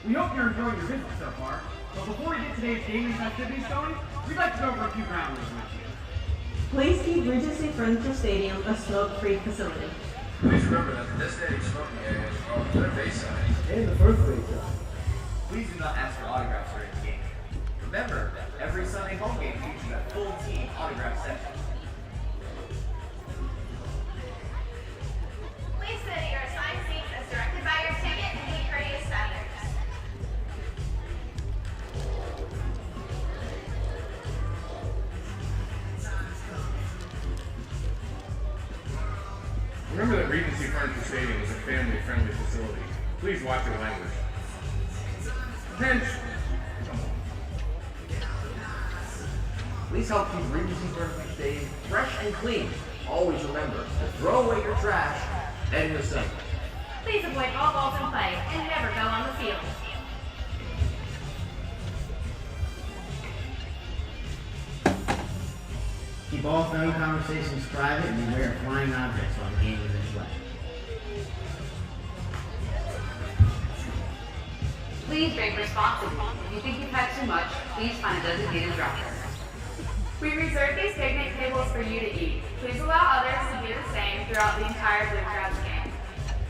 We hope you're enjoying your visit so far, but before we get today's gaming festivities going, we'd like to go over a few ground rules with you. Please keep Regency Furniture Stadium a smoke-free facility. Please remember that the designated smoking areas are on the third base side and the first base side. Please do not ask for autographs during the game. Remember, every Sunday home game features a full team autograph session. Please sit at your assigned seats as directed by your ticket and meet courteous standards. Remember that Regency Furniture Stadium is a family-friendly facility. Please watch your language. Attention! Please help keep Regency Furniture Stadium fresh and clean. Always remember to throw away your trash and recycle. Please avoid all balls in play and never go on the field. Keep all phone conversations private and beware of flying objects while the game is in play. Please drink responsibly. If you think you've had too much, please find a designated dropper. We reserve these picnic tables for you to eat. Please allow others to do the same throughout the entire Blue Crabs game.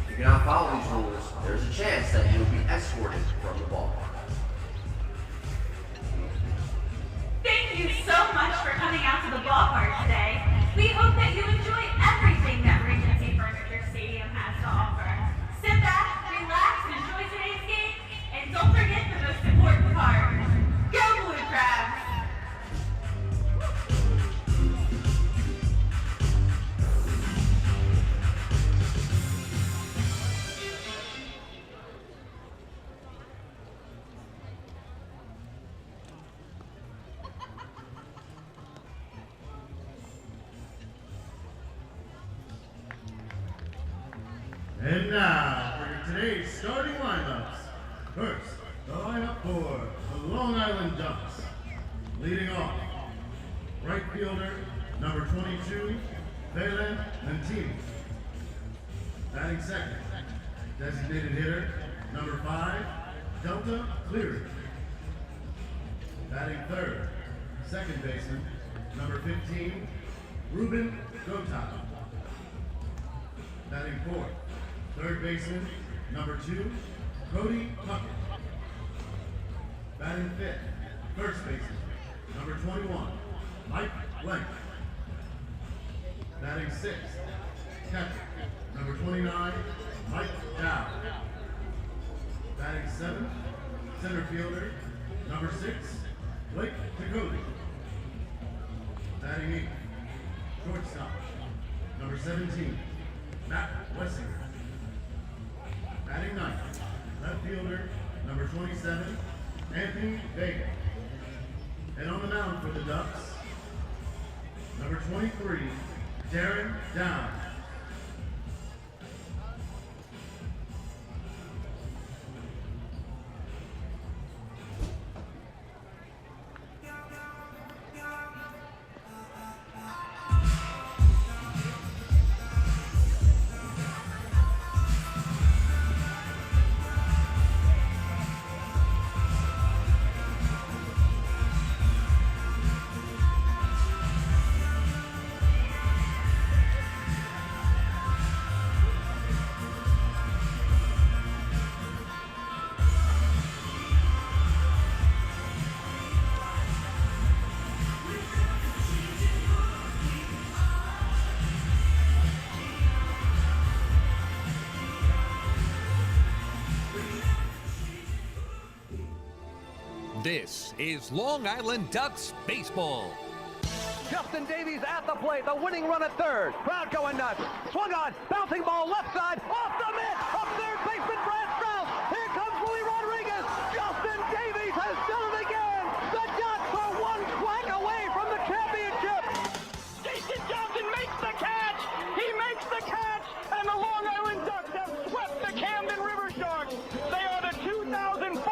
If you cannot follow these rules, there's a chance that you will be escorted from the ball. Thank you so much for coming out to the ballpark today. We hope that you enjoy everything that Regency Furniture Stadium has to offer. Sit back, relax, enjoy today's game, and don't forget the most important part. Go Blue Crabs! And now, for today's starting lineups. First, the lineup for the Long Island Ducks. Leading off, right fielder, number 22, Valen Nantini. Batting second, designated hitter, number 5, Delta Cleary. Batting third, second baseman, number 15, Ruben Gotay. Batting fourth, third baseman, number 2, Cody Puckett. Batting fifth, first baseman, number 21, Mike Blank. Batting sixth, catcher, number 29, Mike Dow. Batting seventh, center fielder, number 6, Blake Tagoti. Batting eighth, shortstop, number 17, Matt Wessinger. Batting ninth, left fielder, number 27, Anthony Vega. And on the mound for the Ducks, number 23, Darren Downs. This is Long Island Ducks baseball. Justin Davies at the plate, the winning run at third. Crowd going nuts. Swung on, bouncing ball left side, off the mitt, up third baseman Brad Strauss. Here comes Willie Rodriguez. Justin Davies has done it again. The Ducks are one quack away from the championship. Jason Johnson makes the catch. He makes the catch, and the Long Island Ducks have swept the Camden River Sharks. They are the 2004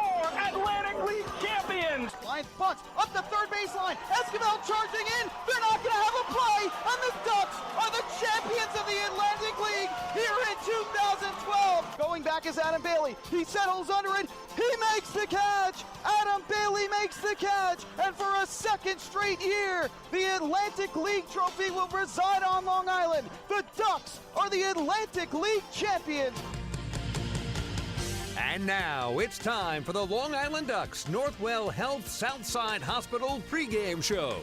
Atlantic League champions. Line Bucks up the third baseline. Esquivel charging in. They're not going to have a play, and the Ducks are the champions of the Atlantic League here in 2012. Going back is Adam Bailey. He settles under it. He makes the catch. Adam Bailey makes the catch, and for a second straight year, the Atlantic League trophy will reside on Long Island. The Ducks are the Atlantic League champions. And now it's time for the Long Island Ducks Northwell Health Southside Hospital pregame show.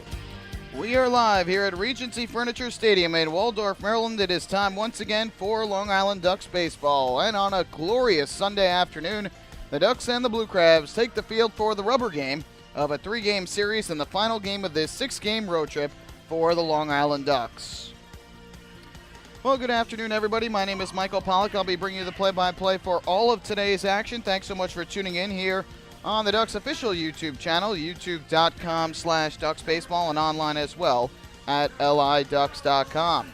We are live here at Regency Furniture Stadium in Waldorf, Maryland. It is time once again for Long Island Ducks baseball. And on a glorious Sunday afternoon, the Ducks and the Blue Crabs take the field for the rubber game of a 3-game series and the final game of this 6-game road trip for the Long Island Ducks. Well, good afternoon, everybody. My name is Michael Pollack. I'll be bringing you the play-by-play for all of today's action. Thanks so much for tuning in here on the Ducks official YouTube channel, youtube.com/DucksBaseball, and online as well at liducks.com.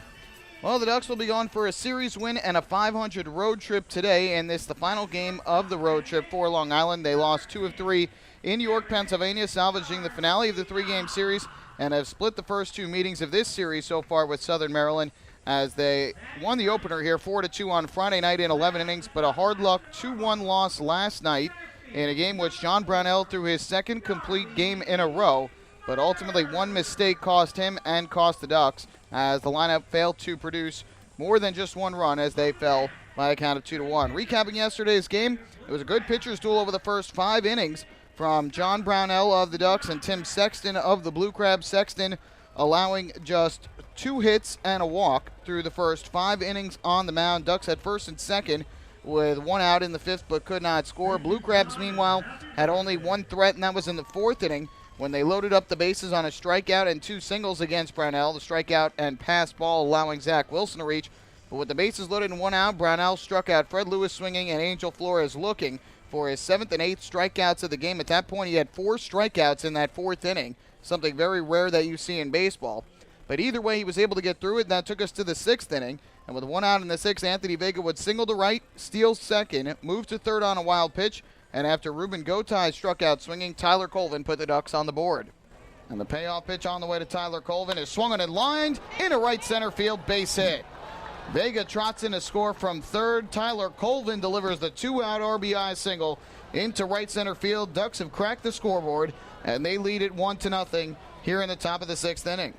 Well, the Ducks will be going for a series win and a .500 road trip today, and this is the final game of the road trip for Long Island. They lost 2 of 3 in York, Pennsylvania, salvaging the finale of the 3-game series, and have split the first 2 meetings of this series so far with Southern Maryland, as they won the opener here 4-2 on Friday night in 11 innings, but a hard luck 2-1 loss last night in a game which John Brownell threw his second complete game in a row, but ultimately one mistake cost him and cost the Ducks, as the lineup failed to produce more than just 1 run as they fell by a count of 2-1. Recapping yesterday's game, it was a good pitcher's duel over the first 5 innings from John Brownell of the Ducks and Tim Sexton of the Blue Crabs. Sexton allowing just 2 hits and a walk through the first 5 innings on the mound. Ducks had first and second with 1 out in the 5th but could not score. Blue Crabs, meanwhile, had only 1 threat, and that was in the 4th inning when they loaded up the bases on a strikeout and 2 singles against Brownell. The strikeout and pass ball allowing Zach Wilson to reach. But with the bases loaded and 1 out, Brownell struck out Fred Lewis swinging and Angel Flores looking for his 7th and 8th strikeouts of the game. At that point, he had 4 strikeouts in that 4th inning, something very rare that you see in baseball. But either way, he was able to get through it, and that took us to the 6th inning. And with 1 out in the 6th, Anthony Vega would single to right, steal second, move to third on a wild pitch, and after Ruben Gotay struck out swinging, Tyler Colvin put the Ducks on the board. And the payoff pitch on the way to Tyler Colvin is swung on and lined into right center field, base hit. Vega trots in a score from third. Tyler Colvin delivers the 2-out RBI single into right center field. Ducks have cracked the scoreboard, and they lead it 1-0 here in the top of the 6th inning.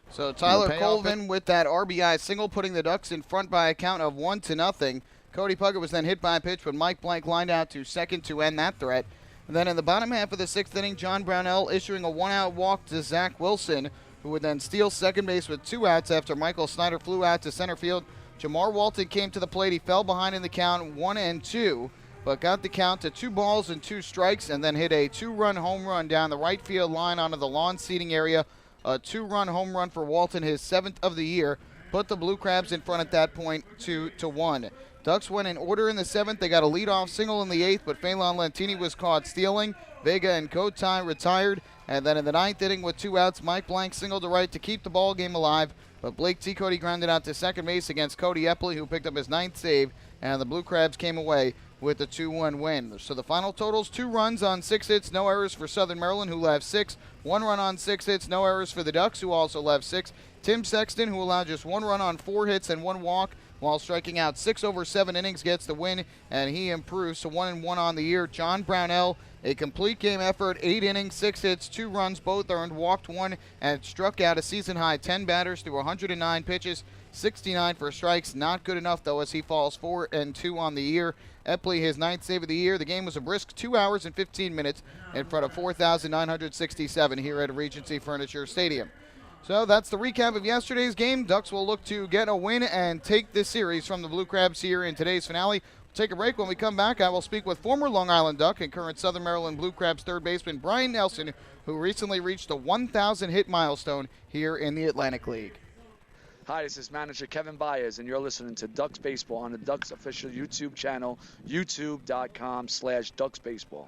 So Tyler Colvin with that RBI single, putting the Ducks in front by a count of 1-0. Cody Puckett was then hit by a pitch, but Mike Blank lined out to second to end that threat. And then in the bottom half of the 6th inning, John Brownell issuing a 1-out walk to Zach Wilson, who would then steal second base with 2 outs after Michael Snyder flew out to center field. Jamar Walton came to the plate. He fell behind in the count 1-2, but got the count to 2 balls and 2 strikes, and then hit a 2-run home run down the right field line onto the lawn seating area. A 2-run home run for Walton, his 7th of the year, put the Blue Crabs in front at that point 2-1. Ducks went in order in the 7th. They got a leadoff single in the 8th, but Phelan Lentini was caught stealing. Vega and Gotay retired. And then in the 9th inning with 2 outs, Mike Blank singled to right to keep the ball game alive. But Blake T. Cody grounded out to second base against Cody Epley, who picked up his 9th save. And the Blue Crabs came away with the 2-1 win. So the final totals: 2 runs on 6 hits, no errors for Southern Maryland, who left 6. 1 run on 6 hits, no errors for the Ducks, who also left 6. Tim Sexton, who allowed just 1 run on 4 hits and 1 walk, while striking out 6 over 7 innings, gets the win, and he improves to 1-1 on the year. John Brownell, a complete game effort, 8 innings, 6 hits, 2 runs, both earned, walked 1, and struck out a season-high 10 batters through 109 pitches, 69 for strikes. Not good enough, though, as he falls 4-2 on the year. Epley, his 9th save of the year. The game was a brisk 2 hours and 15 minutes in front of 4,967 here at Regency Furniture Stadium. So that's the recap of yesterday's game. Ducks will look to get a win and take this series from the Blue Crabs here in today's finale. We'll take a break. When we come back, I will speak with former Long Island Duck and current Southern Maryland Blue Crabs third baseman Brian Nelson, who recently reached the 1,000 hit milestone here in the Atlantic League. Hi, this is manager Kevin Baez, and you're listening to Ducks Baseball on the Ducks official YouTube channel, youtube.com/DucksBaseball.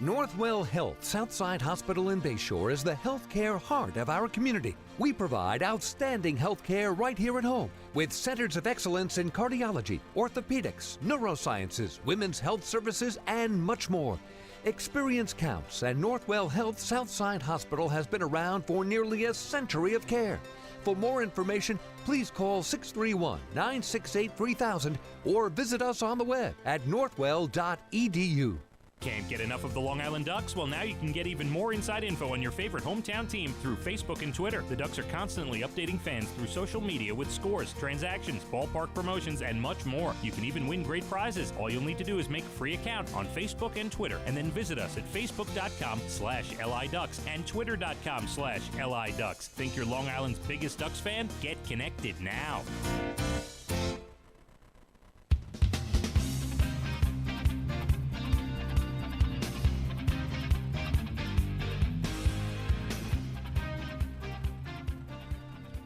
Northwell Health Southside Hospital in Bayshore is the healthcare heart of our community. We provide outstanding healthcare right here at home with centers of excellence in cardiology, orthopedics, neurosciences, women's health services, and much more. Experience counts, and Northwell Health Southside Hospital has been around for nearly a century of care. For more information, please call 631-968-3000 or visit us on the web at northwell.edu. Can't get enough of the Long Island Ducks? Well, now you can get even more inside info on your favorite hometown team through Facebook and Twitter. The Ducks are constantly updating fans through social media with scores, transactions, ballpark promotions, and much more. You can even win great prizes. All you'll need to do is make a free account on Facebook and Twitter, and then visit us at facebook.com/LIDucks and twitter.com/LIDucks. Think you're Long Island's biggest Ducks fan? Get connected now.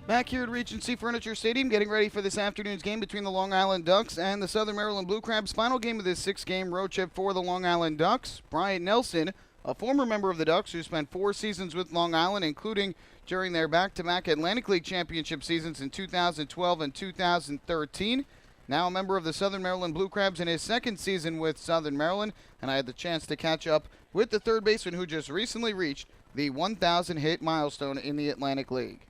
Back here at Regency Furniture Stadium, getting ready for this afternoon's game between the Long Island Ducks and the Southern Maryland Blue Crabs. Final game of this 6-game road trip for the Long Island Ducks. Brian Nelson, a former member of the Ducks who spent 4 seasons with Long Island, including during their back-to-back Atlantic League Championship seasons in 2012 and 2013. Now a member of the Southern Maryland Blue Crabs in his second season with Southern Maryland, and I had the chance to catch up with the third baseman who just recently reached the 1,000 hit milestone in the Atlantic League.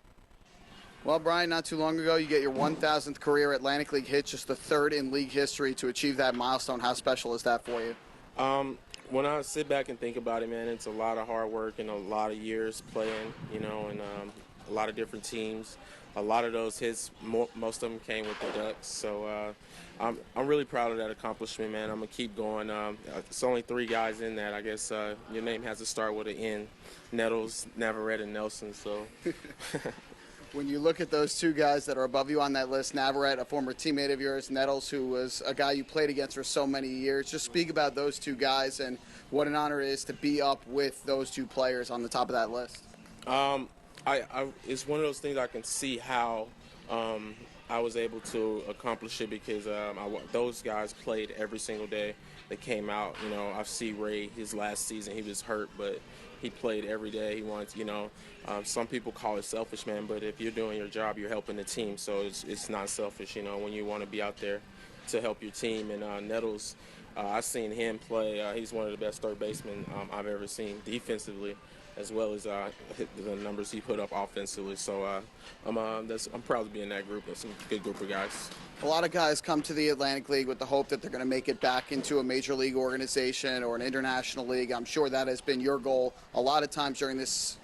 Well, Brian, not too long ago, you get your 1,000th career Atlantic League hit, just the third in league history to achieve that milestone. How special is that for you? When I sit back and think about it, man, it's a lot of hard work and a lot of years playing, and a lot of different teams. A lot of those hits, most of them came with the Ducks. So I'm really proud of that accomplishment, man. I'm going to keep going. It's only 3 guys in that. I guess your name has to start with an N. Nettles, Navarrete, and Nelson. So. When you look at those 2 guys that are above you on that list, Navarrete, a former teammate of yours, Nettles, who was a guy you played against for so many years, just speak about those 2 guys and what an honor it is to be up with those 2 players on the top of that list. It's one of those things I can see how I was able to accomplish it because those guys played every single day. They came out, I see Ray, his last season, he was hurt, but he played every day. He wants, some people call it selfish, man, but if you're doing your job, you're helping the team, so it's not selfish, when you want to be out there to help your team. And Nettles, I've seen him play. He's one of the best third basemen I've ever seen defensively, as well as the numbers he put up offensively. So I'm proud to be in that group. It's a good group of guys. A lot of guys come to the Atlantic League with the hope that they're going to make it back into a major league organization or an international league. I'm sure that has been your goal a lot of times during this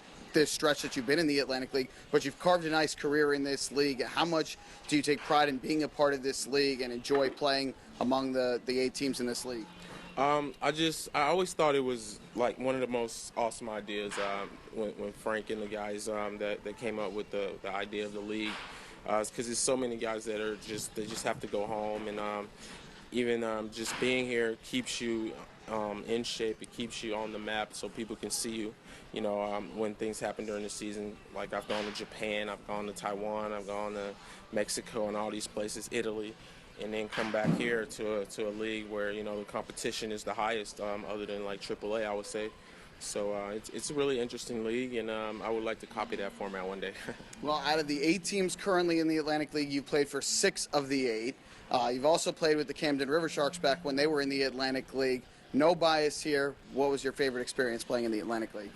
stretch that you've been in the Atlantic League, but you've carved a nice career in this league. How much do you take pride in being a part of this league and enjoy playing among the 8 teams in this league? I always thought it was like one of the most awesome ideas when Frank and the guys that came up with the idea of the league, because there's so many guys that they just have to go home, and even just being here keeps you in shape. It keeps you on the map so people can see you. When things happen during the season, like I've gone to Japan, I've gone to Taiwan, I've gone to Mexico and all these places, Italy, and then come back here to a league where the competition is the highest, other than like AAA, I would say. So it's a really interesting league, and I would like to copy that format one day. Well, out of the 8 teams currently in the Atlantic League, you've played for 6 of the 8. You've also played with the Camden River Sharks back when they were in the Atlantic League. No bias here. What was your favorite experience playing in the Atlantic League?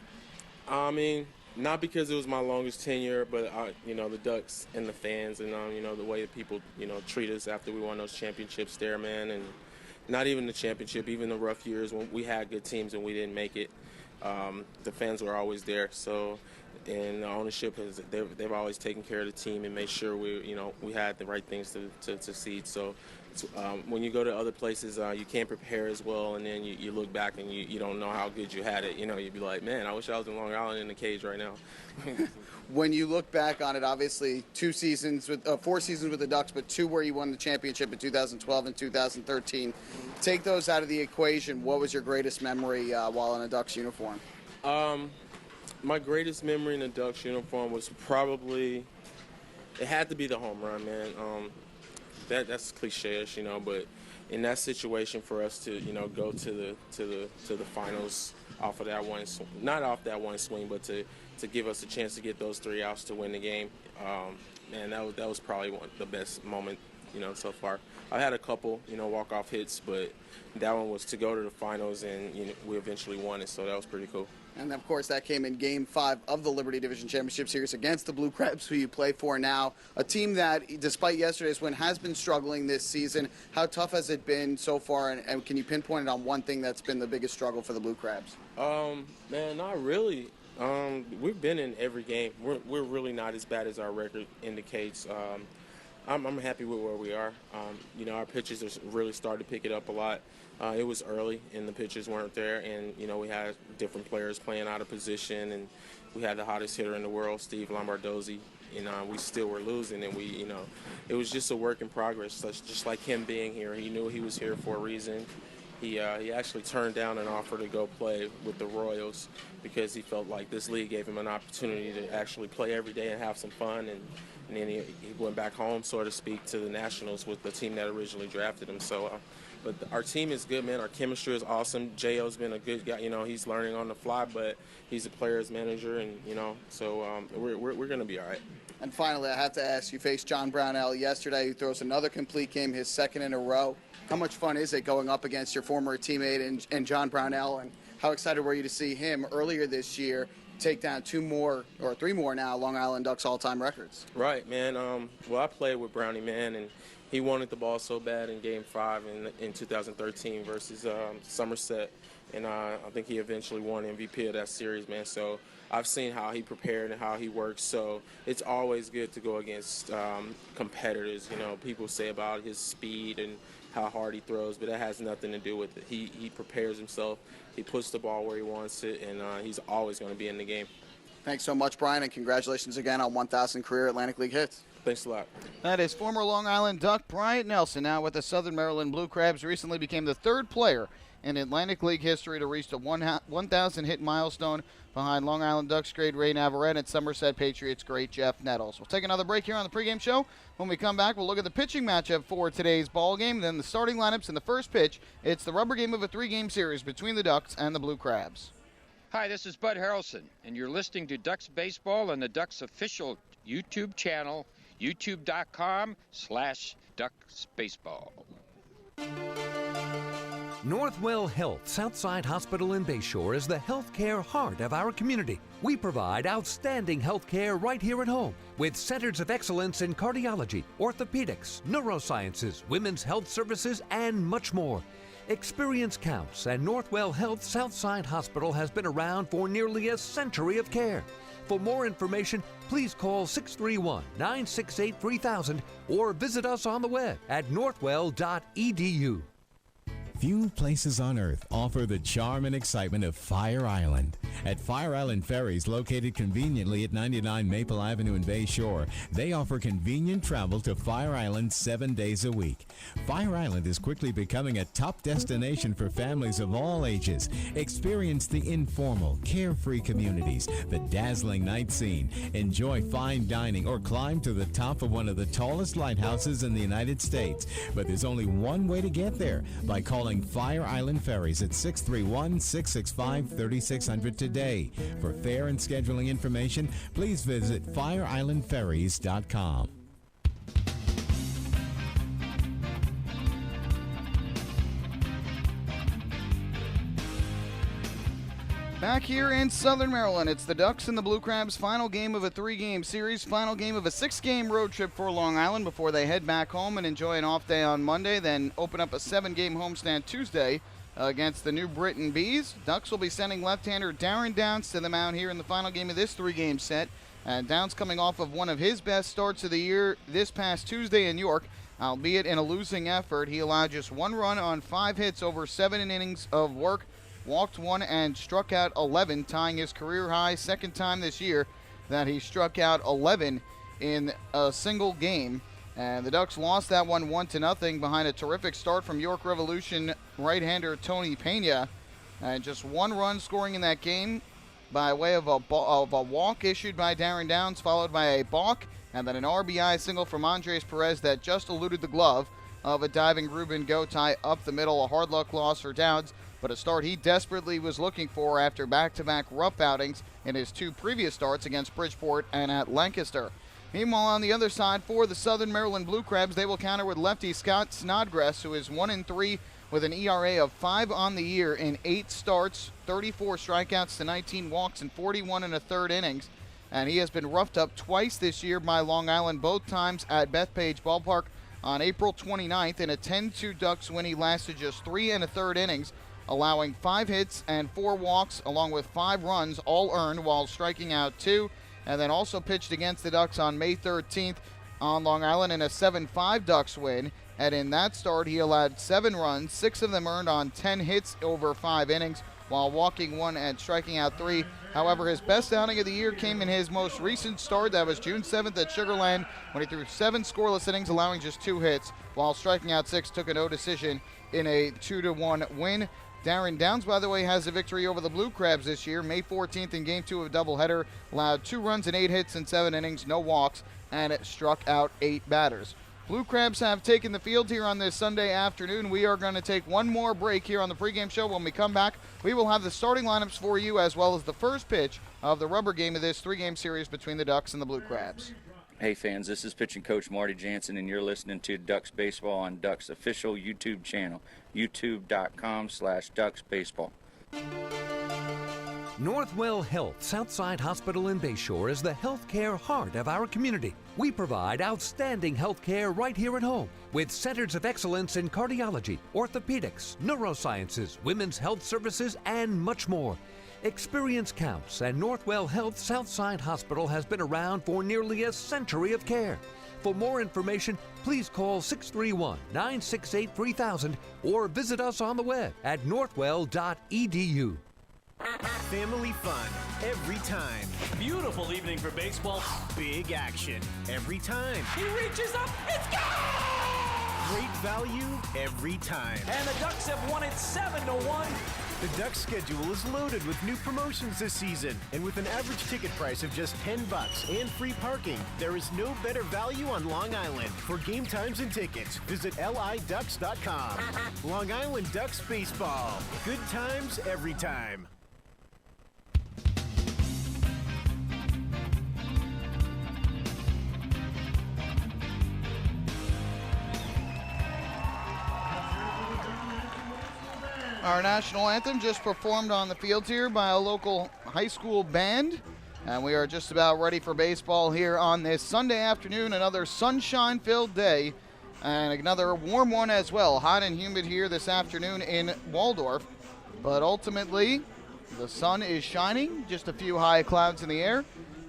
I mean, not because it was my longest tenure, but the Ducks and the fans, and the way that people treat us after we won those championships there, man. And not even the championship, even the rough years when we had good teams and we didn't make it. The fans were always there. So, and the ownership they've always taken care of the team and made sure we had the right things to succeed. So when you go to other places, you can't prepare as well, and then you look back and you don't know how good you had it. You'd be like, man, I wish I was in Long Island in the cage right now. When you look back on it, obviously 4 seasons with the Ducks, but 2 where you won the championship in 2012 and 2013. Take those out of the equation. What was your greatest memory while in a Ducks uniform? My greatest memory in a Ducks uniform was probably, it had to be the home run, man. That's cliche-ish, but in that situation for us to, go to the finals off of that one, not off that one swing, but to give us a chance to get those 3 outs to win the game, man, that was probably the best moment, so far. I had a couple, walk-off hits, but that one was to go to the finals, and we eventually won it, so that was pretty cool. And, of course, that came in Game 5 of the Liberty Division Championship Series against the Blue Crabs, who you play for now. A team that, despite yesterday's win, has been struggling this season. How tough has it been so far, and can you pinpoint it on one thing that's been the biggest struggle for the Blue Crabs? Man, not really. We've been in every game. We're really not as bad as our record indicates. I'm happy with where we are. Our pitchers are really starting to pick it up a lot. It was early, and the pitchers weren't there, and, we had different players playing out of position, and we had the hottest hitter in the world, Steve Lombardozzi, and we still were losing, and it was just a work in progress, just like him being here. He knew he was here for a reason. He actually turned down an offer to go play with the Royals because he felt like this league gave him an opportunity to actually play every day and have some fun, and then he went back home, so to speak, to the Nationals with the team that originally drafted him. So, but our team is good, man. Our chemistry is awesome. J.O.'s been a good guy. He's learning on the fly, but he's a player's manager, and, so we're going to be all right. And finally, I have to ask, you faced John Brownell yesterday, who throws another complete game, his second in a row. How much fun is it going up against your former teammate and John Brownell, and how excited were you to see him earlier this year take down three more now Long Island Ducks all-time records? Right, man. Well, I played with Brownie, man, and he wanted the ball so bad in Game 5 in 2013 versus Somerset, and I think he eventually won MVP of that series, man. So I've seen how he prepared and how he works, so it's always good to go against competitors. People say about his speed and how hard he throws, but that has nothing to do with it. He prepares himself, he puts the ball where he wants it, and he's always going to be in the game. Thanks so much, Brian, and congratulations again on 1,000 career Atlantic League hits. Thanks a lot. That is former Long Island Duck Bryant Nelson, now with the Southern Maryland Blue Crabs. Recently became the third player in Atlantic League history to reach the 1,000 hit milestone, behind Long Island Ducks great Ray Navarrete and Somerset Patriots great Jeff Nettles. We'll take another break here on the pregame show. When we come back, we'll look at the pitching matchup for today's ball game, then the starting lineups in the first pitch. It's the rubber game of a 3-game series between the Ducks and the Blue Crabs. Hi, this is Bud Harrelson, and you're listening to Ducks Baseball on the Ducks official YouTube channel, youtube.com/DucksBaseball. Northwell Health Southside Hospital in Bayshore is the healthcare heart of our community. We provide outstanding healthcare right here at home with centers of excellence in cardiology, orthopedics, neurosciences, women's health services, and much more. Experience counts, and Northwell Health Southside Hospital has been around for nearly a century of care. For more information, please call 631-968-3000 or visit us on the web at northwell.edu. Few places on earth offer the charm and excitement of Fire Island. At Fire Island Ferries, located conveniently at 99 Maple Avenue in Bayshore, they offer convenient travel to Fire Island 7 days a week. Fire Island is quickly becoming a top destination for families of all ages. Experience the informal, carefree communities, the dazzling night scene, enjoy fine dining, or climb to the top of one of the tallest lighthouses in the United States. But there's only one way to get there, by calling Fire Island Ferries at 631-665-3600 today. For fare and scheduling information, please visit fireislandferries.com. Back here in Southern Maryland, it's the Ducks and the Blue Crabs' final game of a 3-game series, final game of a 6-game road trip for Long Island before they head back home and enjoy an off day on Monday, then open up a 7-game homestand Tuesday against the New Britain Bees. Ducks will be sending left-hander Darren Downs to the mound here in the final game of this 3-game set. And Downs coming off of one of his best starts of the year this past Tuesday in York, albeit in a losing effort. He allowed just 1 run on 5 hits over 7 innings of work, walked 1 and struck out 11, tying his career high, second time this year that he struck out 11 in a single game. And the Ducks lost that one 1-0 behind a terrific start from York Revolution right-hander Tony Pena. And just 1 run scoring in that game by way of a walk issued by Darren Downs, followed by a balk, and then an RBI single from Andres Perez that just eluded the glove of a diving Ruben Gotay up the middle. A hard luck loss for Downs, but a start he desperately was looking for after back-to-back rough outings in his 2 previous starts against Bridgeport and at Lancaster. Meanwhile, on the other side, for the Southern Maryland Blue Crabs, they will counter with lefty Scott Snodgrass, who is 1-3 with an ERA of 5 on the year in 8 starts, 34 strikeouts to 19 walks, and 41 1/3 innings. And he has been roughed up twice this year by Long Island, both times at Bethpage Ballpark on April 29th. In a 10-2 Ducks win, he lasted just 3 1/3 innings, allowing 5 hits and 4 walks, along with 5 runs, all earned, while striking out 2. And then also pitched against the Ducks on May 13th on Long Island in a 7-5 Ducks win. And in that start, he allowed 7 runs, 6 of them earned on 10 hits over 5 innings, while walking 1 and striking out 3. However, his best outing of the year came in his most recent start. That was June 7th at Sugar Land, when he threw 7 scoreless innings, allowing just 2 hits, while striking out 6, took a no decision in a 2-1 win. Darren Downs, by the way, has a victory over the Blue Crabs this year. May 14th in Game 2 of a doubleheader, allowed 2 runs and 8 hits in 7 innings, no walks, and it struck out 8 batters. Blue Crabs have taken the field here on this Sunday afternoon. We are going to take one more break here on the pregame show. When we come back, we will have the starting lineups for you, as well as the first pitch of the rubber game of this 3-game series between the Ducks and the Blue Crabs. Hey fans, this is pitching coach Marty Jansen, and you're listening to Ducks Baseball on Ducks official YouTube channel, youtube.com/DucksBaseball. Northwell Health Southside Hospital in Bayshore is the healthcare heart of our community. We provide outstanding healthcare right here at home with centers of excellence in cardiology, orthopedics, neurosciences, women's health services, and much more. Experience counts, and Northwell Health Southside Hospital has been around for nearly a century of care. For more information, please call 631-968-3000 or visit us on the web at northwell.edu. Family fun every time. Beautiful evening for baseball. Big action every time. He reaches up, it's gone! Great value every time. And the Ducks have won it 7-1. The Ducks schedule is loaded with new promotions this season, and with an average ticket price of just $10 and free parking, there is no better value on Long Island. For game times and tickets, visit liducks.com. Long Island Ducks Baseball. Good times every time. Our national anthem just performed on the field here by a local high school band. And we are just about ready for baseball here on this Sunday afternoon. Another sunshine-filled day and another warm one as well. Hot and humid here this afternoon in Waldorf. But ultimately, the sun is shining. Just a few high clouds in the air.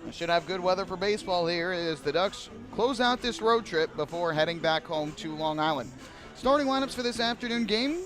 We should have good weather for baseball here as the Ducks close out this road trip before heading back home to Long Island. Starting lineups for this afternoon game.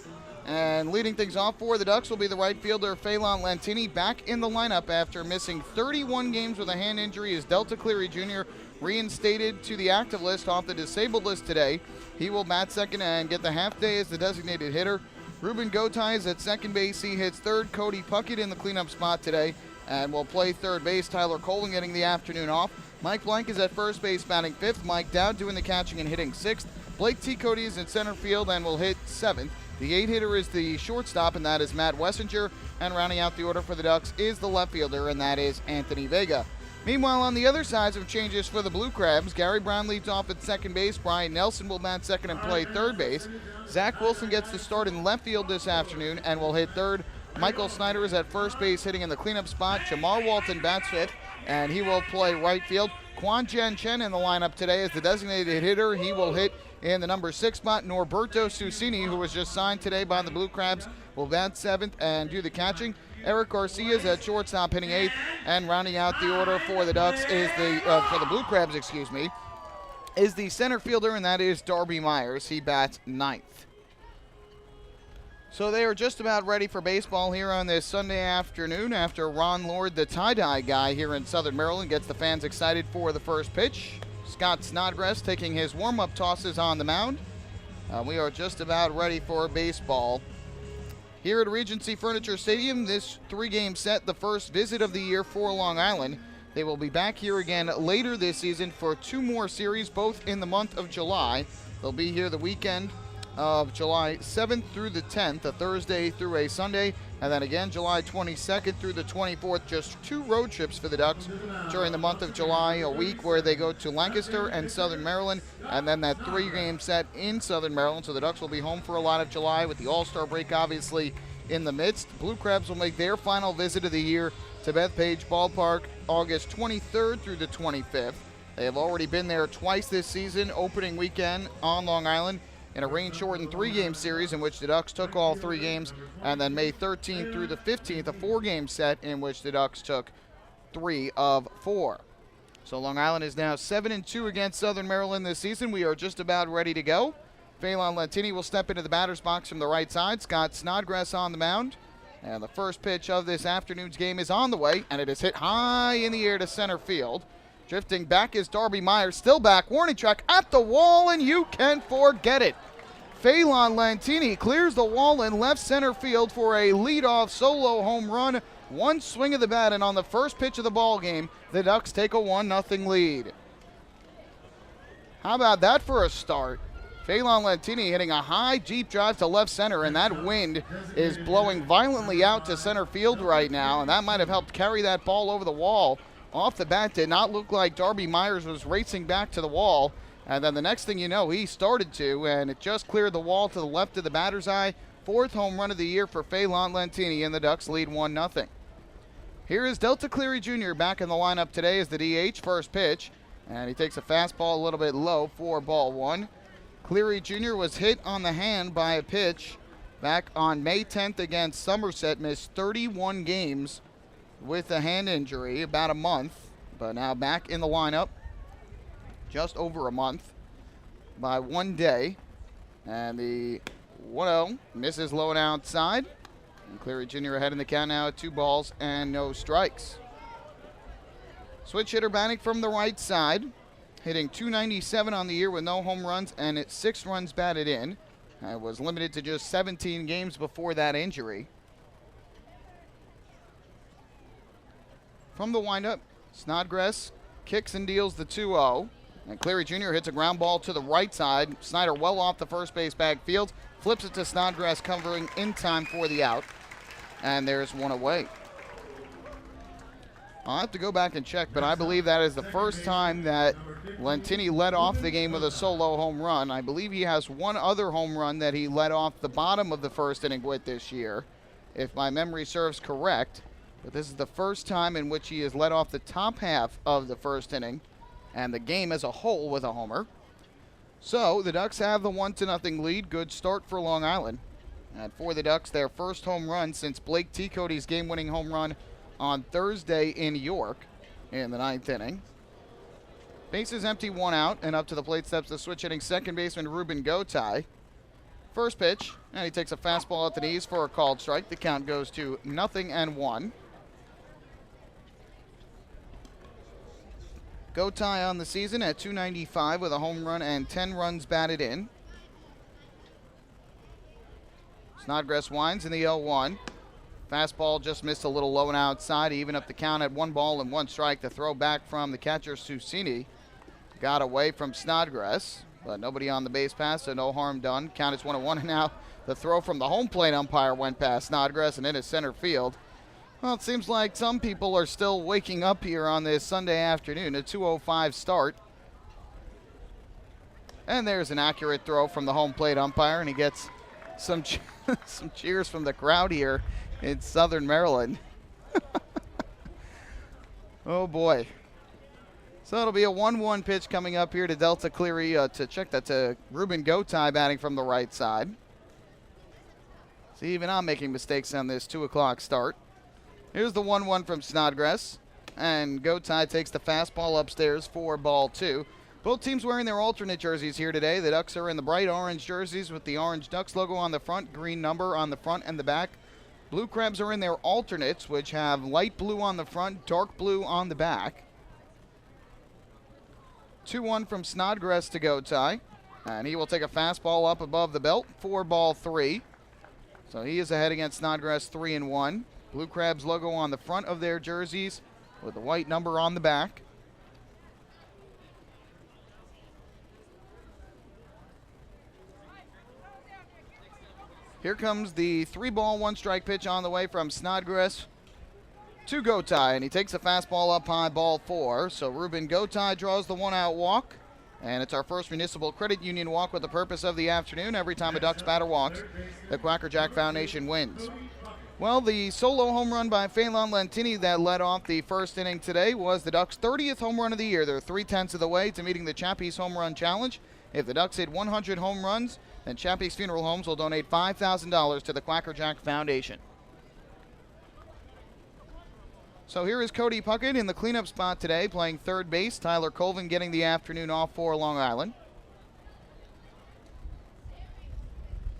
And leading things off for the Ducks will be the right fielder Phelan Lantini, back in the lineup after missing 31 games with a hand injury. Is Delta Cleary Jr. reinstated to the active list off the disabled list today. He will bat second and get the half day as the designated hitter. Ruben Gotay is at second base. He hits third. Cody Puckett in the cleanup spot today and will play third base. Tyler Colvin getting the afternoon off. Mike Blank is at first base batting fifth. Mike Dowd doing the catching and hitting sixth. Blake T. Cody is in center field and will hit seventh. The 8-hitter is the shortstop, and that is Matt Wessinger. And rounding out the order for the Ducks is the left fielder, and that is Anthony Vega. Meanwhile, on the other side, some changes for the Blue Crabs. Gary Brown leads off at second base. Brian Nelson will bat second and play third base. Zach Wilson gets the start in left field this afternoon and will hit third. Michael Snyder is at first base hitting in the cleanup spot. Jamar Walton bats fifth, and he will play right field. Quan Jen Chen in the lineup today as the designated hitter. He will hit in the number 6 spot. Norberto Susini, who was just signed today by the Blue Crabs, will bat seventh and do the catching. Eric Garcia is at shortstop hitting eighth, and rounding out the order for the Ducks is for the Blue Crabs, is the center fielder, and that is Darby Myers. He bats ninth. So they are just about ready for baseball here on this Sunday afternoon after Ron Lord, the tie-dye guy here in Southern Maryland, gets the fans excited for the first pitch. Scott Snodgrass taking his warm-up tosses on the mound. We are just about ready for baseball. Here at Regency Furniture Stadium, this 3-game set, the first visit of the year for Long Island. They will be back here again later this season for 2 more series, both in the month of July. They'll be here the weekend of July 7th through the 10th, a Thursday through a Sunday, And then again, July 22nd through the 24th, just 2 road trips for the Ducks during the month of July, a week where they go to Lancaster and Southern Maryland, and then that 3-game set in Southern Maryland. So the Ducks will be home for a lot of July with the All-Star break obviously in the midst. Blue Crabs will make their final visit of the year to Bethpage Ballpark August 23rd through the 25th. They have already been there twice this season, opening weekend on Long Island in a rain-shortened 3-game series in which the Ducks took all 3 games, and then May 13th through the 15th, a 4-game set in which the Ducks took 3 of 4. So Long Island is now 7-2 against Southern Maryland this season. We are just about ready to go. Phelan Lentini will step into the batter's box from the right side. Scott Snodgrass on the mound. And the first pitch of this afternoon's game is on the way, and it is hit high in the air to center field. Drifting back is Darby Myers, still back. Warning track at the wall, and you can forget it. Phelan Lentini clears the wall in left center field for a leadoff solo home run. One swing of the bat, and on the first pitch of the ball game, the Ducks take a 1-0 lead. How about that for a start? Phelan Lentini hitting a high, deep drive to left center, and that wind is blowing violently out to center field right now, and that might have helped carry that ball over the wall. Off the bat, did not look like Darby Myers was racing back to the wall. And then the next thing you know, he started to, and it just cleared the wall to the left of the batter's eye. 4th home run of the year for Phelan Lentini, and the Ducks lead 1-0. Here is Delta Cleary Jr. back in the lineup today as the DH, first pitch. And he takes a fastball a little bit low for ball 1. Cleary Jr. was hit on the hand by a pitch back on May 10th against Somerset, missed 31 games with a hand injury, about a month, but now back in the lineup. Just over a month by 1 day. And the 1-0 misses low and outside. And Cleary Jr. ahead in the count now at 2 balls and no strikes. Switch hitter batting from the right side, hitting .297 on the year with no home runs and 6 runs batted in. Was limited to just 17 games before that injury. From the windup, Snodgrass kicks and deals the 2-0. And Cleary Jr. hits a ground ball to the right side. Snyder well off the first base backfield. Flips it to Snodgrass, covering in time for the out. And there's one away. I'll have to go back and check, but I believe that is the first time that Lentini led off the game with a solo home run. I believe he has one other home run that he led off the bottom of the first inning with this year, if my memory serves correct. But this is the first time in which he has led off the top half of the first inning and the game as a whole with a homer. So the Ducks have the 1-0 lead. Good start for Long Island. And for the Ducks, their first home run since Blake T. Cody's game-winning home run on Thursday in York in the 9th inning. Bases empty, 1 out, and up to the plate steps the switch-hitting second baseman Ruben Gotay. First pitch, and he takes a fastball at the knees for a called strike. The count goes to 0-1. Gotay on the season at .295 with a home run and 10 runs batted in. Snodgrass winds in the 0-1. Fastball just missed a little low and outside, even up the count at 1 ball and 1 strike. The throw back from the catcher, Susini, got away from Snodgrass, but nobody on the base pass, so no harm done. Count is 1-1, and now the throw from the home plate umpire went past Snodgrass and into center field. Well, it seems like some people are still waking up here on this Sunday afternoon, a 2:05 start. And there's an accurate throw from the home plate umpire, and he gets some some cheers from the crowd here in Southern Maryland. Oh, boy. So it'll be a 1-1 pitch coming up here to Delta Cleary to check that to Ruben Gotay batting from the right side. See, even I'm making mistakes on this 2 o'clock start. Here's the 1-1 from Snodgrass, and Gotay takes the fastball upstairs for ball 2. Both teams wearing their alternate jerseys here today. The Ducks are in the bright orange jerseys with the orange Ducks logo on the front, green number on the front and the back. Blue Crabs are in their alternates, which have light blue on the front, dark blue on the back. 2-1 from Snodgrass to Gotay, and he will take a fastball up above the belt for ball 3. So he is ahead against Snodgrass 3-1. Blue Crabs logo on the front of their jerseys with the white number on the back. Here comes the 3-ball, 1-strike pitch on the way from Snodgrass to Gotay, and he takes a fastball up high, ball 4. So Ruben Gotay draws the 1-out walk, and it's our first Municipal Credit Union walk with the purpose of the afternoon. Every time a Ducks batter walks, the Quacker Jack Foundation wins. Well, the solo home run by Phelan Lentini that led off the first inning today was the Ducks' 30th home run of the year. They're 3/10 of the way to meeting the Chappies Home Run Challenge. If the Ducks hit 100 home runs, then Chappies Funeral Homes will donate $5,000 to the Quacker Jack Foundation. So here is Cody Puckett in the cleanup spot today, playing third base. Tyler Colvin getting the afternoon off for Long Island.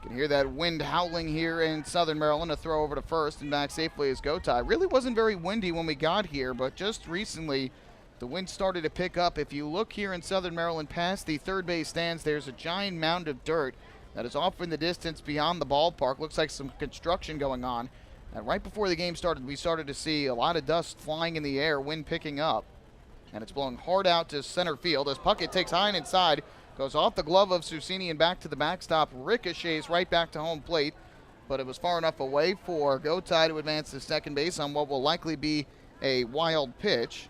You can hear that wind howling here in Southern Maryland. A throw over to first and back safely is Gotay. Really wasn't very windy when we got here, but just recently the wind started to pick up. If you look here in Southern Maryland past the third base stands, there's a giant mound of dirt that is off in the distance beyond the ballpark. Looks like some construction going on. And right before the game started, we started to see a lot of dust flying in the air, wind picking up. And it's blowing hard out to center field as Puckett takes high and inside, goes off the glove of Susini and back to the backstop, ricochets right back to home plate. But it was far enough away for Gotay to advance to second base on what will likely be a wild pitch.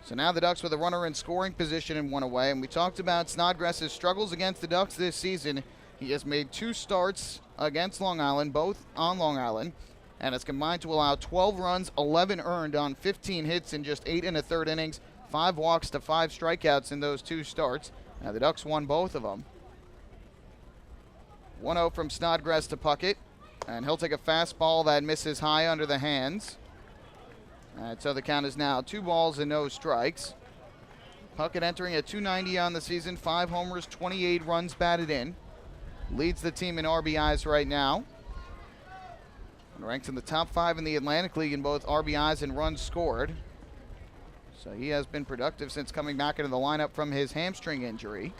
So now the Ducks with a runner in scoring position and 1 away. And we talked about Snodgrass's struggles against the Ducks this season. He has made 2 starts against Long Island, both on Long Island, and has combined to allow 12 runs, 11 earned on 15 hits in just 8 1/3 innings, 5 walks to 5 strikeouts in those 2 starts. Now the Ducks won both of them. 1-0 from Snodgrass to Puckett, and he'll take a fastball that misses high under the hands. And so the count is now 2 balls and no strikes. Puckett entering at .290 on the season, 5 homers, 28 runs batted in. Leads the team in RBIs right now. And ranks in the top 5 in the Atlantic League in both RBIs and runs scored. So he has been productive since coming back into the lineup from his hamstring injury.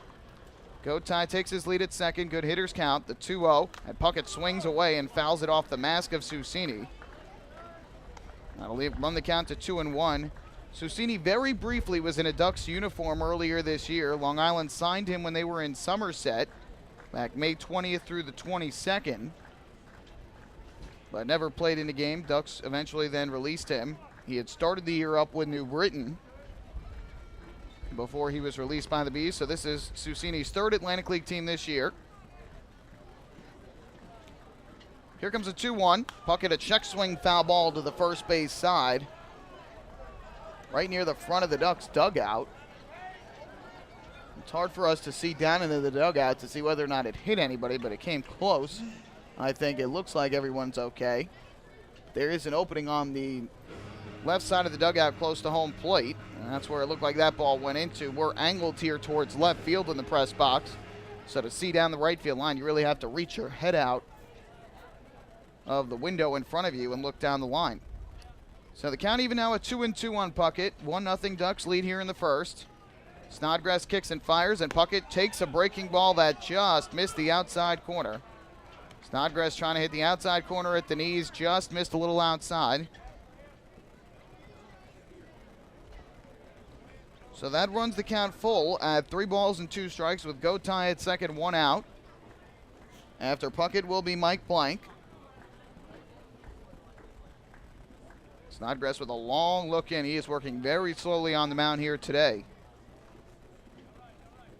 Gotay takes his lead at second. Good hitters count. The 2-0. And Puckett swings away and fouls it off the mask of Susini. That'll run the count to 2-1. Susini very briefly was in a Ducks uniform earlier this year. Long Island signed him when they were in Somerset back May 20th through the 22nd. But never played in a game. Ducks eventually then released him. He had started the year up with New Britain before he was released by the Bees. So this is Susini's 3rd Atlantic League team this year. Here comes a 2-1. Puckett, a check swing foul ball to the first base side. Right near the front of the Ducks dugout. It's hard for us to see down into the dugout to see whether or not it hit anybody, but it came close. I think it looks like everyone's okay. There is an opening on the left side of the dugout close to home plate, and that's where it looked like that ball went into. We're angled here towards left field in the press box, so to see down the right field line, you really have to reach your head out of the window in front of you and look down the line. So the count even now at 2-2 on Puckett. 1-0 Ducks lead here in the first. Snodgrass kicks and fires, and Puckett takes a breaking ball that just missed the outside corner. Snodgrass trying to hit the outside corner at the knees, just missed a little outside. So that runs the count full at 3 balls and 2 strikes with Gotay at second, 1 out. After Puckett will be Mike Blank. Snodgrass with a long look in. He is working very slowly on the mound here today.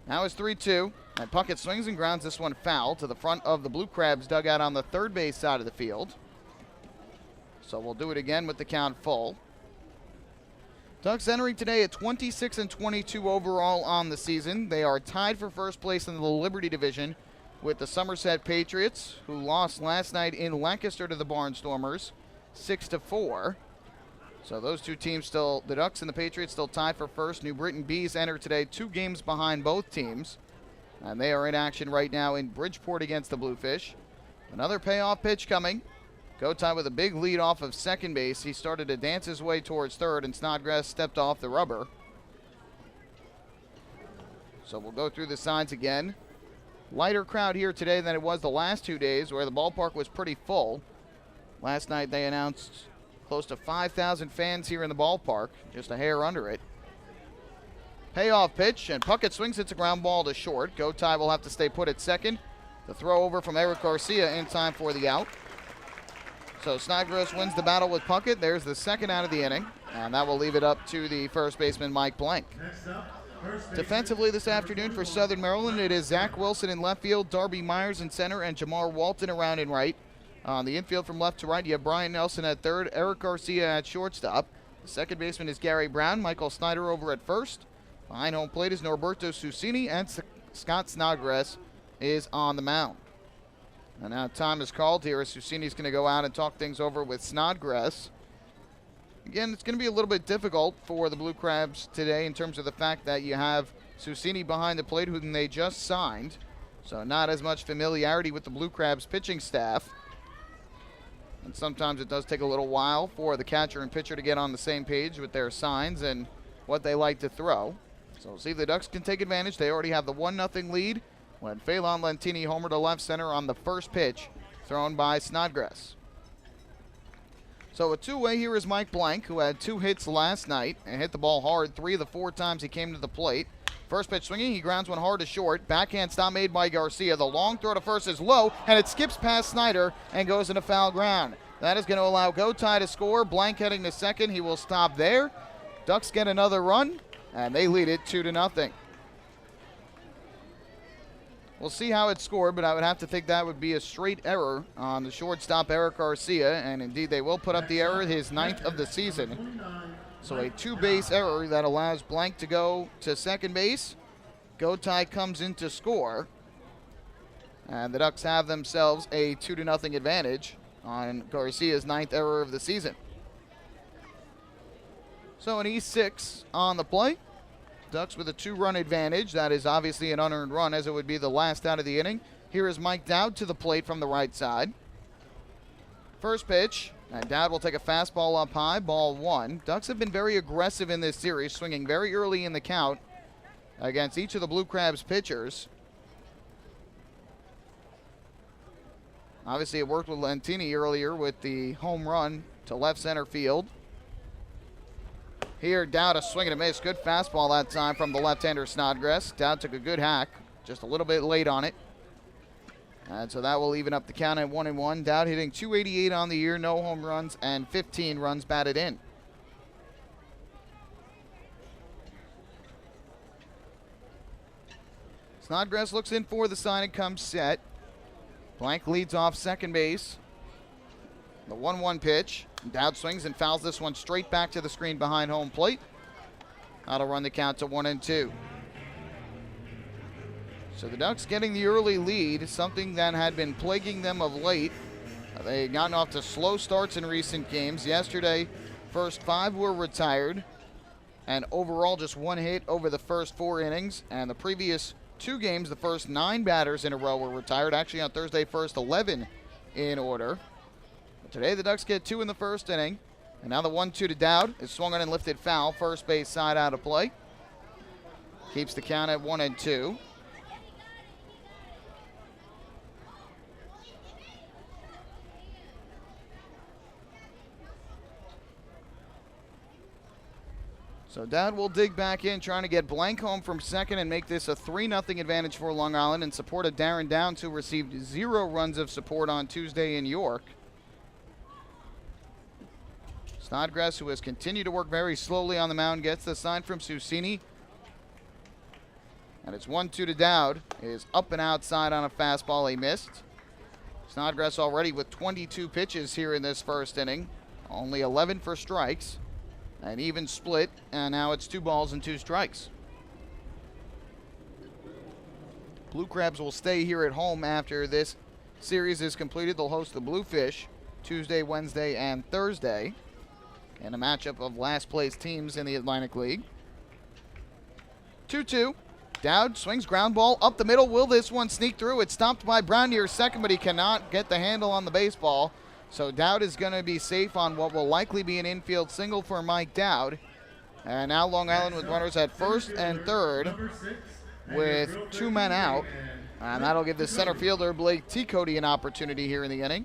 Now it's 3-2, and Puckett swings and grounds this one foul to the front of the Blue Crabs dugout on the third base side of the field. So we'll do it again with the count full. Ducks entering today at 26-22 overall on the season. They are tied for first place in the Liberty Division with the Somerset Patriots, who lost last night in Lancaster to the Barnstormers, 6-4. So those 2 teams still, the Ducks and the Patriots, still tied for first. New Britain Bees enter today 2 games behind both teams. And they are in action right now in Bridgeport against the Bluefish. Another payoff pitch coming. Gotay with a big lead off of second base. He started to dance his way towards third, and Snodgrass stepped off the rubber. So we'll go through the signs again. Lighter crowd here today than it was the last 2 days, where the ballpark was pretty full. Last night they announced close to 5,000 fans here in the ballpark, just a hair under it. Payoff pitch, and Puckett swings. It's a ground ball to short. Gotay will have to stay put at second. The throw over from Eric Garcia in time for the out. So Snodgrass wins the battle with Puckett. There's the second out of the inning, and that will leave it up to the first baseman, Mike Blank. Defensively this afternoon for Southern Maryland, it is Zach Wilson in left field, Darby Myers in center, and Jamar Walton around in right. On the infield from left to right, you have Brian Nelson at third, Eric Garcia at shortstop. The second baseman is Gary Brown, Michael Snyder over at first. Behind home plate is Norberto Susini, and Scott Snodgrass is on the mound. And now time is called here as Susini's going to go out and talk things over with Snodgrass. Again, it's going to be a little bit difficult for the Blue Crabs today in terms of the fact that you have Susini behind the plate, whom they just signed. So not as much familiarity with the Blue Crabs pitching staff. And sometimes it does take a little while for the catcher and pitcher to get on the same page with their signs and what they like to throw. So we'll see if the Ducks can take advantage. They already have the 1-0 lead when Phelan Lentini homered to left center on the first pitch thrown by Snodgrass. So a two-way here is Mike Blank, who had 2 hits last night and hit the ball hard 3 of the 4 times he came to the plate. First pitch swinging, he grounds one hard to short. Backhand stop made by Garcia. The long throw to first is low, and it skips past Snyder and goes into foul ground. That is going to allow Gotay to score. Blank heading to second. He will stop there. Ducks get another run, and they lead it 2-0. We'll see how it's scored, but I would have to think that would be a straight error on the shortstop, Eric Garcia, and indeed they will put up the error, his 9th of the season. So a 2-base error that allows Blank to go to second base. Gotay comes in to score, and the Ducks have themselves a 2-0 advantage on Garcia's 9th error of the season. So an E6 on the play. Ducks with a 2-run advantage. That is obviously an unearned run, as it would be the last out of the inning. Here is Mike Dowd to the plate from the right side. First pitch, and Dowd will take a fastball up high, ball 1. Ducks have been very aggressive in this series, swinging very early in the count against each of the Blue Crabs pitchers. Obviously, it worked with Lentini earlier with the home run to left center field. Here, Dowd a swing and a miss. Good fastball that time from the left-hander Snodgrass. Dowd took a good hack, just a little bit late on it. And so that will even up the count at 1-1. Dowd hitting .288 on the year, no home runs, and 15 runs batted in. Snodgrass looks in for the sign and comes set. Blank leads off second base. The 1-1 pitch. Dowd swings and fouls this one straight back to the screen behind home plate. That'll run the count to 1-2. So the Ducks getting the early lead, something that had been plaguing them of late. They had gotten off to slow starts in recent games. Yesterday, first 5 were retired, and overall just 1 hit over the first 4 innings. And the previous 2 games, the first 9 batters in a row were retired. Actually on Thursday, first 11 in order. Today the Ducks get 2 in the first inning. And now the 1-2 to Dowd is swung on and lifted foul. First base side out of play. Keeps the count at 1-2. So Dowd will dig back in, trying to get Blank home from second and make this a 3-0 advantage for Long Island in support of Darren Downs, who received 0 runs of support on Tuesday in York. Snodgrass, who has continued to work very slowly on the mound, gets the sign from Susini. And it's 1-2 to Dowd. Is up and outside on a fastball he missed. Snodgrass already with 22 pitches here in this first inning. Only 11 for strikes. An even split, and now it's 2 balls and 2 strikes. Blue Crabs will stay here at home after this series is completed. They'll host the Bluefish Tuesday, Wednesday, and Thursday in a matchup of last place teams in the Atlantic League. 2-2. Dowd swings ground ball up the middle. Will this one sneak through? It's stopped by Brown near second, but he cannot get the handle on the baseball. So Dowd is going to be safe on what will likely be an infield single for Mike Dowd. And now Long Island with runners at first and third with 2 men out. And that'll give the center fielder Blake T-Cody an opportunity here in the inning.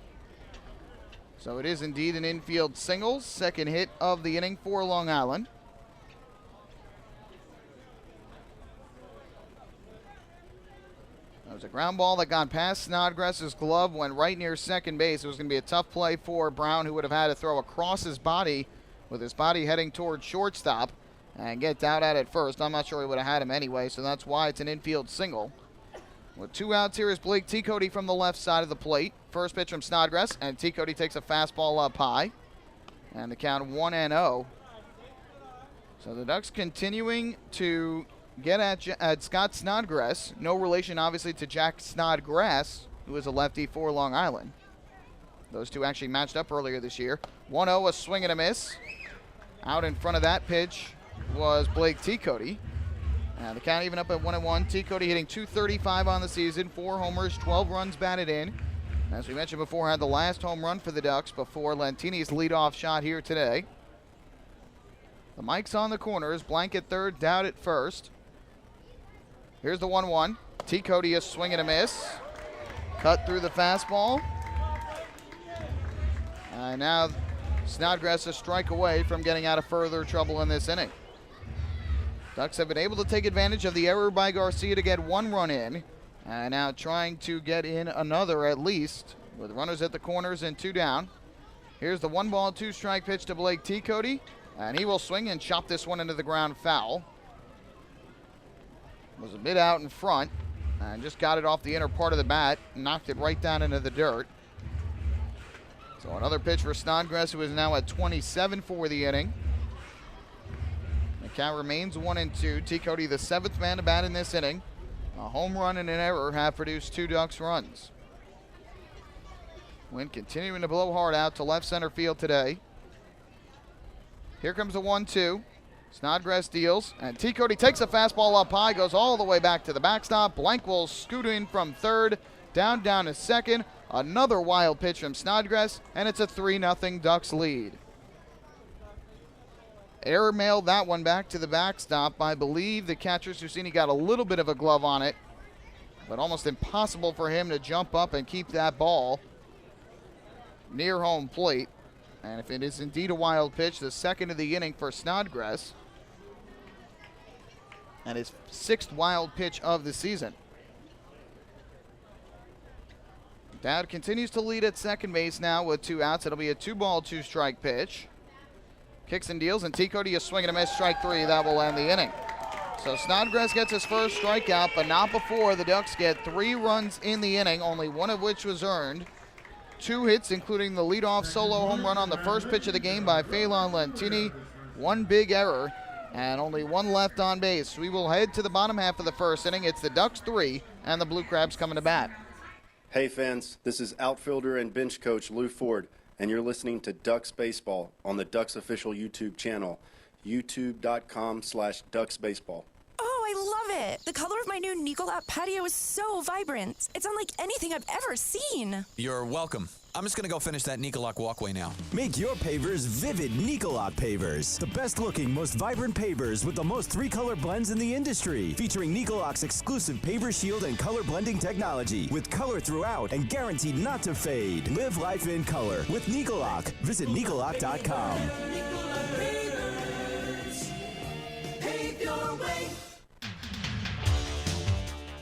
So it is indeed an infield single, second hit of the inning for Long Island. a ground ball that got past Snodgrass's glove, went right near second base. It was going to be a tough play for Brown, who would have had to throw across his body with his body heading toward shortstop and get Dowd out at first. I'm not sure he would have had him anyway, so that's why it's an infield single. With 2 outs, here is Blake T. Cody from the left side of the plate. First pitch from Snodgrass, and T. Cody takes a fastball up high. And the count 1-0. So the Ducks continuing to get at Scott Snodgrass. No relation, obviously, to Jack Snodgrass, who is a lefty for Long Island. Those two actually matched up earlier this year. 1-0, a swing and a miss. Out in front of that pitch was Blake T. Cody. The count even up at 1-1. T. Cody hitting .235 on the season, 4 homers, 12 runs batted in. As we mentioned before, had the last home run for the Ducks before Lentini's leadoff shot here today. The mic's on the corners. Blank at third, Dowd at first. Here's the 1-1. T. Cody a swing and a miss. Cut through the fastball. And now Snodgrass a strike away from getting out of further trouble in this inning. Ducks have been able to take advantage of the error by Garcia to get 1 run in. And now trying to get in another at least, with runners at the corners and 2 down. Here's the 1-ball, 2-strike pitch to Blake T. Cody. And he will swing and chop this one into the ground foul. Was a bit out in front. And just got it off the inner part of the bat. Knocked it right down into the dirt. So another pitch for Snodgrass, who is now at 27 for the inning. The count remains 1-2. T. Cody, the 7th man to bat in this inning. A home run and an error have produced 2 Ducks runs. Wind continuing to blow hard out to left center field today. Here comes the 1-2. Snodgrass deals, and T. Cody takes a fastball up high, goes all the way back to the backstop. Blank will scoot in from third, down to second. Another wild pitch from Snodgrass, and it's a 3-0 Ducks lead. Error mailed that one back to the backstop. I believe the catcher, Susini, got a little bit of a glove on it, but almost impossible for him to jump up and keep that ball near home plate. And if it is indeed a wild pitch, the second of the inning for Snodgrass, and his 6th wild pitch of the season. Dowd continues to lead at second base now with 2 outs. It'll be a 2-ball, 2-strike pitch. Kicks and deals, and T. Cody a swing and a miss, strike 3. That will end the inning. So Snodgrass gets his first strikeout, but not before the Ducks get 3 runs in the inning, only 1 of which was earned. 2 hits, including the leadoff solo home run on the first pitch of the game by Phelan Lentini. 1 big error, and only 1 left on base. We will head to the bottom half of the first inning. It's the Ducks 3, and the Blue Crabs coming to bat. Hey fans, this is outfielder and bench coach Lou Ford, and you're listening to Ducks Baseball on the Ducks official YouTube channel, youtube.com/DucksBaseball. Oh, I love it! The color of my new Nicolot patio is so vibrant. It's unlike anything I've ever seen. You're welcome. I'm just gonna go finish that Nicolot walkway now. Make your pavers vivid Nicolot pavers. The best looking, most vibrant pavers with the most 3-color blends in the industry. Featuring Nicolot's exclusive paver shield and color blending technology. With color throughout and guaranteed not to fade. Live life in color with Nicolot. Visit Nicolot.com.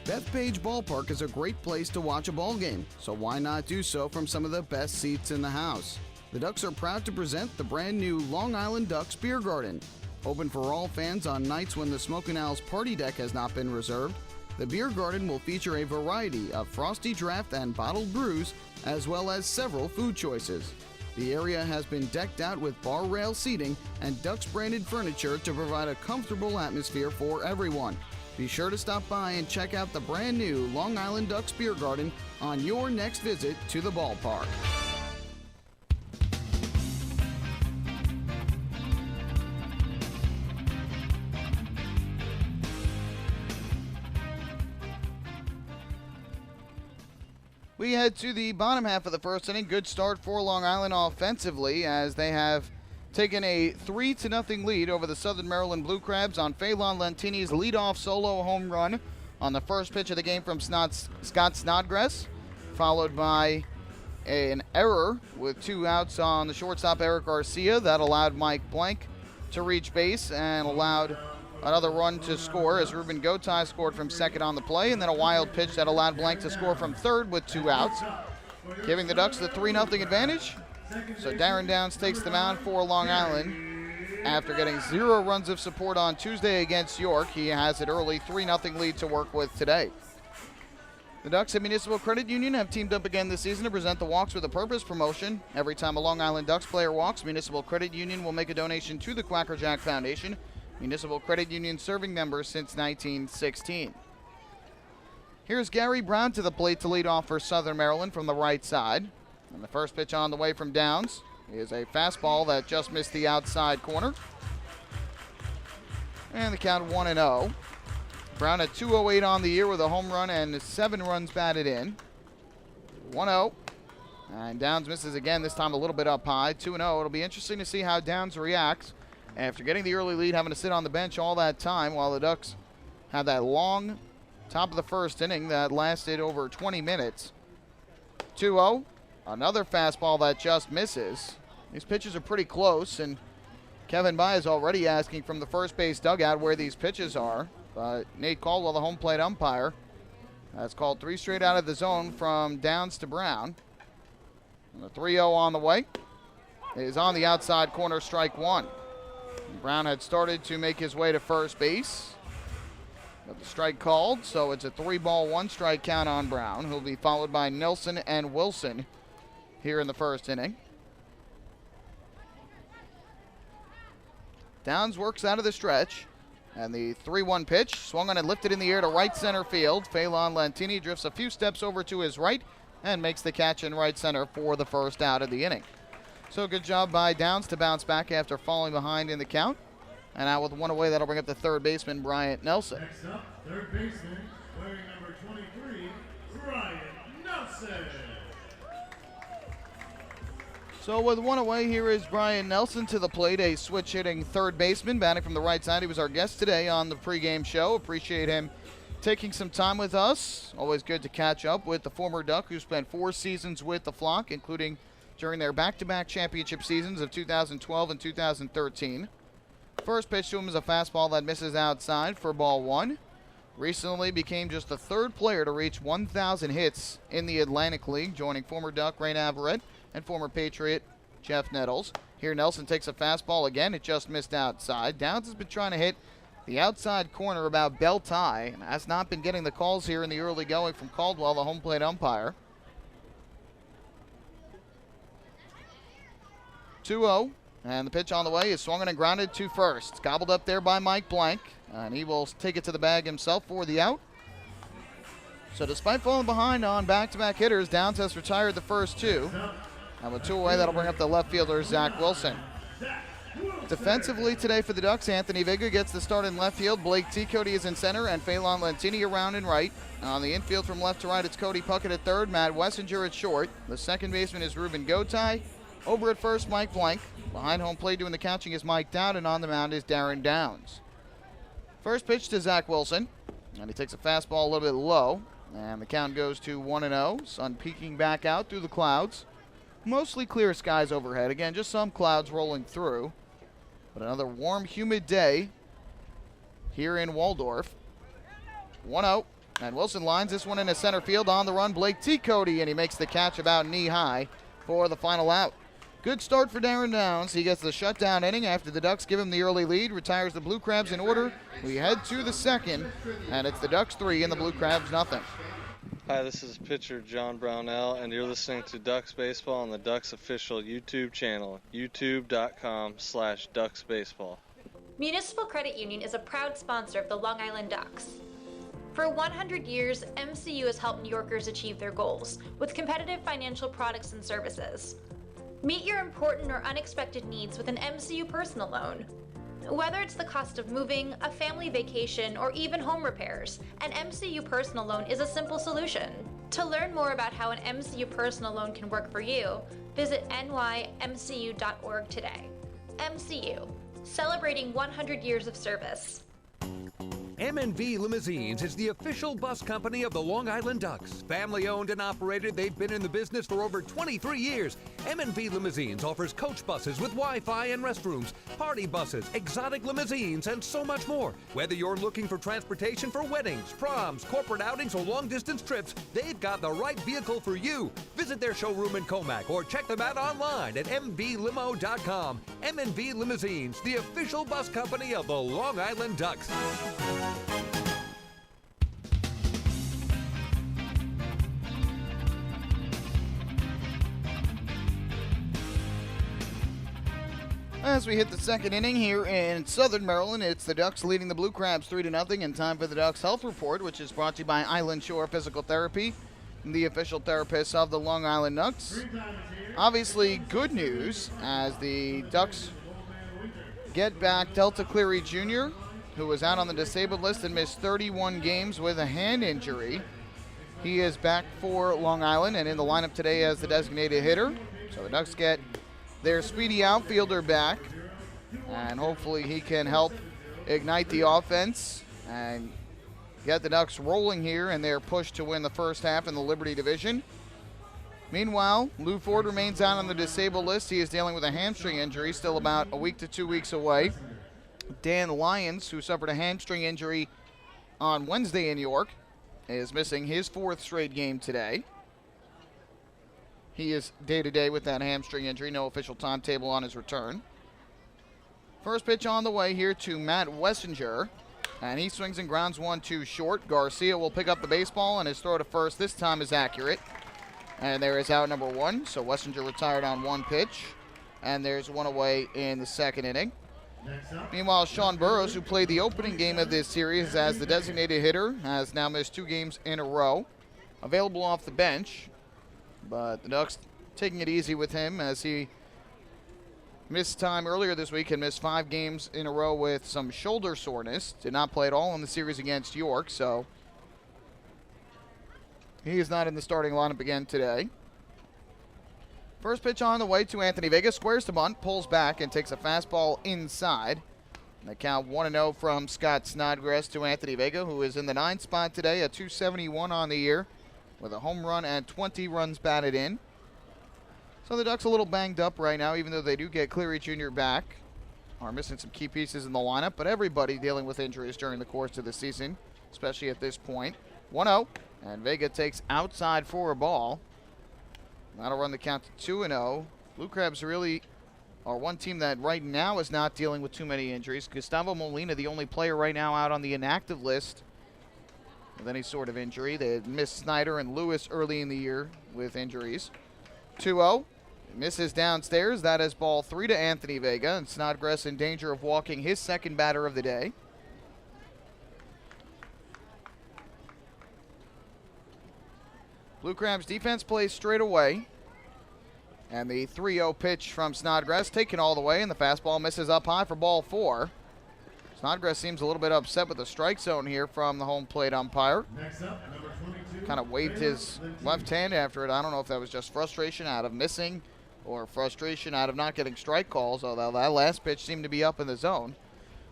Bethpage Ballpark is a great place to watch a ball game, so why not do so from some of the best seats in the house? The Ducks are proud to present the brand new Long Island Ducks Beer Garden. Open for all fans on nights when the Smokin' Owls party deck has not been reserved, the Beer Garden will feature a variety of frosty draft and bottled brews, as well as several food choices. The area has been decked out with bar rail seating and Ducks branded furniture to provide a comfortable atmosphere for everyone. Be sure to stop by and check out the brand new Long Island Ducks Beer Garden on your next visit to the ballpark. We head to the bottom half of the first inning. Good start for Long Island offensively as they have taken a 3-0 lead over the Southern Maryland Blue Crabs on Phelan Lentini's leadoff solo home run on the first pitch of the game from Scott Snodgrass, followed by an error with 2 outs on the shortstop Eric Garcia. That allowed Mike Blank to reach base and allowed another run to score as Ruben Gotay scored from second on the play, and then a wild pitch that allowed Blank to score from third with 2 outs, giving the Ducks the 3-0 advantage. So Darren Downs takes the mound for Long Island. After getting 0 runs of support on Tuesday against York, he has an early 3-0 lead to work with today. The Ducks at Municipal Credit Union have teamed up again this season to present the Walks with a Purpose promotion. Every time a Long Island Ducks player walks, Municipal Credit Union will make a donation to the Quacker Jack Foundation. Municipal Credit Union serving members since 1916. Here's Gary Brown to the plate to lead off for Southern Maryland from the right side. And the first pitch on the way from Downs is a fastball that just missed the outside corner. And the count 1-0. Brown at 208 on the year with a home run and 7 runs batted in. 1-0. And Downs misses again, this time a little bit up high. 2-0. It'll be interesting to see how Downs reacts after getting the early lead, having to sit on the bench all that time while the Ducks had that long top of the first inning that lasted over 20 minutes. 2-0. Another fastball that just misses. These pitches are pretty close, and Kevin Baez already asking from the first base dugout where these pitches are. Nate Caldwell, the home plate umpire, has called 3 straight out of the zone from Downs to Brown. And the 3-0 on the way is on the outside corner, strike 1. Brown had started to make his way to first base. Got the strike called, so it's a 3-ball, 1-strike count on Brown, who'll be followed by Nelson and Wilson here in the first inning. Downs works out of the stretch. And the 3-1 pitch, swung on and lifted in the air to right center field. Phelan Lantini drifts a few steps over to his right and makes the catch in right center for the first out of the inning. So good job by Downs to bounce back after falling behind in the count. And out with 1 away, that'll bring up the third baseman, Bryant Nelson. Next up, third baseman, wearing number 23, Bryant Nelson. So with 1 away, here is Brian Nelson to the plate, a switch-hitting third baseman, batting from the right side. He was our guest today on the pregame show. Appreciate him taking some time with us. Always good to catch up with the former Duck who spent 4 seasons with the Flock, including during their back-to-back championship seasons of 2012 and 2013. First pitch to him is a fastball that misses outside for ball 1. Recently became just the 3rd player to reach 1,000 hits in the Atlantic League, joining former Duck Ray Navarrete and former Patriot Jeff Nettles. Here Nelson takes a fastball again. It just missed outside. Downs has been trying to hit the outside corner about belt high and has not been getting the calls here in the early going from Caldwell, the home plate umpire. 2-0. And the pitch on the way is swung and grounded to first. It's gobbled up there by Mike Blank. And he will take it to the bag himself for the out. So despite falling behind on back-to-back hitters, Downs has retired the first 2. And with 2 away, that'll bring up the left fielder, Zach Wilson. Defensively today for the Ducks, Anthony Vega gets the start in left field. Blake T. Cody is in center, and Phelan Lantini around in right. On the infield from left to right, it's Cody Puckett at third, Matt Wessinger at short. The second baseman is Ruben Gotay. Over at first, Mike Blank. Behind home plate doing the catching is Mike Dowd, and on the mound is Darren Downs. First pitch to Zach Wilson, and he takes a fastball a little bit low. And the count goes to 1-0. Sun peeking back out through the clouds. Mostly clear skies overhead. Again, just some clouds rolling through. But another warm, humid day here in Waldorf. 1-0. And Wilson lines this one into center field. On the run, Blake T. Cody, and he makes the catch about knee-high for the final out. Good start for Darren Downs. He gets the shutdown inning after the Ducks give him the early lead. Retires the Blue Crabs in order. We head to the second, and it's the Ducks 3 and the Blue Crabs nothing. Hi, this is pitcher John Brownell, and you're listening to Ducks Baseball on the Ducks official YouTube channel, youtube.com/DucksBaseball. Municipal Credit Union is a proud sponsor of the Long Island Ducks. For 100 years, MCU has helped New Yorkers achieve their goals with competitive financial products and services. Meet your important or unexpected needs with an MCU personal loan. Whether it's the cost of moving, a family vacation, or even home repairs, an MCU personal loan is a simple solution. To learn more about how an MCU personal loan can work for you, visit nymcu.org today. MCU, celebrating 100 years of service. M&V Limousines is the official bus company of the Long Island Ducks. Family owned and operated, they've been in the business for over 23 years. M&V Limousines offers coach buses with Wi-Fi and restrooms, party buses, exotic limousines, and so much more. Whether you're looking for transportation for weddings, proms, corporate outings, or long-distance trips, they've got the right vehicle for you. Visit their showroom in Comac or check them out online at mvlimo.com. M&V Limousines, the official bus company of the Long Island Ducks. As we hit the second inning here in Southern Maryland, it's the Ducks leading the Blue Crabs 3-0, and time for the Ducks Health Report, which is brought to you by Island Shore Physical Therapy, the official therapists of the Long Island Ducks. Obviously, good news as the Ducks get back Delta Cleary Jr., who was out on the disabled list and missed 31 games with a hand injury. He is back for Long Island and in the lineup today as the designated hitter. So the Ducks get their speedy outfielder back, and hopefully he can help ignite the offense and get the Ducks rolling here in their push to win the first half in the Liberty Division. Meanwhile, Lou Ford remains out on the disabled list. He is dealing with a hamstring injury, still about a week to 2 weeks away. Dan Lyons, who suffered a hamstring injury on Wednesday in York, is missing his 4th straight game today. He is day-to-day with that hamstring injury. No official timetable on his return. First pitch on the way here to Matt Wessinger. And he swings and grounds 1-2 short. Garcia will pick up the baseball, and his throw to first this time is accurate. And there is out number 1. So Wessinger retired on 1 pitch. And there's 1 away in the second inning. Meanwhile, Sean Burrows, who played the opening game of this series as the designated hitter, has now missed 2 games in a row. Available off the bench. But the Ducks taking it easy with him as he missed time earlier this week and missed 5 games in a row with some shoulder soreness. Did not play at all in the series against York, so he is not in the starting lineup again today. First pitch on the way to Anthony Vega. Squares to bunt, pulls back, and takes a fastball inside. And the count 1-0 from Scott Snodgrass to Anthony Vega, who is in the 9th spot today, a .271 on the year, with a home run and 20 runs batted in. So the Ducks a little banged up right now, even though they do get Cleary Jr. back. Are missing some key pieces in the lineup, but everybody dealing with injuries during the course of the season, especially at this point. 1-0, and Vega takes outside for a ball. That'll run the count to 2-0. Blue Crabs really are one team that right now is not dealing with too many injuries. Gustavo Molina, the only player right now out on the inactive list with any sort of injury. They had missed Snyder and Lewis early in the year with injuries. 2-0. Misses downstairs. That is ball 3 to Anthony Vega, and Snodgrass in danger of walking his second batter of the day. Blue Crabs defense plays straight away. And the 3-0 pitch from Snodgrass taken all the way, and the fastball misses up high for ball 4. Snodgrass seems a little bit upset with the strike zone here from the home plate umpire. Next up, number 22. Kind of waved his left hand after it. I don't know if that was just frustration out of missing or frustration out of not getting strike calls, although that last pitch seemed to be up in the zone.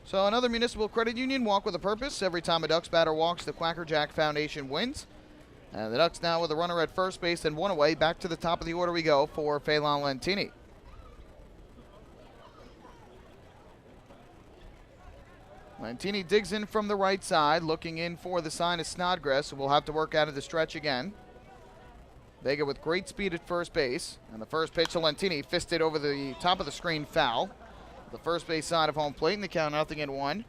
So another Municipal Credit Union walk with a purpose. Every time a Ducks batter walks, the Quacker Jack Foundation wins. And the Ducks now with a runner at first base and 1 away. Back to the top of the order we go for Phelan Lentini. Lentini digs in from the right side, looking in for the sign of Snodgrass, who will have to work out of the stretch again. Vega with great speed at first base. And the first pitch to Lentini, fisted over the top of the screen, foul. The first base side of home plate, and the count 0-1.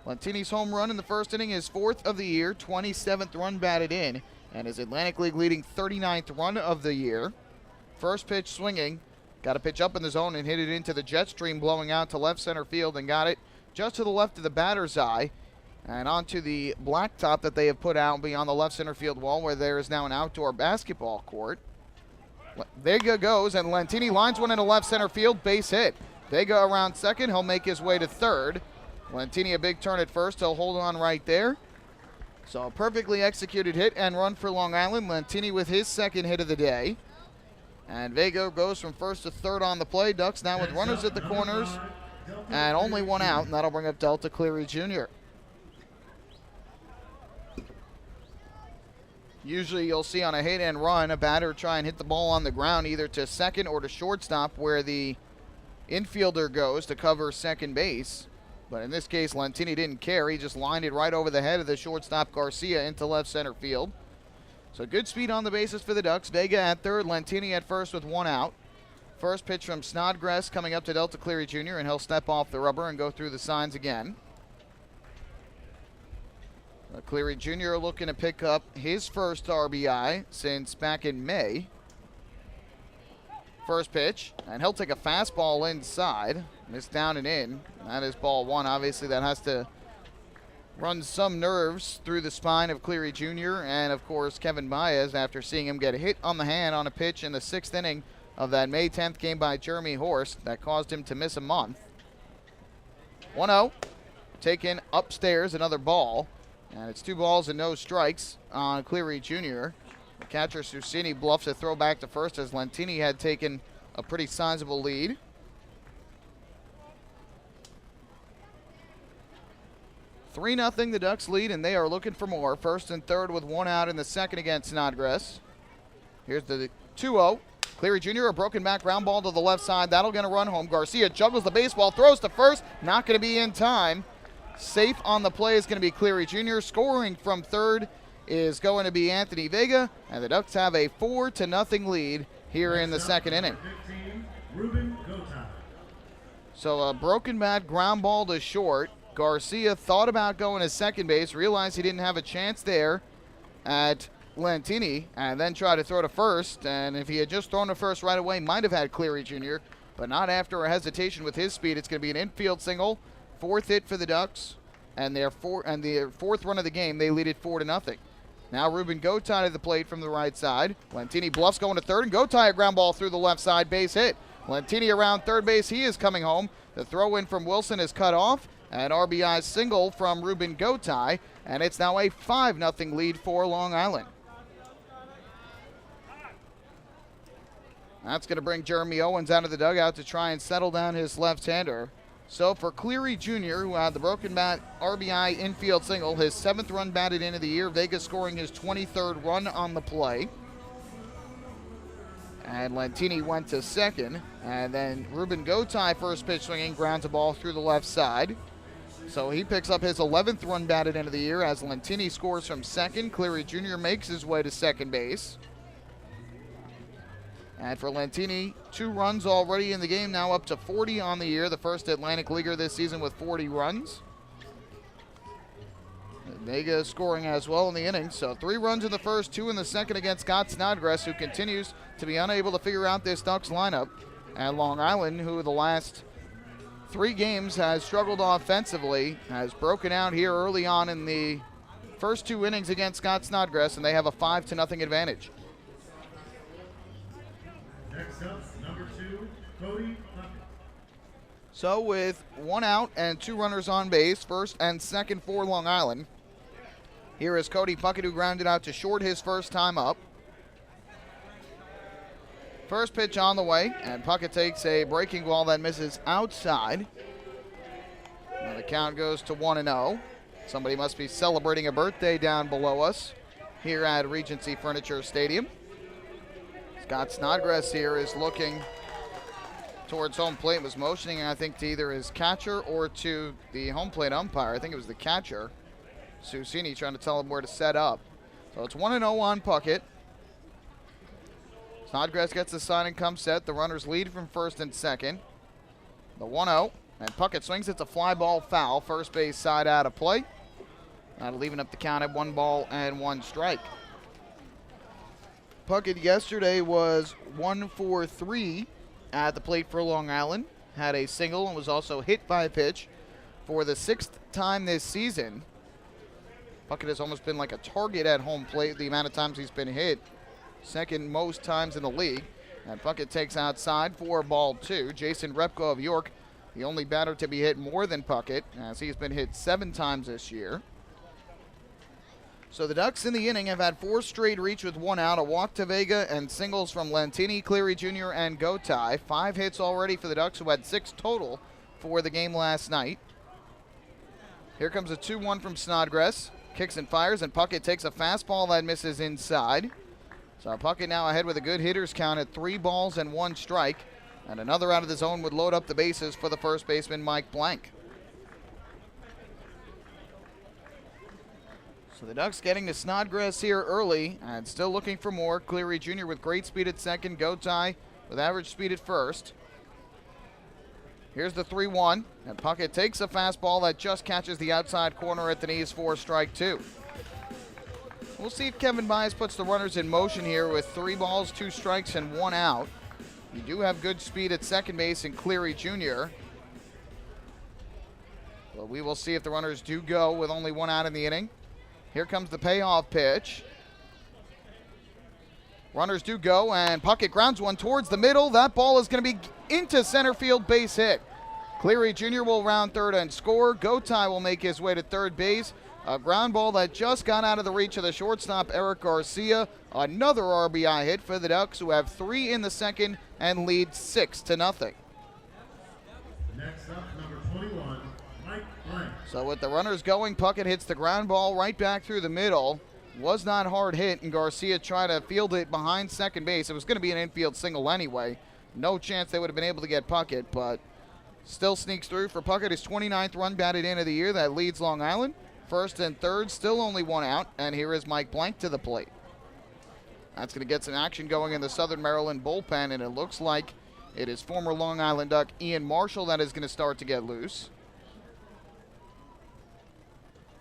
Lentini's home run in the first inning is 4th of the year, 27th run batted in, and his Atlantic League leading 39th run of the year. First pitch swinging, got a pitch up in the zone and hit it into the jet stream, blowing out to left center field, and got it just to the left of the batter's eye and onto the blacktop that they have put out beyond the left center field wall, where there is now an outdoor basketball court. Vega goes, and Lentini lines one into left center field, base hit. Vega around second, he'll make his way to third. Lentini a big turn at first, he'll hold on right there. So a perfectly executed hit and run for Long Island. Lentini with his second hit of the day. And Vega goes from first to third on the play. Ducks now with runners at the corners and only 1 out, and that'll bring up Delta Cleary Jr. Usually you'll see on a hit and run a batter try and hit the ball on the ground either to second or to shortstop where the infielder goes to cover second base. But in this case, Lentini didn't care. He just lined it right over the head of the shortstop Garcia into left center field. So good speed on the bases for the Ducks. Vega at third, Lentini at first with one out. First pitch from Snodgrass coming up to Delta Cleary Jr., and he'll step off the rubber and go through the signs again. Cleary Jr. looking to pick up his first RBI since back in May. First pitch, and he'll take a fastball inside. Missed down and in. That is ball one. Obviously, that has to run some nerves through the spine of Cleary Jr. and, of course, Kevin Baez after seeing him get hit on the hand on a pitch in the 6th inning of that May 10th game by Jeremy Horst that caused him to miss a month. 1-0. Taken upstairs, another ball. And it's 2 balls and no strikes on Cleary Jr. The catcher Susini bluffs a throw back to first as Lentini had taken a pretty sizable lead. Three 0 the Ducks lead, and they are looking for more. First and third with one out in the second against Snodgrass. Here's the 2-0. Cleary Jr. a broken back ground ball to the left side. That'll get a run home. Garcia juggles the baseball, throws to first. Not going to be in time. Safe on the play is going to be Cleary Jr. Scoring from third is going to be Anthony Vega, and the Ducks have a 4-0 lead here in the second inning. 15, Ruben Gotay. So a broken bat ground ball to short. Garcia thought about going to second base, realized he didn't have a chance there at Lentini, and then tried to throw to first. And if he had just thrown to first right away, might have had Cleary Jr., but not after a hesitation with his speed. It's going to be an infield single, 4th hit for the Ducks, and their 4th run of the game. They lead it 4-0. Now Ruben Gotay to the plate from the right side. Lentini bluffs going to third, and Gotay a ground ball through the left side, base hit. Lentini around third base, he is coming home. The throw in from Wilson is cut off. An RBI single from Ruben Gotay, and it's now a 5-0 lead for Long Island. That's going to bring Jeremy Owens out of the dugout to try and settle down his left-hander. So for Cleary Jr., who had the broken bat RBI infield single, his 7th run batted in of the year, Vega scoring his 23rd run on the play. And Lentini went to second, and then Ruben Gotay, first pitch swinging, grounds a ball through the left side. So he picks up his 11th run batted into the year as Lentini scores from second. Cleary Jr. makes his way to second base. And for Lentini, 2 runs already in the game, now up to 40 on the year. The first Atlantic Leaguer this season with 40 runs. Vega scoring as well in the inning. So 3 runs in the first, 2 in the second against Scott Snodgrass, who continues to be unable to figure out this Ducks lineup. And Long Island, who the last 3 games has struggled offensively, has broken out here early on in the first 2 innings against Scott Snodgrass, and they have a 5-0 advantage. Next up, number 2, Cody Puckett. So with 1 out and 2 runners on base, first and second for Long Island. Here is Cody Puckett, who grounded out to short his first time up. First pitch on the way, and Puckett takes a breaking ball that misses outside. Now the count goes to 1-0. Somebody must be celebrating a birthday down below us here at Regency Furniture Stadium. Scott Snodgrass here is looking towards home plate, was motioning, I think, to either his catcher or to the home plate umpire. I think it was the catcher, Susini, trying to tell him where to set up. So it's 1-0 on Puckett. Snodgrass gets the sign and comes set. The runners lead from first and second. The 1-0, and Puckett swings. It's a fly ball foul. First base side out of play. That'll leaving up the count at 1 ball and 1 strike. Puckett yesterday was 1 for 3 at the plate for Long Island. Had a single and was also hit by a pitch for the 6th time this season. Puckett has almost been like a target at home plate, the amount of times he's been hit. Second most times in the league. And Puckett takes outside for ball 2. Jason Repko of York, the only batter to be hit more than Puckett, as he's been hit 7 times this year. So the Ducks in the inning have had 4 straight reach with 1 out, a walk to Vega, and singles from Lentini, Cleary Jr., and Gotay. 5 hits already for the Ducks, who had 6 total for the game last night. Here comes a 2-1 from Snodgrass. Kicks and fires, and Puckett takes a fastball that misses inside. So Puckett now ahead with a good hitters count at 3 balls and 1 strike. And another out of the zone would load up the bases for the first baseman, Mike Blank. So the Ducks getting to Snodgrass here early and still looking for more. Cleary Jr. with great speed at second. Gotye with average speed at first. Here's the 3-1, and Puckett takes a fastball that just catches the outside corner at the knees for strike 2. We'll see if Kevin Byas puts the runners in motion here with 3 balls, 2 strikes, and 1 out. You do have good speed at second base in Cleary Jr. But we will see if the runners do go with only 1 out in the inning. Here comes the payoff pitch. Runners do go, and Puckett grounds one towards the middle. That ball is going to be into center field, base hit. Cleary Jr. will round third and score. Gotye will make his way to third base. A ground ball that just got out of the reach of the shortstop, Eric Garcia. Another RBI hit for the Ducks, who have 3 in the second and lead 6-0. Next up, number 21, Mike Blank. So with the runners going, Puckett hits the ground ball right back through the middle. Was not hard hit, and Garcia tried to field it behind second base. It was going to be an infield single anyway. No chance they would have been able to get Puckett, but still sneaks through for Puckett. His 29th run batted in of the year. That leads Long Island. First and third, still only 1 out, and here is Mike Blank to the plate. That's going to get some action going in the Southern Maryland bullpen, and it looks like it is former Long Island Duck Ian Marshall that is going to start to get loose.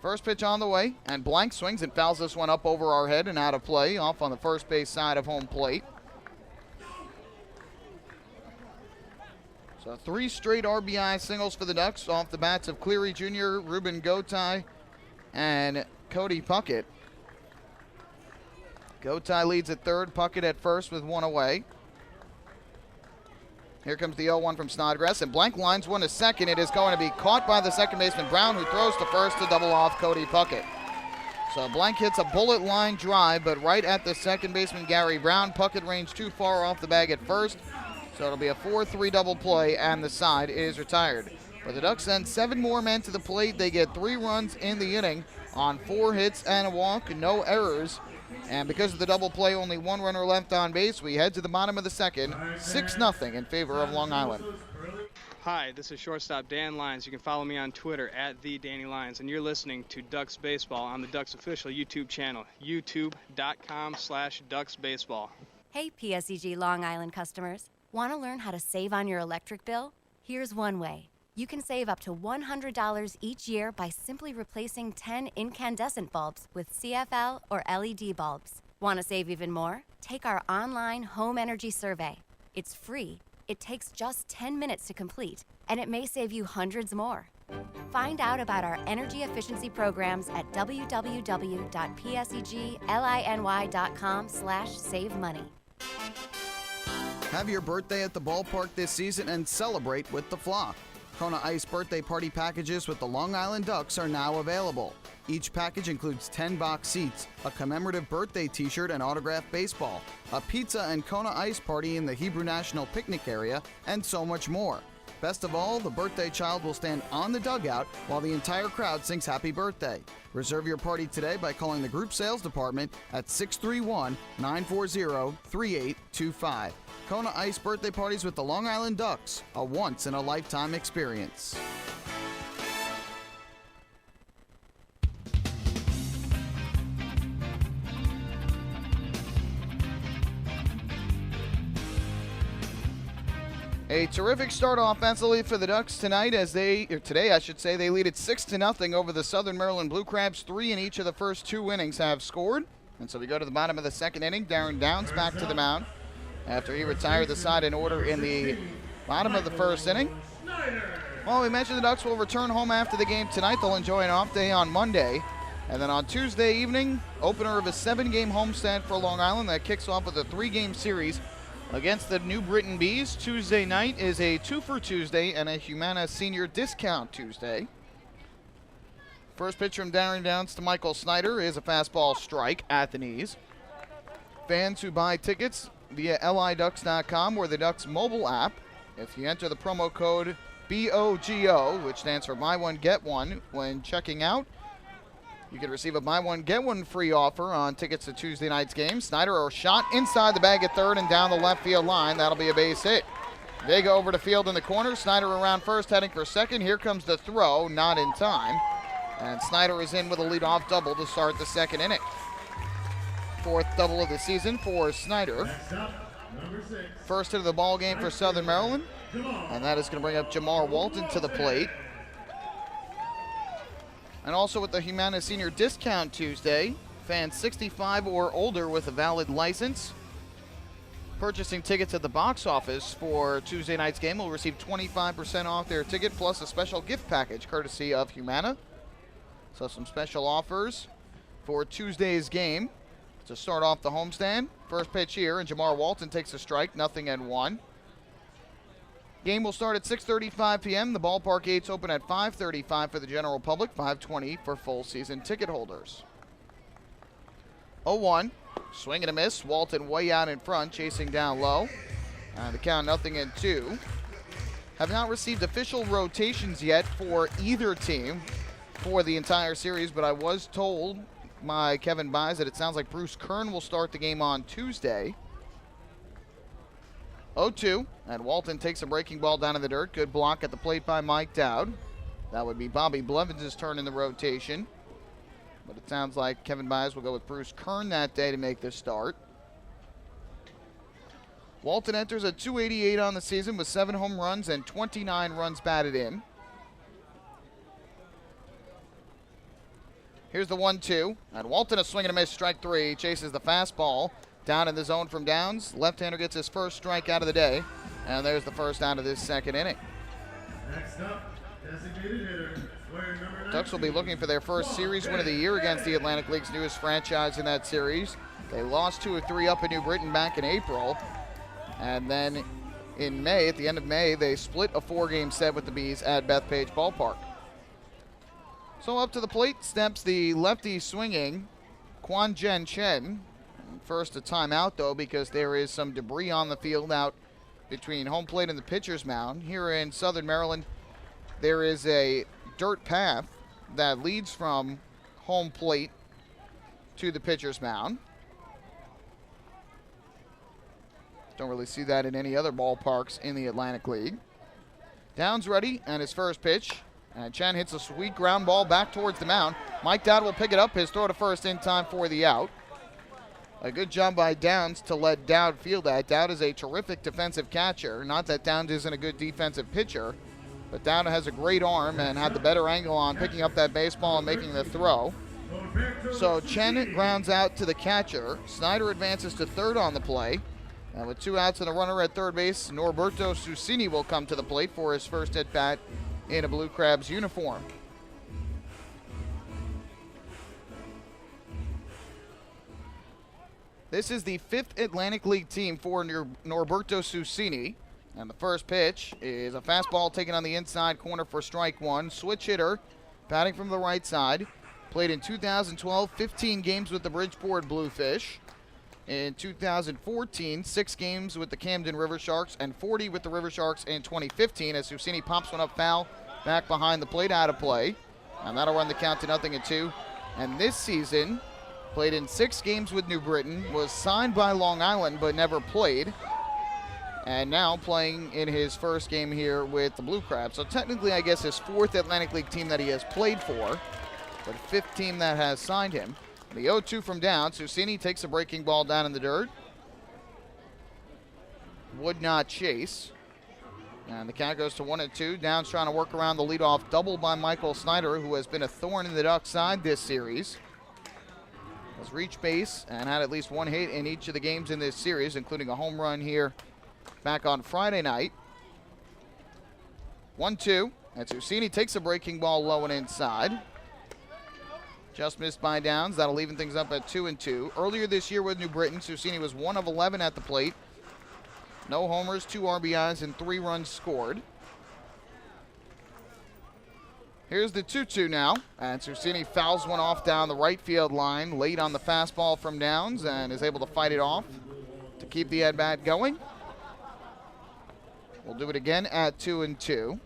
First pitch on the way, and Blank swings and fouls this one up over our head and out of play, off on the first base side of home plate. So 3 straight RBI singles for the Ducks off the bats of Cleary Jr., Ruben Gotye, and Cody Puckett. Gotye leads at third, Puckett at first with 1 away. Here comes the 0-1 from Snodgrass, and Blank lines one to second. It is going to be caught by the second baseman, Brown, who throws to first to double off Cody Puckett. So Blank hits a bullet line drive, but right at the second baseman, Gary Brown. Puckett ranged too far off the bag at first, so it'll be a 4-3 double play, and the side is retired. But the Ducks send 7 more men to the plate. They get 3 runs in the inning on 4 hits and a walk, no errors. And because of the double play, only 1 runner left on base. We head to the bottom of the second, 6-0 in favor of Long Island. Hi, this is shortstop Dan Lyons. You can follow me on Twitter at @TheDannyLyons, and you're listening to Ducks Baseball on the Ducks official YouTube channel, youtube.com/DucksBaseball. Hey, PSEG Long Island customers. Want to learn how to save on your electric bill? Here's one way. You can save up to $100 each year by simply replacing 10 incandescent bulbs with CFL or LED bulbs. Want to save even more? Take our online home energy survey. It's free, it takes just 10 minutes to complete, and it may save you hundreds more. Find out about our energy efficiency programs at www.pseglyny.com/savemoney. Have your birthday at the ballpark this season and celebrate with the flock. Kona Ice birthday party packages with the Long Island Ducks are now available. Each package includes 10 box seats, a commemorative birthday t-shirt and autographed baseball, a pizza and Kona Ice party in the Hebrew National Picnic area, and so much more. Best of all, the birthday child will stand on the dugout while the entire crowd sings happy birthday. Reserve your party today by calling the group sales department at 631-940-3825. Kona Ice birthday parties with the Long Island Ducks, a once-in-a-lifetime experience. A terrific start offensively for the Ducks tonight today I should say, they lead it 6-0 over the Southern Maryland Blue Crabs. 3 in each of the first 2 innings have scored. And so we go to the bottom of the second inning. Darren Downs back to the mound after he retired the side in order in the bottom of the first inning. Well, we mentioned the Ducks will return home after the game tonight. They'll enjoy an off day on Monday. And then on Tuesday evening, opener of a 7-game homestand for Long Island that kicks off with a 3-game series against the New Britain Bees. Tuesday night is a 2-for Tuesday and a Humana Senior Discount Tuesday. First pitch from Darren Downs to Michael Snyder is a fastball strike at the knees. Fans who buy tickets via liducks.com or the Ducks mobile app, if you enter the promo code BOGO, which stands for Buy One, Get One, when checking out, You can receive a buy one, get one free offer on tickets to Tuesday night's game. Snyder, a shot inside the bag at third and down the left field line. That'll be a base hit. Vega over to field in the corner. Snyder around first, heading for second. Here comes the throw, not in time. And Snyder is in with a leadoff double to start the second inning. Fourth double of the season for Snyder. First hit of the ball game for Southern Maryland. And that is going to bring up Jamar Walton to the plate. And also with the Humana Senior Discount Tuesday, fans 65 or older with a valid license purchasing tickets at the box office for Tuesday night's game will receive 25% off their ticket plus a special gift package courtesy of Humana. So some special offers for Tuesday's game to start off the homestand. First pitch here, and Jamar Walton takes a strike, 0-1. Game will start at 6:35 p.m. The ballpark gates open at 5:35 for the general public, 5:20 for full season ticket holders. 0-1. Swing and a miss. Walton way out in front, chasing down low. The count 0-2. Have not received official rotations yet for either team for the entire series, but I was told by Kevin Byes that it sounds like Bruce Kern will start the game on Tuesday. 0-2, and Walton takes a breaking ball down in the dirt. Good block at the plate by Mike Dowd. That would be Bobby Blevins' turn in the rotation. But it sounds like Kevin Byes will go with Bruce Kern that day to make this start. Walton enters at .288 on the season with 7 home runs and 29 runs batted in. Here's the 1-2, and Walton a swing and a miss, strike 3, chases the fastball down in the zone from Downs. Left-hander gets his first strike out of the day, and there's the first out of this second inning. Next up, designated hitter, player number 19. Ducks will be looking for their first series win of the year against the Atlantic League's newest franchise in that series. They lost 2 of 3 up in New Britain back in April. And then in May, at the end of May, they split a 4-game set with the Bees at Bethpage Ballpark. So up to the plate steps the lefty swinging Quan Jen Chen. First a timeout, though, because there is some debris on the field out between home plate and the pitcher's mound. Here in Southern Maryland, there is a dirt path that leads from home plate to the pitcher's mound. Don't really see that in any other ballparks in the Atlantic League. Downs ready, and his first pitch. And Chen hits a sweet ground ball back towards the mound. Mike Dowd will pick it up, his throw to first in time for the out. A good job by Downs to let Dowd field that. Dowd is a terrific defensive catcher. Not that Dowd isn't a good defensive pitcher, but Dowd has a great arm and had the better angle on picking up that baseball and making the throw. So Chen grounds out to the catcher. Snyder advances to third on the play. And with 2 outs and a runner at third base, Norberto Susini will come to the plate for his first at-bat in a Blue Crabs uniform. This is the 5th Atlantic League team for Norberto Susini. And the first pitch is a fastball taken on the inside corner for strike 1. Switch hitter, batting from the right side. Played in 2012, 15 games with the Bridgeport Bluefish. In 2014, 6 games with the Camden River Sharks and 40 with the River Sharks in 2015 as Susini pops one up foul back behind the plate out of play. And that'll run the count to 0-2. And this season, played in 6 games with New Britain, was signed by Long Island but never played. And now playing in his first game here with the Blue Crabs. So technically, I guess, his 4th Atlantic League team that he has played for, but 5th team that has signed him. The 0-2 from Downs. Susini takes a breaking ball down in the dirt. Would not chase. And the count goes to 1-2. Downs trying to work around the leadoff double by Michael Snyder, who has been a thorn in the Ducks' side this series. Has reached base and had at least 1 hit in each of the games in this series, including a home run here back on Friday night. 1-2. And Susini takes a breaking ball low and inside. Just missed by Downs. That'll even things up at 2-2. Earlier this year with New Britain, Susini was 1 of 11 at the plate. No homers, 2 RBIs, and 3 runs scored. Here's the 2-2 now. And Susini fouls one off down the right field line, late on the fastball from Downs, and is able to fight it off to keep the at-bat going. We'll do it again at 2-2.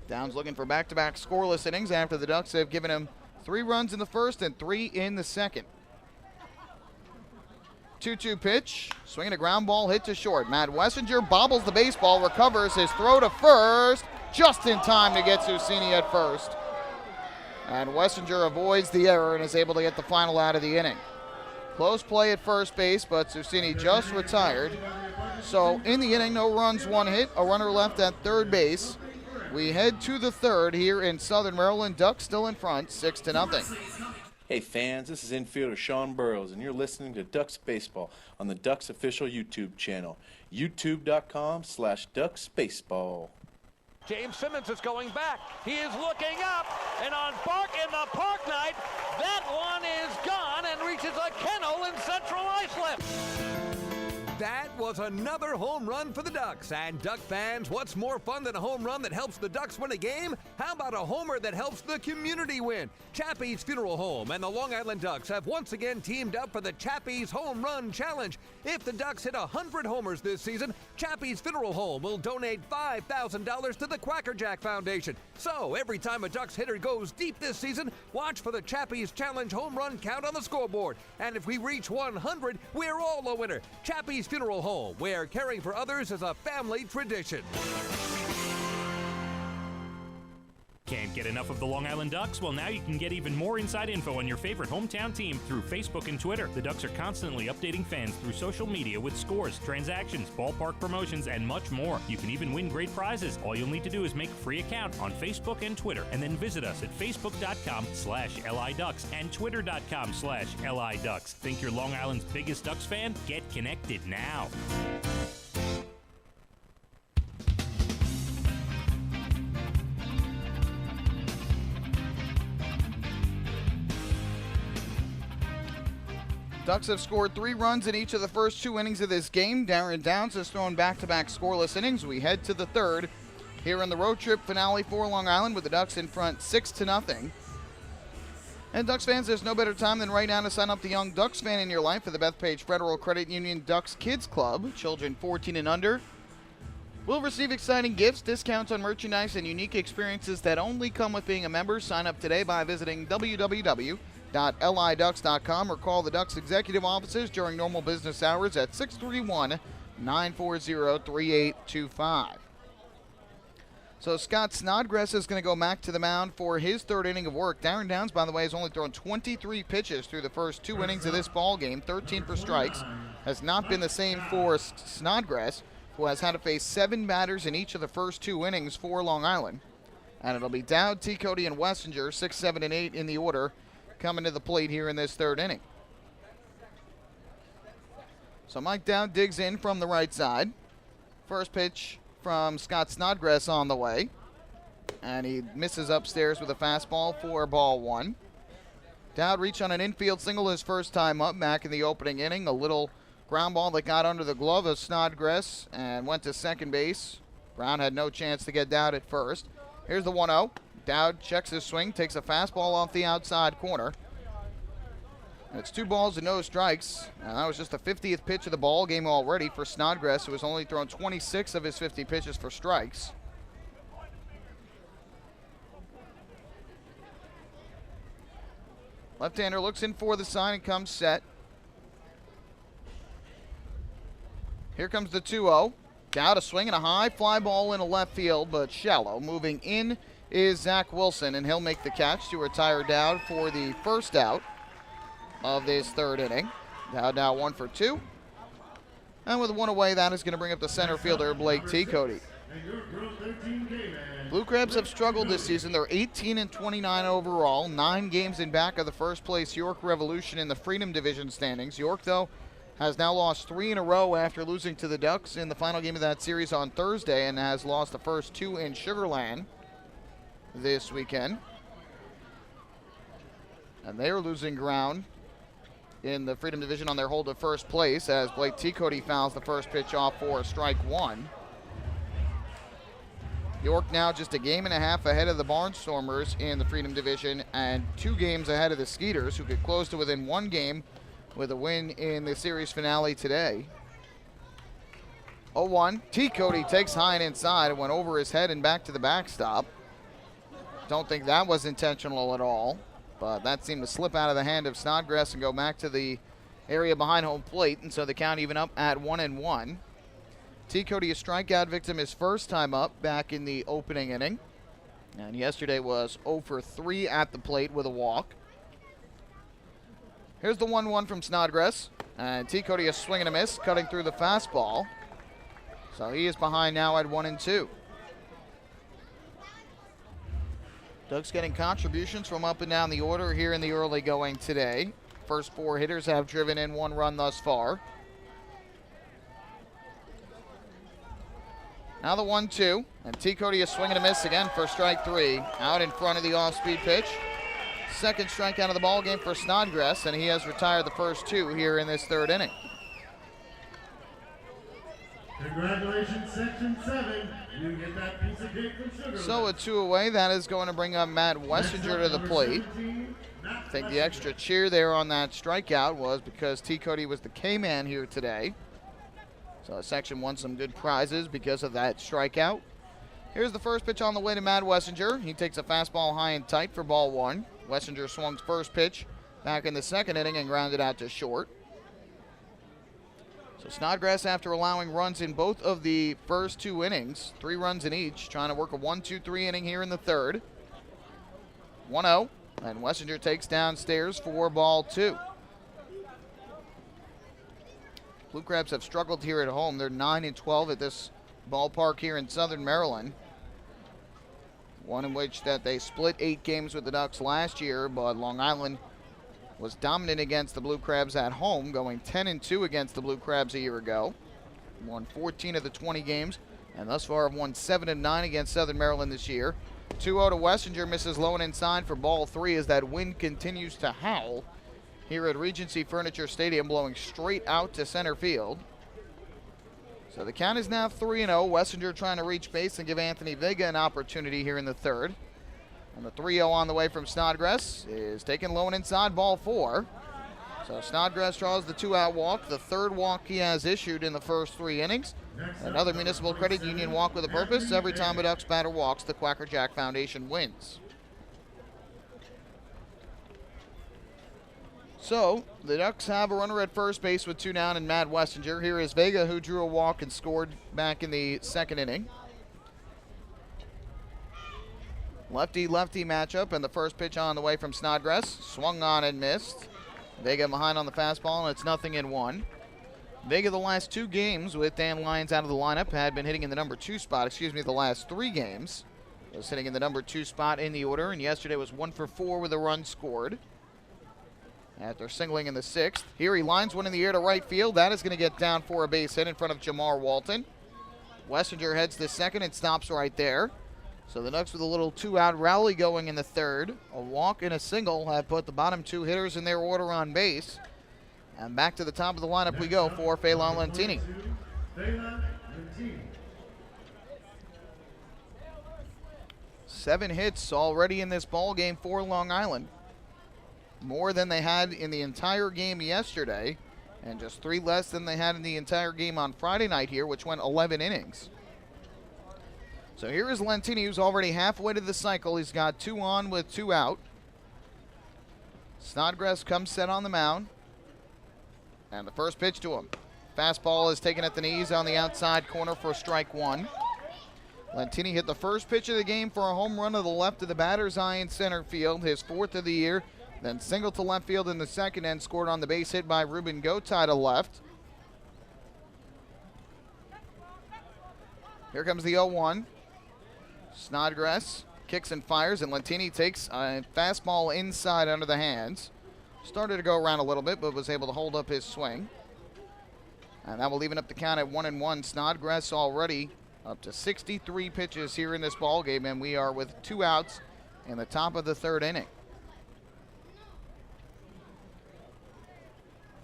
Downs looking for back-to-back scoreless innings after the Ducks have given him 3 runs in the first and 3 in the second. 2-2 pitch, swinging a ground ball hit to short. Matt Wessinger bobbles the baseball, recovers his throw to first, just in time to get Susini at first. And Wessinger avoids the error and is able to get the final out of the inning. Close play at first base, but Susini just retired. So in the inning, no runs, 1 hit, a runner left at third base. We head to the third here in Southern Maryland. Ducks still in front, 6-0. Hey fans, this is infielder Sean Burrows, and you're listening to Ducks Baseball on the Ducks official YouTube channel, youtube.com/DucksBaseball. James Simmons is going back. He is looking up, and on the Park Night, that one is gone and reaches a kennel in Central Islip. That was another home run for the Ducks. And Duck fans, what's more fun than a home run that helps the Ducks win a game? How about a homer that helps the community win? Chappie's Funeral Home and the Long Island Ducks have once again teamed up for the Chappie's Home Run Challenge. If the Ducks hit 100 homers this season, Chappie's Funeral Home will donate $5,000 to the Quacker Jack Foundation. So every time a Ducks hitter goes deep this season, watch for the Chappie's Challenge home run count on the scoreboard. And if we reach 100, we're all a winner. Chappie's Funeral Home, where caring for others is a family tradition. Can't get enough of the Long Island Ducks? Well, now you can get even more inside info on your favorite hometown team through Facebook and Twitter. The Ducks are constantly updating fans through social media with scores, transactions, ballpark promotions, and much more. You can even win great prizes. All you'll need to do is make a free account on Facebook and Twitter, and then visit us at facebook.com/LIDucks and twitter.com/LIDucks. Think you're Long Island's biggest Ducks fan? Get connected now. Ducks have scored 3 runs in each of the first 2 innings of this game. Darren Downs has thrown back-to-back scoreless innings. We head to the third here in the road trip finale for Long Island with the Ducks in front 6-0. And Ducks fans, there's no better time than right now to sign up the young Ducks fan in your life for the Bethpage Federal Credit Union Ducks Kids Club. Children 14 and under will receive exciting gifts, discounts on merchandise, and unique experiences that only come with being a member. Sign up today by visiting www.liducks.com or call the Ducks executive offices during normal business hours at 631-940-3825. So Scott Snodgrass is going to go back to the mound for his third inning of work. Darren Downs, by the way, has only thrown 23 pitches through the first 2 innings of this ball game, 13 for strikes. Has not been the same for Snodgrass, who has had to face 7 batters in each of the first 2 innings for Long Island. And it'll be Dowd, T. Cody, and Wessinger, 6, 7, and 8 in the order, coming to the plate here in this third inning. So Mike Dowd digs in from the right side. First pitch from Scott Snodgrass on the way. And he misses upstairs with a fastball for ball 1. Dowd reached on an infield single his first time up back in the opening inning. A little ground ball that got under the glove of Snodgrass and went to second base. Brown had no chance to get Dowd at first. Here's the 1-0. Dowd checks his swing, takes a fastball off the outside corner. And it's 2 balls and no strikes. And that was just the 50th pitch of the ball game already for Snodgrass, who has only thrown 26 of his 50 pitches for strikes. Left-hander looks in for the sign and comes set. Here comes the 2-0. Dowd a swing and a high fly ball in a left field, but shallow. Moving in is Zach Wilson, and he'll make the catch to retire Dowd for the first out of this third inning. Dowd now 1 for 2. And with 1 away, that is going to bring up the center fielder, Blake T. Cody. Blue Crabs have struggled this season. They're 18 and 29 overall, 9 games in back of the first place York Revolution in the Freedom Division standings. York, though, has now lost 3 in a row after losing to the Ducks in the final game of that series on Thursday, and has lost the first 2 in Sugar Land this weekend. And they are losing ground in the Freedom Division on their hold of first place as Blake T. Cody fouls the first pitch off for strike 1. York now just a game and a half ahead of the Barnstormers in the Freedom Division and 2 games ahead of the Skeeters, who could close to within 1 game with a win in the series finale today. 0-1. T. Cody takes high and inside and went over his head and back to the backstop. Don't think that was intentional at all, but that seemed to slip out of the hand of Snodgrass and go back to the area behind home plate, and so the count even up at 1-1. T. Cody, a strikeout victim, his first time up back in the opening inning, and yesterday was 0 for 3 at the plate with a walk. Here's the 1-1 from Snodgrass, and T. Cody a swing and a miss, cutting through the fastball, so he is behind now at 1-2. Doug's getting contributions from up and down the order here in the early going today. First 4 hitters have driven in 1 run thus far. Now the 1-2, and T. Cody is swinging a miss again for strike 3. Out in front of the off-speed pitch. Second strikeout of the ball game for Snodgrass, and he has retired the first 2 here in this 3rd inning. Congratulations, Section 7. You get that piece of cake from Sugar. So a 2 away. That is going to bring up Matt Wessinger to the plate. I think the extra cheer there on that strikeout was because T. Cody was the K-man here today. So Section won some good prizes because of that strikeout. Here's the first pitch on the way to Matt Wessinger. He takes a fastball high and tight for ball 1. Wessinger swung first pitch back in the 2nd inning and grounded out to short. So Snodgrass, after allowing runs in both of the first 2 innings, 3 runs in each, trying to work a 1-2-3 inning here in the 3rd. 1-0, and Wessinger takes downstairs for ball 2. Blue Crabs have struggled here at home. They're 9-12 at this ballpark here in Southern Maryland. One in which that they split 8 games with the Ducks last year, but Long Island was dominant against the Blue Crabs at home, going 10-2 against the Blue Crabs a year ago. Won 14 of the 20 games, and thus far have won 7-9 against Southern Maryland this year. 2-0 to Wessinger, misses low and inside for ball 3 as that wind continues to howl here at Regency Furniture Stadium, blowing straight out to center field. So the count is now 3-0. Wessinger trying to reach base and give Anthony Vega an opportunity here in the 3rd. And the 3-0 on the way from Snodgrass is taken low and inside, ball 4. So Snodgrass draws the 2-out walk, the 3rd walk he has issued in the first 3 innings. Another Municipal Credit Union walk with a purpose. Every time a Ducks batter walks, the Quacker Jack Foundation wins. So the Ducks have a runner at first base with 2 down and Matt Wessinger. Here is Vega, who drew a walk and scored back in the 2nd inning. Lefty-lefty matchup, and the first pitch on the way from Snodgrass. Swung on and missed. Vega behind on the fastball, and it's 0-1. Vega, the last 2 games with Dan Lyons out of the lineup, had been hitting in the number 2 spot. The last 3 games was hitting in the number 2 spot in the order, and yesterday was 1 for 4 with a run scored after singling in the 6th. Here he lines one in the air to right field. That is going to get down for a base hit in front of Jamar Walton. Wessinger heads to second and stops right there. So the Ducks with a little 2-out rally going in the 3rd. A walk and a single have put the bottom 2 hitters in their order on base. And back to the top of the lineup we go for Phelan Lentini. 7 hits already in this ball game for Long Island. More than they had in the entire game yesterday, and just 3 less than they had in the entire game on Friday night here, which went 11 innings. So here is Lentini, who's already halfway to the cycle. He's got 2 on with 2 out. Snodgrass comes set on the mound. And the first pitch to him. Fastball is taken at the knees on the outside corner for strike 1. Lentini hit the first pitch of the game for a home run to the left of the batter's eye in center field, his 4th of the year. Then single to left field in the 2nd and scored on the base hit by Ruben Gotay to left. Here comes the 0-1. Snodgrass kicks and fires, and Lentini takes a fastball inside under the hands. Started to go around a little bit, but was able to hold up his swing. And that will even up the count at 1-1. Snodgrass already up to 63 pitches here in this ball game, and we are with 2 outs in the top of the 3rd inning.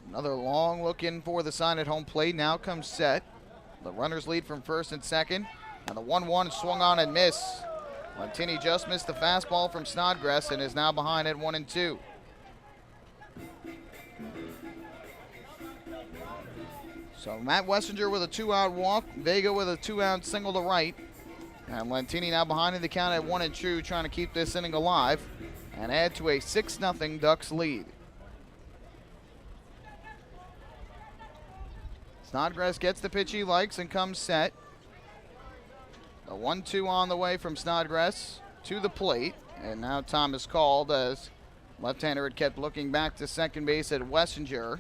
Another long look in for the sign at home plate. Now comes set. The runners lead from 1st and 2nd. And the 1-1 swung on and missed. Lentini just missed the fastball from Snodgrass and is now behind at 1-2. So Matt Wessinger with a 2-out walk. Vega with a 2-out single to right. And Lentini now behind in the count at 1-2, trying to keep this inning alive and add to a 6-0 Ducks lead. Snodgrass gets the pitch he likes and comes set. The 1-2 on the way from Snodgrass to the plate. And now time is called as left-hander had kept looking back to second base at Wessinger.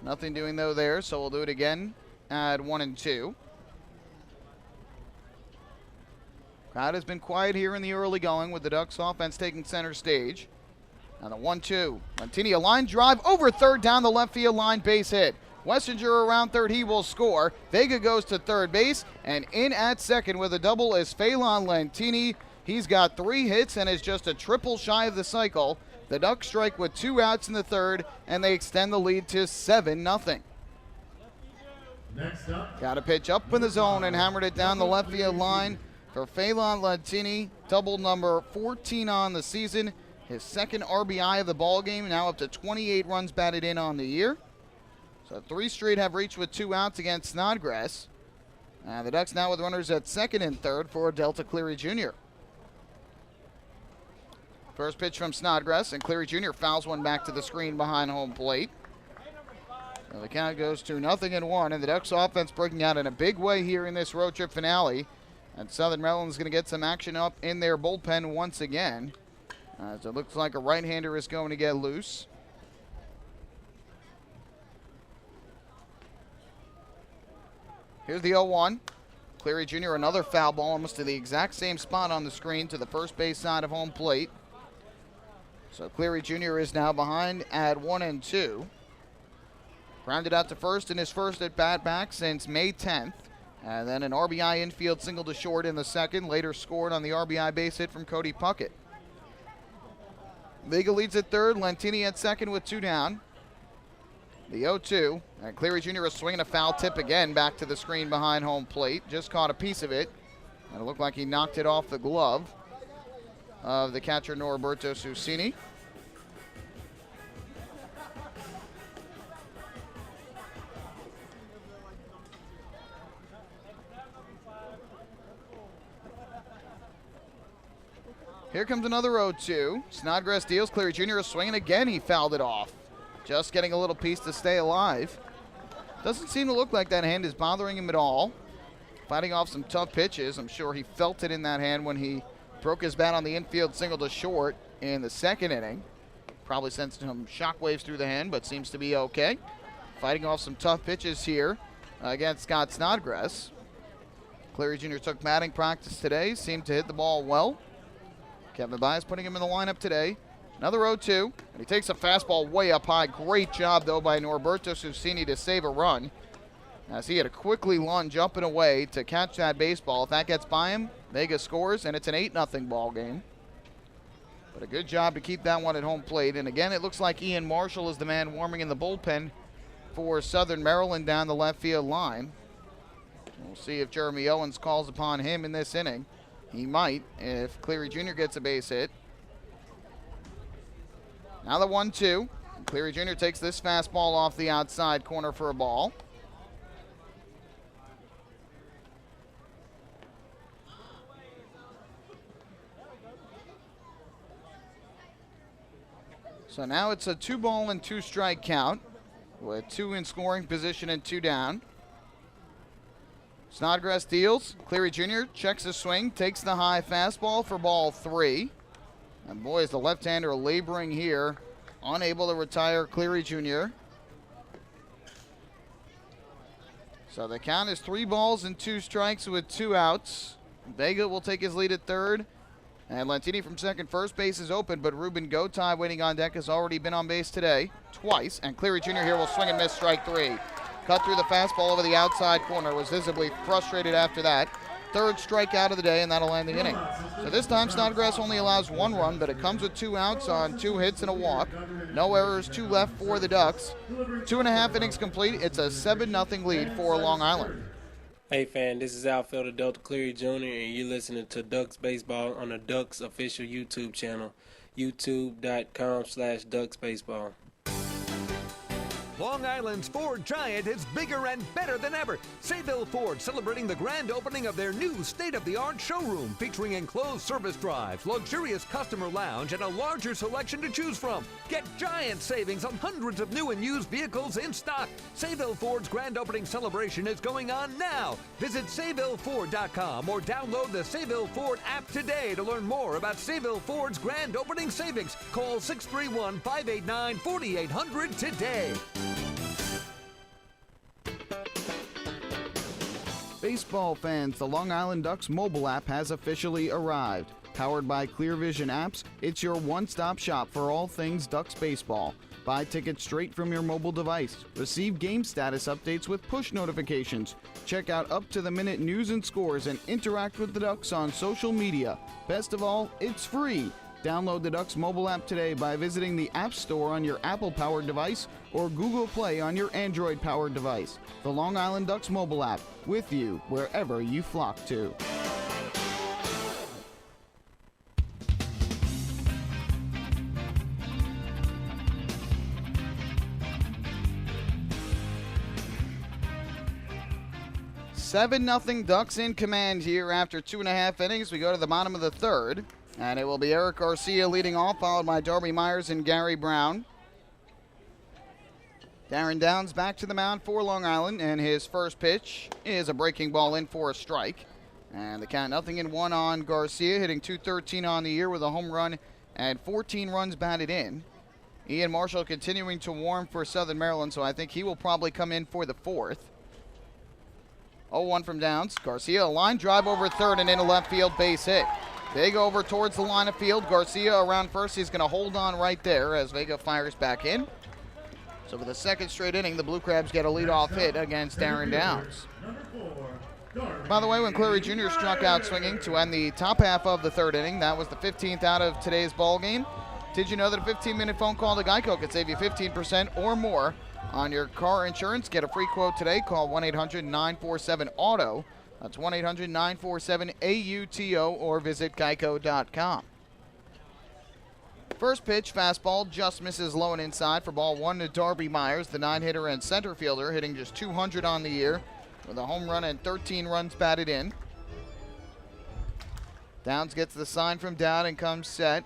Nothing doing though there, so we'll do it again at 1-2. Crowd has been quiet here in the early going with the Ducks offense taking center stage. Now the 1-2. Lentini, a line drive over third down the left field line, base hit. Wessinger around third, he will score. Vega goes to third base, and in at second with a double is Phelan Lentini. He's got 3 hits and is just a triple shy of the cycle. The Ducks strike with 2 outs in the third, and they extend the lead to 7-0. Next up, Got a pitch up in the zone and hammered it down the left field line for Phelan Lentini. Double number 14 on the season. His second RBI of the ball game, now up to 28 runs batted in on the year. So 3 straight have reached with 2 outs against Snodgrass. The Ducks now with runners at second and third for Delta Cleary Jr. First pitch from Snodgrass, and Cleary Jr. fouls one back to the screen behind home plate. So the count goes to 0-1, and the Ducks offense breaking out in a big way here in this road trip finale. And Southern Maryland's going to get some action up in their bullpen once again. So it looks like a right-hander is going to get loose. Here's the 0-1. Cleary Jr., another foul ball almost to the exact same spot on the screen to the first base side of home plate. So Cleary Jr. is now behind at 1-2. Grounded out to first in his first at-bat back since May 10th. And then an RBI infield single to short in the second. Later scored on the RBI base hit from Cody Puckett. Vega leads at third. Lentini at second with 2 down. The 0-2. And Cleary Jr. is swinging a foul tip again back to the screen behind home plate. Just caught a piece of it. And it looked like he knocked it off the glove of the catcher Norberto Susini. Here comes another 0-2. Snodgrass deals. Cleary Jr. is swinging again. He fouled it off. Just getting a little piece to stay alive. Doesn't seem to look like that hand is bothering him at all. Fighting off some tough pitches. I'm sure he felt it in that hand when he broke his bat on the infield single to short in the second inning. Probably sent some shockwaves through the hand, but seems to be okay. Fighting off some tough pitches here against Scott Snodgrass. Cleary Jr. took batting practice today. Seemed to hit the ball well. Kevin Byas putting him in the lineup today. Another 0-2, and he takes a fastball way up high. Great job, though, by Norberto Susini to save a run, as he had to quickly lunge up and away to catch that baseball. If that gets by him, Vega scores, and it's an 8-0 ball game. But a good job to keep that one at home plate. And again, it looks like Ian Marshall is the man warming in the bullpen for Southern Maryland down the left field line. We'll see if Jeremy Owens calls upon him in this inning. He might if Cleary Jr. gets a base hit. Now the 1-2. Cleary Jr. takes this fastball off the outside corner for a ball. So now it's a 2-ball and 2-strike count with 2 in scoring position and 2 down. Snodgrass deals. Cleary Jr. checks his swing, takes the high fastball for ball 3. And boy, is the left-hander laboring here, unable to retire Cleary Jr. So the count is 3 balls and 2 strikes with 2 outs. Vega will take his lead at third. And Lentini from second. First base is open, but Ruben Gotay waiting on deck has already been on base today twice. And Cleary Jr. here will swing and miss strike 3. Cut through the fastball over the outside corner. Was visibly frustrated after that. Third strikeout of the day, and that'll end the inning. So this time Snodgrass only allows 1 run, but it comes with 2 outs on 2 hits and a walk. No errors, 2 left for the Ducks. 2.5 innings complete. It's a 7-0 lead for Long Island. Hey fan, this is outfielder Delta Cleary Jr. and you're listening to Ducks Baseball on the Ducks official YouTube channel, youtube.com/DucksBaseball. Long Island's Ford Giant is bigger and better than ever. Sayville Ford celebrating the grand opening of their new state-of-the-art showroom featuring enclosed service drives, luxurious customer lounge, and a larger selection to choose from. Get giant savings on hundreds of new and used vehicles in stock. Sayville Ford's grand opening celebration is going on now. Visit SayvilleFord.com or download the Sayville Ford app today to learn more about Sayville Ford's grand opening savings. Call 631-589-4800 today. Baseball fans, the Long Island Ducks mobile app has officially arrived. Powered by ClearVision Apps, it's your one-stop shop for all things Ducks baseball. Buy tickets straight from your mobile device. Receive game status updates with push notifications. Check out up-to-the-minute news and scores and interact with the Ducks on social media. Best of all, it's free. Download the Ducks mobile app today by visiting the App Store on your Apple-powered device or Google Play on your Android-powered device. The Long Island Ducks mobile app, with you wherever you flock to. Seven 0 Ducks in command here after 2.5 innings. We go to the bottom of the third. And it will be Eric Garcia leading off, followed by Darby Myers and Gary Brown. Darren Downs back to the mound for Long Island, and his first pitch is a breaking ball in for a strike. And the count 0-1 on Garcia, hitting .213 on the year with a home run and 14 runs batted in. Ian Marshall continuing to warm for Southern Maryland, so I think he will probably come in for the fourth. 0-1 from Downs. Garcia, a line drive over third and into left field, base hit. Vega over towards the line of field. Garcia around first. He's going to hold on right there as Vega fires back in. So for the second straight inning, the Blue Crabs get a leadoff hit against Darren Downs. By the way, when Cleary Jr. struck out swinging to end the top half of the third inning, that was the 15th out of today's ball game. Did you know that a 15-minute phone call to Geico could save you 15% or more on your car insurance? Get a free quote today. Call 1-800-947-AUTO. That's 1-800-947-AUTO or visit geico.com. First pitch, fastball, just misses low and inside for ball one to Darby Myers, the 9-hitter and center fielder, hitting just .200 on the year with a home run and 13 runs batted in. Downs gets the sign from Dowd and comes set.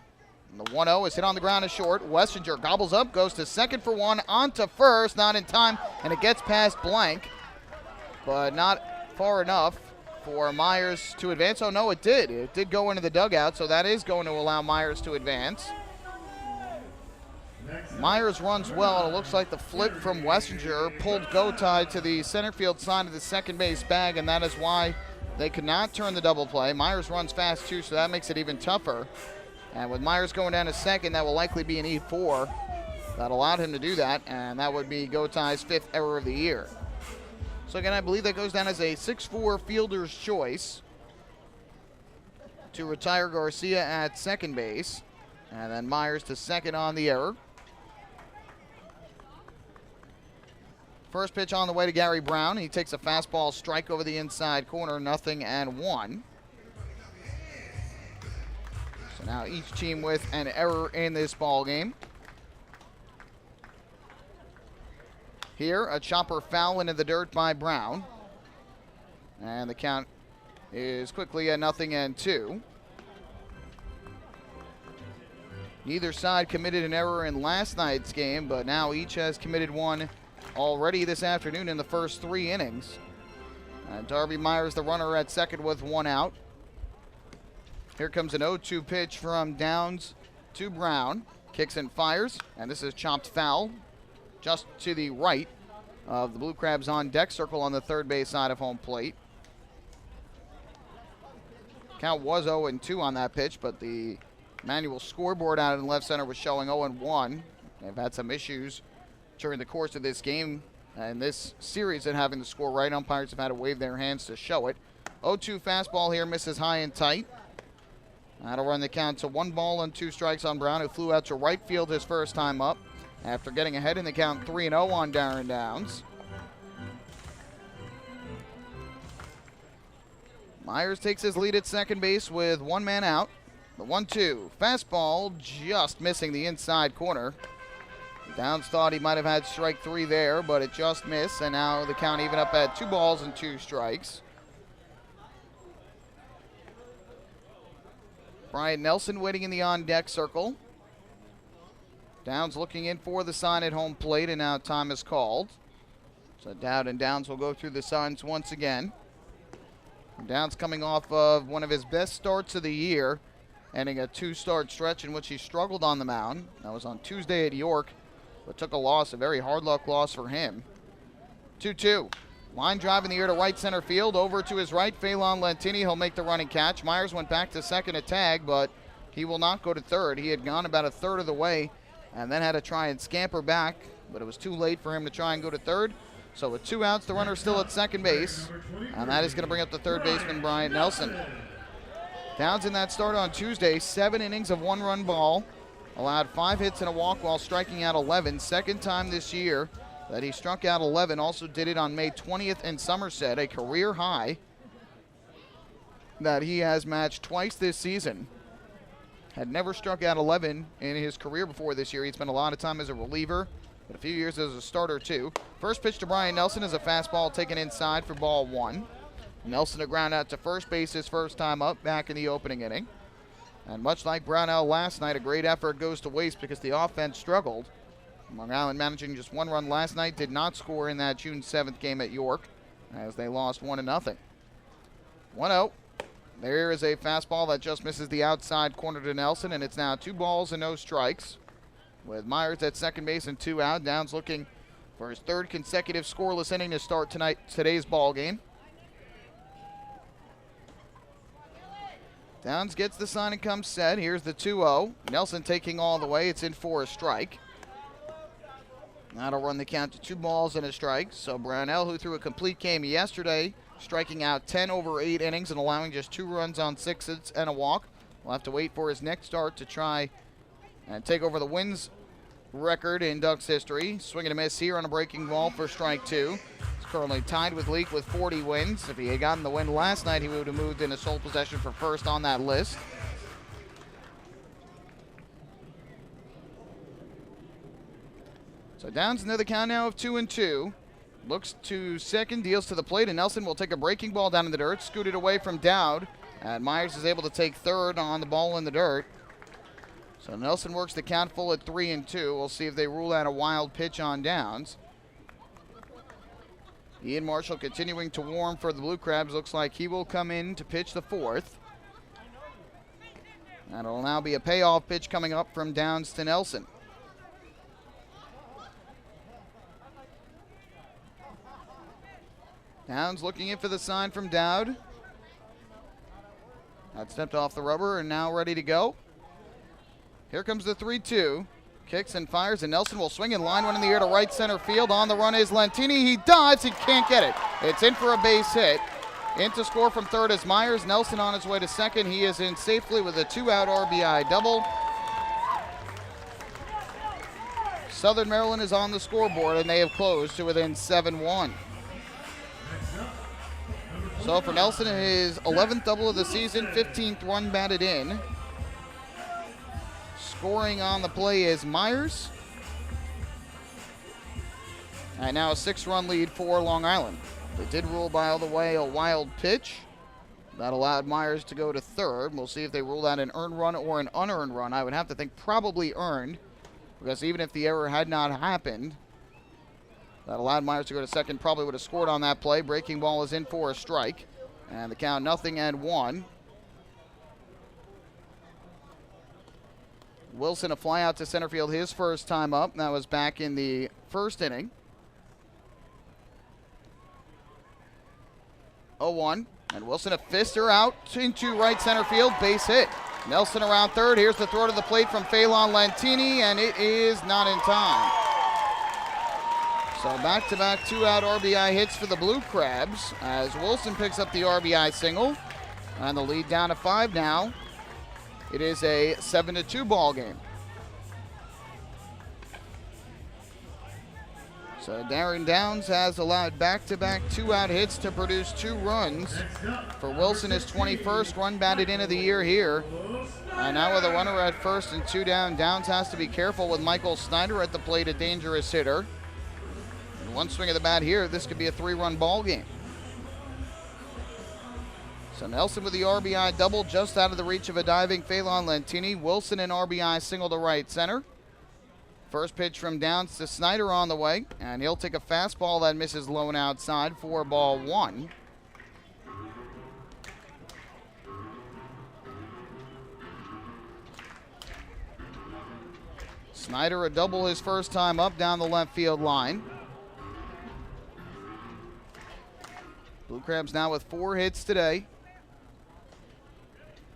And the 1-0 is hit on the ground to short. Wessinger gobbles up, goes to second for one, on to first, not in time, and it gets past Blank, but not far enough for Myers to advance. Oh, no, it did. It did go into the dugout, so that is going to allow Myers to advance. Myers runs well, and it looks like the flip from Wessinger pulled Gotay to the center field side of the second base bag, and that is why they could not turn the double play. Myers runs fast, too, so that makes it even tougher. And with Myers going down to second, that will likely be an E4. That allowed him to do that, and that would be Gotay's 5th error of the year. So again, I believe that goes down as a 6-4 fielder's choice to retire Garcia at second base. And then Myers to second on the error. First pitch on the way to Gary Brown. He takes a fastball strike over the inside corner, 0-1. So now each team with an error in this ball game. Here, a chopper foul into the dirt by Brown. And the count is quickly a 0-2. Neither side committed an error in last night's game, but now each has committed one already this afternoon in the first 3 innings. Darby Myers, the runner at second with 1 out. Here comes an 0-2 pitch from Downs to Brown. Kicks and fires, and this is chopped foul just to the right of the Blue Crabs on deck circle on the third base side of home plate. Count was 0-2 on that pitch, but the manual scoreboard out in left center was showing 0-1. They've had some issues during the course of this game and this series in having the score right. Umpires have had to wave their hands to show it. 0-2 fastball here, misses high and tight. That'll run the count to 1 ball and 2 strikes on Brown, who flew out to right field his first time up after getting ahead in the count 3-0 on Darren Downs. Myers takes his lead at second base with 1 man out. The 1-2 fastball just missing the inside corner. Downs thought he might have had strike 3 there, but it just missed, and now the count even up at 2 balls and 2 strikes. Brian Nelson waiting in the on-deck circle. Downs looking in for the sign at home plate, and now time is called. So Dowd and Downs will go through the signs once again. Downs coming off of one of his best starts of the year, ending a 2-start stretch in which he struggled on the mound. That was on Tuesday at York, but took a loss, a very hard luck loss for him. 2-2. Line drive in the air to right center field. Over to his right, Phelan Lentini. He'll make the running catch. Myers went back to second to tag, but he will not go to third. He had gone about a third of the way and then had to try and scamper back, but it was too late for him to try and go to third. So with 2 outs, the runner still at second base, and that is going to bring up the third baseman, Brian Nelson. Downs in that start on Tuesday, 7 innings of 1-run ball, allowed 5 hits and a walk while striking out 11. Second time this year that he struck out 11. Also did it on May 20th in Somerset, a career high that he has matched twice this season. Had never struck out 11 in his career before this year. He'd spent a lot of time as a reliever, but a few years as a starter too. First pitch to Brian Nelson is a fastball taken inside for ball 1. Nelson to ground out to first base his first time up back in the opening inning. And much like Brownell last night, a great effort goes to waste because the offense struggled. Long Island managing just 1 run last night, did not score in that June 7th game at York as they lost 1-0. 1-0. There is a fastball that just misses the outside corner to Nelson, and it's now 2 balls and no strikes. With Myers at second base and 2 out, Downs looking for his 3rd consecutive scoreless inning to start today's ball game. Downs gets the sign and comes set. Here's the 2-0. Nelson taking all the way. It's in for a strike. That'll run the count to 2 balls and a strike. So Brownell, who threw a complete game yesterday, striking out 10 over 8 innings and allowing just 2 runs on 6 hits and a walk. We'll have to wait for his next start to try and take over the wins record in Ducks history. Swing and a miss here on a breaking ball for strike 2. He's currently tied with Leake with 40 wins. If he had gotten the win last night, he would have moved into sole possession for first on that list. So Downs into the count now of 2-2. Looks to second, deals to the plate, and Nelson will take a breaking ball down in the dirt, scooted away from Dowd, and Myers is able to take third on the ball in the dirt. So Nelson works the count full at 3-2. We'll see if they rule out a wild pitch on Downs. Ian Marshall continuing to warm for the Blue Crabs. Looks like he will come in to pitch the 4th. That'll now be a payoff pitch coming up from Downs to Nelson. Downs looking in for the sign from Dowd. That stepped off the rubber and now ready to go. Here comes the 3-2. Kicks and fires, and Nelson will swing and line one in the air to right center field. On the run is Lentini. He dives. He can't get it. It's in for a base hit. In to score from third is Myers. Nelson on his way to second. He is in safely with a 2-out RBI double. Southern Maryland is on the scoreboard, and they have closed to within 7-1. So for Nelson, his 11th double of the season, 15th run batted in. Scoring on the play is Myers. And now a 6-run lead for Long Island. They did rule, by the way, a wild pitch. That allowed Myers to go to third. We'll see if they rule out an earned run or an unearned run. I would have to think probably earned, because even if the error had not happened, that allowed Myers to go to second, probably would have scored on that play. Breaking ball is in for a strike. And the count 0-1. Wilson a fly out to center field his first time up. That was back in the first inning. 0-1. And Wilson a fister out into right center field. Base hit. Nelson around third. Here's the throw to the plate from Phelan Lentini, and it is not in time. So back-to-back 2-out RBI hits for the Blue Crabs as Wilson picks up the RBI single. And the lead down to 5 now. It is a 7-2 ball game. So Darren Downs has allowed back-to-back 2-out hits to produce 2 runs. For Wilson, his 21st run batted in of the year here. And now with a runner at first and 2 down, Downs has to be careful with Michael Snyder at the plate, a dangerous hitter. And one swing of the bat here, this could be a 3-run ball game. So Nelson with the RBI double, just out of the reach of a diving Phelan Lentini. Wilson an RBI single to right center. First pitch from Downs to Snyder on the way, and he'll take a fastball that misses low and outside for ball 1. Snyder a double his first time up down the left field line. Blue Crabs now with 4 hits today.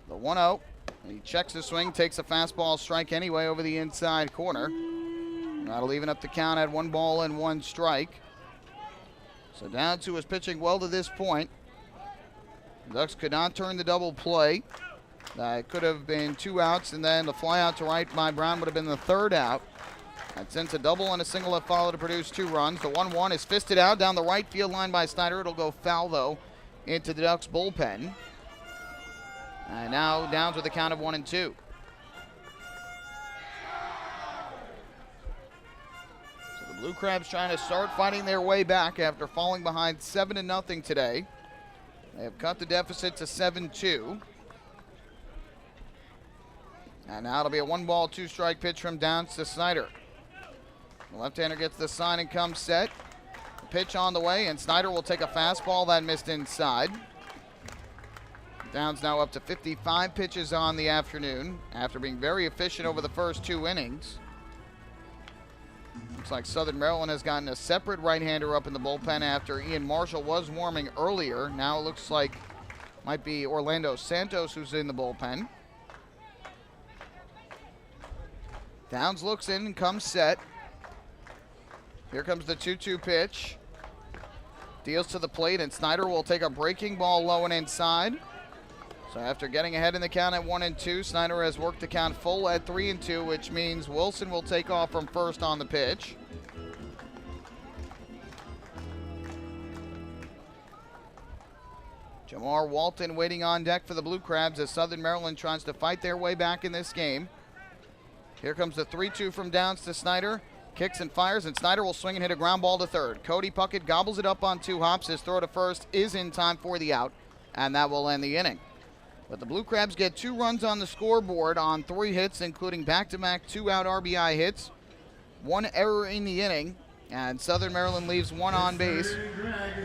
The 1-0. He checks the swing, takes a fastball strike anyway over the inside corner. That'll even up the count at 1 ball and 1 strike. So Downs, who was pitching well to this point. The Ducks could not turn the double play. That could have been 2 outs, and then the fly out to right by Brown would have been the 3rd out. And since a double and a single have followed to produce 2 runs, the 1-1 is fisted out down the right field line by Snyder. It'll go foul, though, into the Ducks bullpen. And now Downs with a count of 1-2. So the Blue Crabs trying to start fighting their way back after falling behind 7-0 today. They have cut the deficit to 7-2. And now it'll be a 1 ball, 2 strike pitch from Downs to Snyder. The left-hander gets the sign and comes set. The pitch on the way, and Snyder will take a fastball that missed inside. Downs now up to 55 pitches on the afternoon after being very efficient over the first 2 innings. Looks like Southern Maryland has gotten a separate right-hander up in the bullpen after Ian Marshall was warming earlier. Now it looks like might be Orlando Santos who's in the bullpen. Downs looks in and comes set. Here comes the 2-2 pitch. Deals to the plate, and Snyder will take a breaking ball low and inside. So after getting ahead in the count at 1-2, Snyder has worked the count full at 3-2, which means Wilson will take off from first on the pitch. Jamar Walton waiting on deck for the Blue Crabs as Southern Maryland tries to fight their way back in this game. Here comes the 3-2 from Downs to Snyder. Kicks and fires, and Snyder will swing and hit a ground ball to third. Cody Puckett gobbles it up on 2 hops. His throw to first is in time for the out, and that will end the inning. But the Blue Crabs get 2 runs on the scoreboard on 3 hits, including back-to-back 2-out RBI hits, 1 error in the inning, and Southern Maryland leaves 1 on base.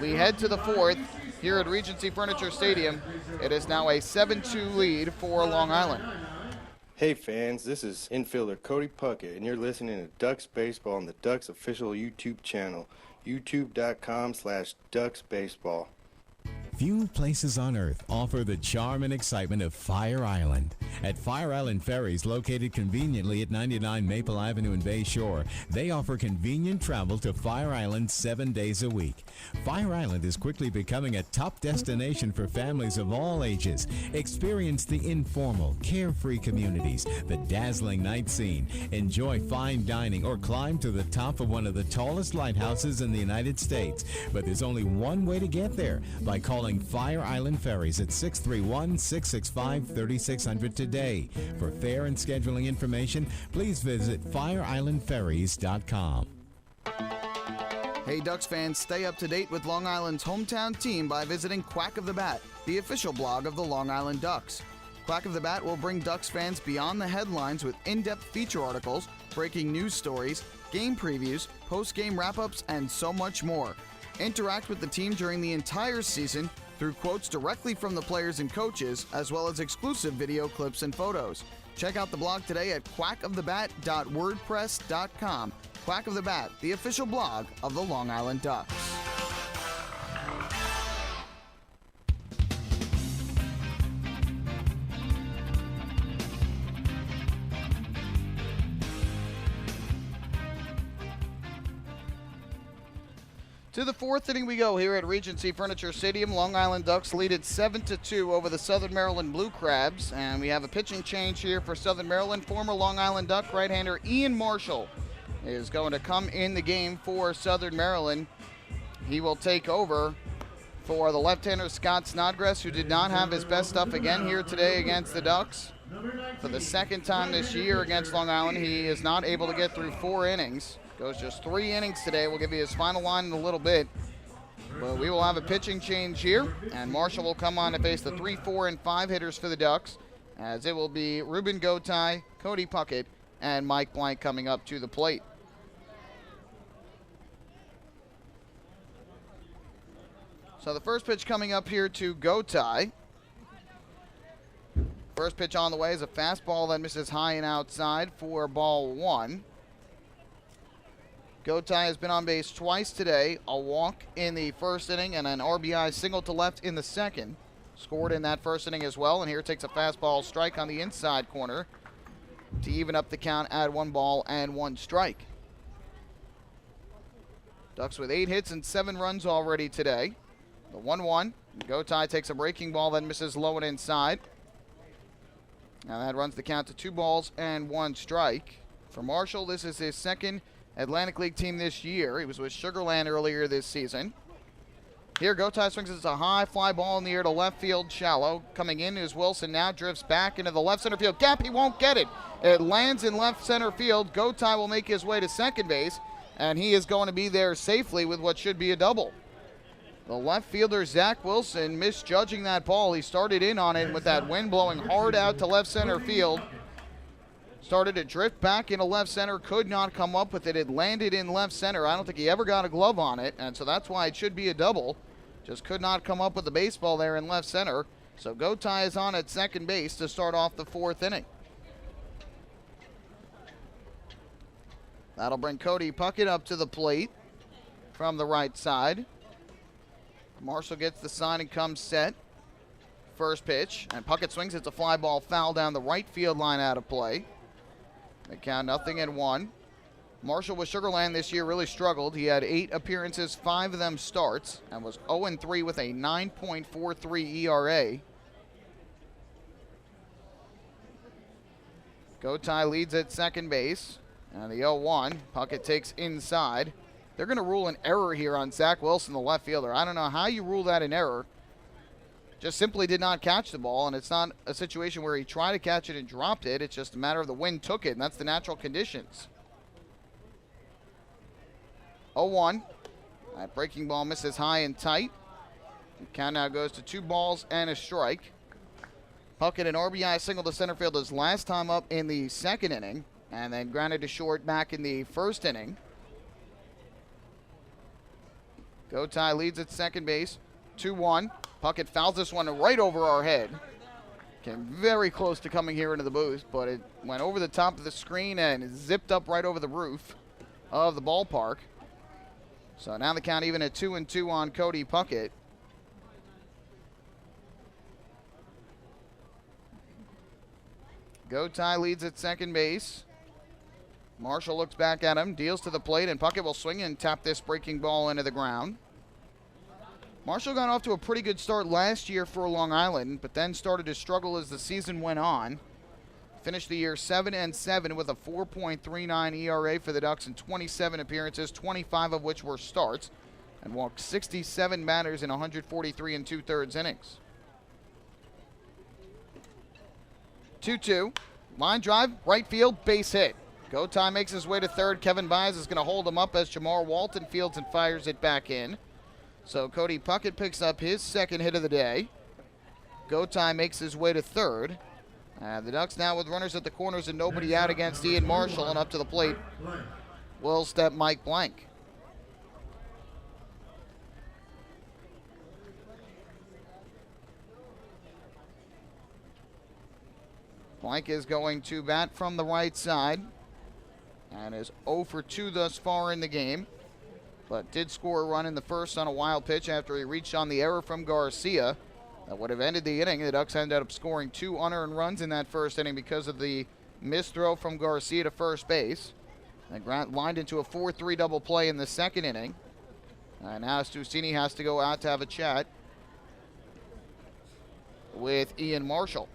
We head to the 4th here at Regency Furniture Stadium. It is now a 7-2 lead for Long Island. Hey fans, this is infielder Cody Puckett, and you're listening to Ducks Baseball on the Ducks official YouTube channel, youtube.com/DucksBaseball. Few places on earth offer the charm and excitement of Fire Island. At Fire Island Ferries, located conveniently at 99 Maple Avenue in Bay Shore, they offer convenient travel to Fire Island 7 days a week. Fire Island is quickly becoming a top destination for families of all ages. Experience the informal, carefree communities, the dazzling night scene, enjoy fine dining, or climb to the top of one of the tallest lighthouses in the United States. But there's only one way to get there, by calling Fire Island Ferries at 631-665-3600 today. For fare and scheduling information, please visit fireislandferries.com. Hey Ducks fans, stay up to date with Long Island's hometown team by visiting Quack of the Bat, the official blog of the Long Island Ducks. Quack of the Bat will bring Ducks fans beyond the headlines with in-depth feature articles, breaking news stories, game previews, post-game wrap-ups, and so much more. Interact with the team during the entire season through quotes directly from the players and coaches, as well as exclusive video clips and photos. Check out the blog today at quackofthebat.wordpress.com. Quack of the Bat, the official blog of the Long Island Ducks. To the 4th inning we go here at Regency Furniture Stadium. Long Island Ducks lead it 7-2 over the Southern Maryland Blue Crabs. And we have a pitching change here for Southern Maryland. Former Long Island Duck right-hander Ian Marshall is going to come in the game for Southern Maryland. He will take over for the left-hander Scott Snodgrass, who did not have his best stuff again here today against the Ducks. For the second time this year against Long Island, he is not able to get through 4 innings. Goes just 3 innings today. We'll give you his final line in a little bit. But we will have a pitching change here, and Marshall will come on to face the 3, 4, and 5 hitters for the Ducks, as it will be Ruben Gotay, Cody Puckett, and Mike Blank coming up to the plate. So the first pitch coming up here to Gotay. First pitch on the way is a fastball that misses high and outside for ball 1. Gotay has been on base twice today, a walk in the first inning and an RBI single to left in the second. Scored in that first inning as well, and here takes a fastball strike on the inside corner to even up the count at 1 ball and 1 strike. Ducks with 8 hits and 7 runs already today. The 1-1. Gotay takes a breaking ball, then misses low and inside. Now that runs the count to 2 balls and 1 strike. For Marshall, this is his second Atlantic League team this year. He was with Sugar Land earlier this season. Here, Gotay swings it a high fly ball in the air to left field, shallow. Coming in is Wilson, now drifts back into the left center field gap. He won't get it. It lands in left center field. Gotay will make his way to second base, and he is going to be there safely with what should be a double. The left fielder, Zach Wilson, misjudging that ball. He started in on it with that wind blowing hard out to left center field. Started to drift back into left center, could not come up with it. It landed in left center. I don't think he ever got a glove on it, and so that's why it should be a double. Just could not come up with the baseball there in left center. So Gotay is on at second base to start off the 4th inning. That'll bring Cody Puckett up to the plate from the right side. Marshall gets the sign and comes set. First pitch, and Puckett swings. It's a fly ball foul down the right field line out of play. They count 0-1. Marshall with Sugar Land this year really struggled. He had 8 appearances, 5 of them starts, and was 0-3 with a 9.43 ERA. Gotay leads at second base, and the 0-1. Puckett takes inside. They're going to rule an error here on Zach Wilson, the left fielder. I don't know how you rule that an error. Just simply did not catch the ball, and it's not a situation where he tried to catch it and dropped it. It's just a matter of the wind took it, and that's the natural conditions. 0-1. That breaking ball misses high and tight. The count now goes to 2 balls and a strike. Puckett an RBI single to center field his last time up in the 2nd inning, and then grounded to short back in the 1st inning. Gotay leads at second base, 2-1. Puckett fouls this one right over our head. Came very close to coming here into the booth, but it went over the top of the screen and zipped up right over the roof of the ballpark. So now the count even at 2-2 on Cody Puckett. Gotay leads at second base. Marshall looks back at him, deals to the plate, and Puckett will swing and tap this breaking ball into the ground. Marshall got off to a pretty good start last year for Long Island, but then started to struggle as the season went on. Finished the year 7-7 with a 4.39 ERA for the Ducks in 27 appearances, 25 of which were starts, and walked 67 batters in 143 2/3 innings. 2-2. Line drive, right field, base hit. Gotay makes his way to third. Kevin Baez is going to hold him up as Jamar Walton fields and fires it back in. So Cody Puckett picks up his 2nd hit of the day. Gotay makes his way to third. The Ducks now with runners at the corners and nobody out against Ian Marshall, and up to the plate will step Mike Blank. Blank is going to bat from the right side and is 0 for 2 thus far in the game, but did score a run in the first on a wild pitch after he reached on the error from Garcia. That would have ended the inning. The Ducks ended up scoring 2 unearned runs in that first inning because of the missed throw from Garcia to first base. And Grant lined into a 4-3 double play in the 2nd inning. And now Stusini has to go out to have a chat with Ian Marshall.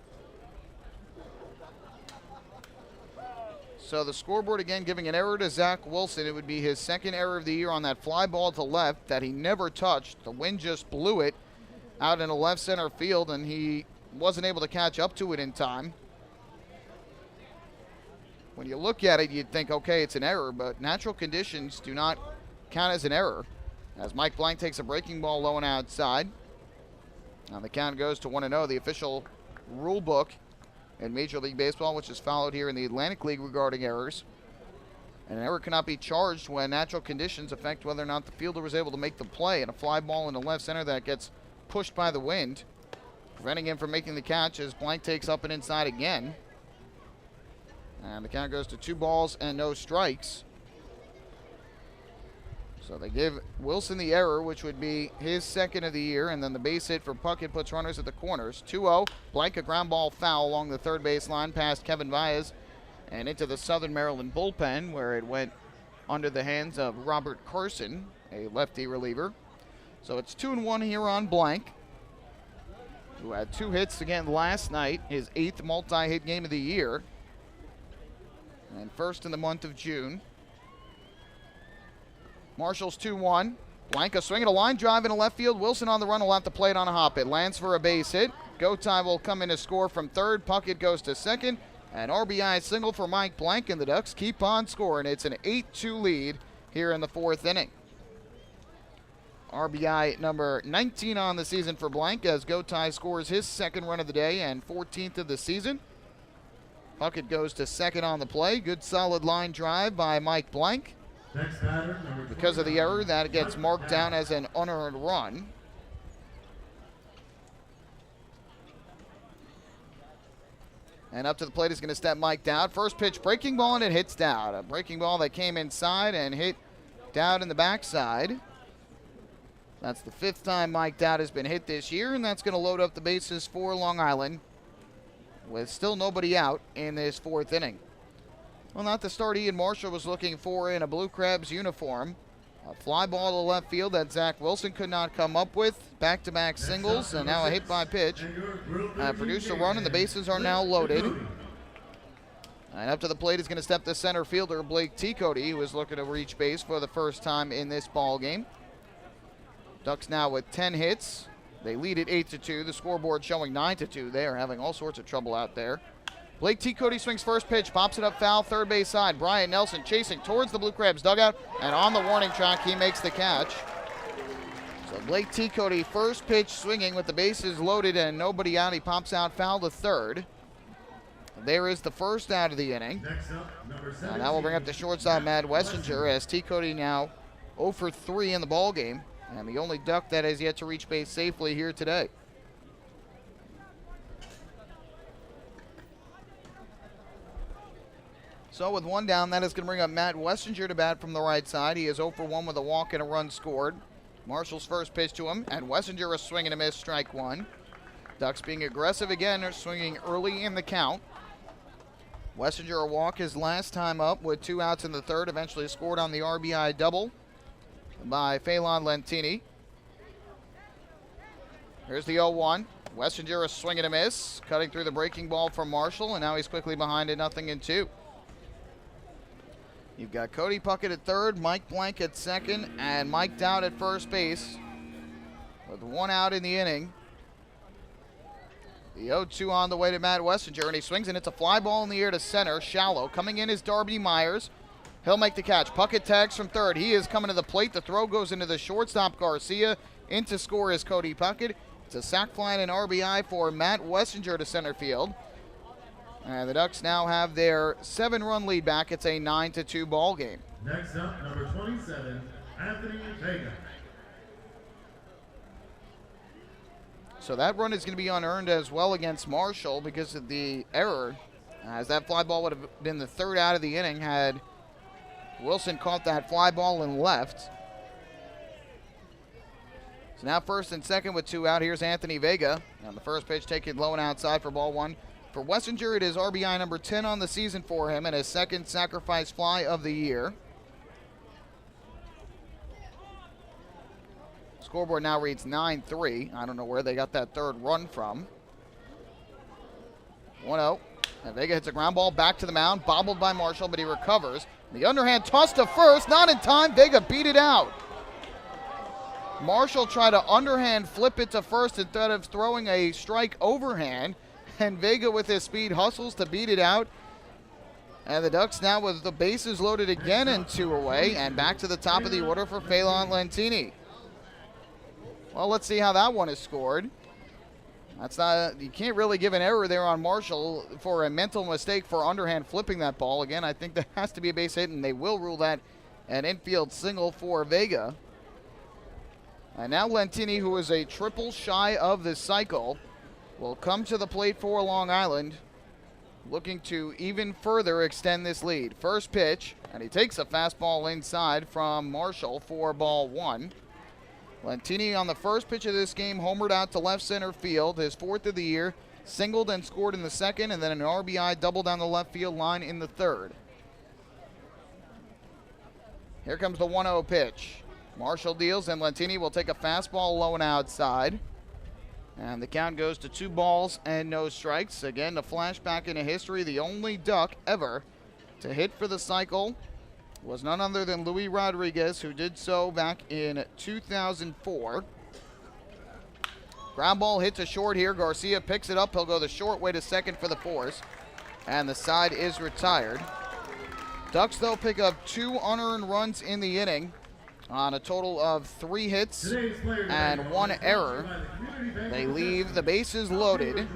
So the scoreboard again giving an error to Zach Wilson. It would be his 2nd error of the year on that fly ball to left that he never touched. The wind just blew it out into left center field, and he wasn't able to catch up to it in time. when you look at it, you'd think, okay, it's an error, but natural conditions do not count as an error. As Mike Blank takes a breaking ball low and outside. And the count goes to 1-0. The official rule book in Major League Baseball, which is followed here in the Atlantic League regarding errors. An error cannot be charged when natural conditions affect whether or not the fielder was able to make the play. And a fly ball in the left center that gets pushed by the wind, preventing him from making the catch as Blank takes up and inside again. And the count goes to 2 balls and no strikes. So they give Wilson the error, which would be his second of the year, and then the base hit for Puckett puts runners at the corners. 2-0, Blank, a ground ball foul along the third base line past Kevin Baez and into the Southern Maryland bullpen, where it went under the hands of Robert Carson, a lefty reliever. So it's 2-1 here on Blank, who had 2 hits again last night, his 8th multi-hit game of the year, and first in the month of June. Marshall's 2-1. Blank, a swing and a line drive into left field. Wilson on the run will have to play it on a hop. It lands for a base hit. Gotay will come in to score from third. Puckett goes to second. An RBI single for Mike Blank, and the Ducks keep on scoring. It's an 8-2 lead here in the 4th inning. RBI number 19 on the season for Blank as Gotay scores his second run of the day and 14th of the season. Puckett goes to second on the play. Good solid line drive by Mike Blank. Because of the error, that gets marked down as an unearned run. And up to the plate is going to step Mike Dowd. First pitch, breaking ball, and it hits Dowd. A breaking ball that came inside and hit Dowd in the backside. That's the 5th time Mike Dowd has been hit this year, and that's going to load up the bases for Long Island with still nobody out in this 4th inning. Well, not the start Ian Marshall was looking for in a Blue Crabs uniform. A fly ball to left field that Zach Wilson could not come up with. Back-to-back singles, and now a hit by pitch. Produced a run, and the bases are now loaded. And up to the plate is going to step the center fielder, Blake T-Cody, who is looking to reach base for the first time in this ball game. Ducks now with 10 hits. They lead at 8-2. The scoreboard showing 9-2. They are having all sorts of trouble out there. Blake T-Cody swings first pitch, pops it up foul, third base side. Brian Nelson chasing towards the Blue Crabs dugout, and on the warning track, he makes the catch. So Blake T-Cody, first pitch swinging with the bases loaded and nobody out. He pops out foul to third. There is the first out of the inning. And that will bring up the shortstop, Matt Wessinger, as T-Cody now 0 for 3 in the ball game, and the only Duck that has yet to reach base safely here today. So with 1 down, that is going to bring up Matt Wessinger to bat from the right side. He is 0 for 1 with a walk and a run scored. Marshall's first pitch to him, and Wessinger a swing and a miss, strike 1. Ducks being aggressive again, are swinging early in the count. Wessinger a walk his last time up with 2 outs in the third, eventually scored on the RBI double by Phelan Lentini. Here's the 0-1. Wessinger a swing and a miss, cutting through the breaking ball from Marshall, and now he's quickly behind it, 0-2. You've got Cody Puckett at third, Mike Blank at second, and Mike Dowd at first base with 1 out in the inning. The 0-2 on the way to Matt Wessinger, and he swings, and it's a fly ball in the air to center, shallow. Coming in is Darby Myers. He'll make the catch. Puckett tags from third. He is coming to the plate. The throw goes into the shortstop, Garcia. In to score is Cody Puckett. It's a sac fly and an RBI for Matt Wessinger to center field. And the Ducks now have their 7-run lead back. It's a 9-2 ball game. Next up, number 27, Anthony Vega. So that run is going to be unearned as well against Marshall because of the error. As that fly ball would have been the 3rd out of the inning had Wilson caught that fly ball and left. So now first and second with 2 out. Here's Anthony Vega. And the first pitch taken low and outside for ball 1. For Wessinger, it is RBI number 10 on the season for him and his second sacrifice fly of the year. Scoreboard now reads 9-3. I don't know where they got that 3rd run from. 1-0. And Vega hits a ground ball back to the mound, bobbled by Marshall, but he recovers. The underhand toss to first, not in time. Vega beat it out. Marshall tried to underhand flip it to first instead of throwing a strike overhand. And Vega with his speed hustles to beat it out. And the Ducks now with the bases loaded again and 2 away, and back to the top of the order for Phelan Lentini. Well, let's see how that one is scored. That's not, you can't really give an error there on Marshall for a mental mistake for underhand flipping that ball. Again, I think that has to be a base hit, and they will rule that an infield single for Vega. And now Lentini, who is a triple shy of this cycle, will come to the plate for Long Island, looking to even further extend this lead. First pitch, and he takes a fastball inside from Marshall for ball 1. Lentini on the first pitch of this game homered out to left center field, his 4th of the year, singled and scored in the 2nd, and then an RBI double down the left field line in the 3rd. Here comes the 1-0 pitch. Marshall deals, and Lentini will take a fastball low and outside. And the count goes to 2 balls and no strikes. Again, the flashback into history, the only Duck ever to hit for the cycle was none other than Luis Rodriguez, who did so back in 2004. Ground ball hit to short here. Garcia picks it up. He'll go the short way to second for the force. And the side is retired. Ducks, though, pick up 2 unearned runs in the inning on a total of 3 hits and 1 error. They leave the bases loaded.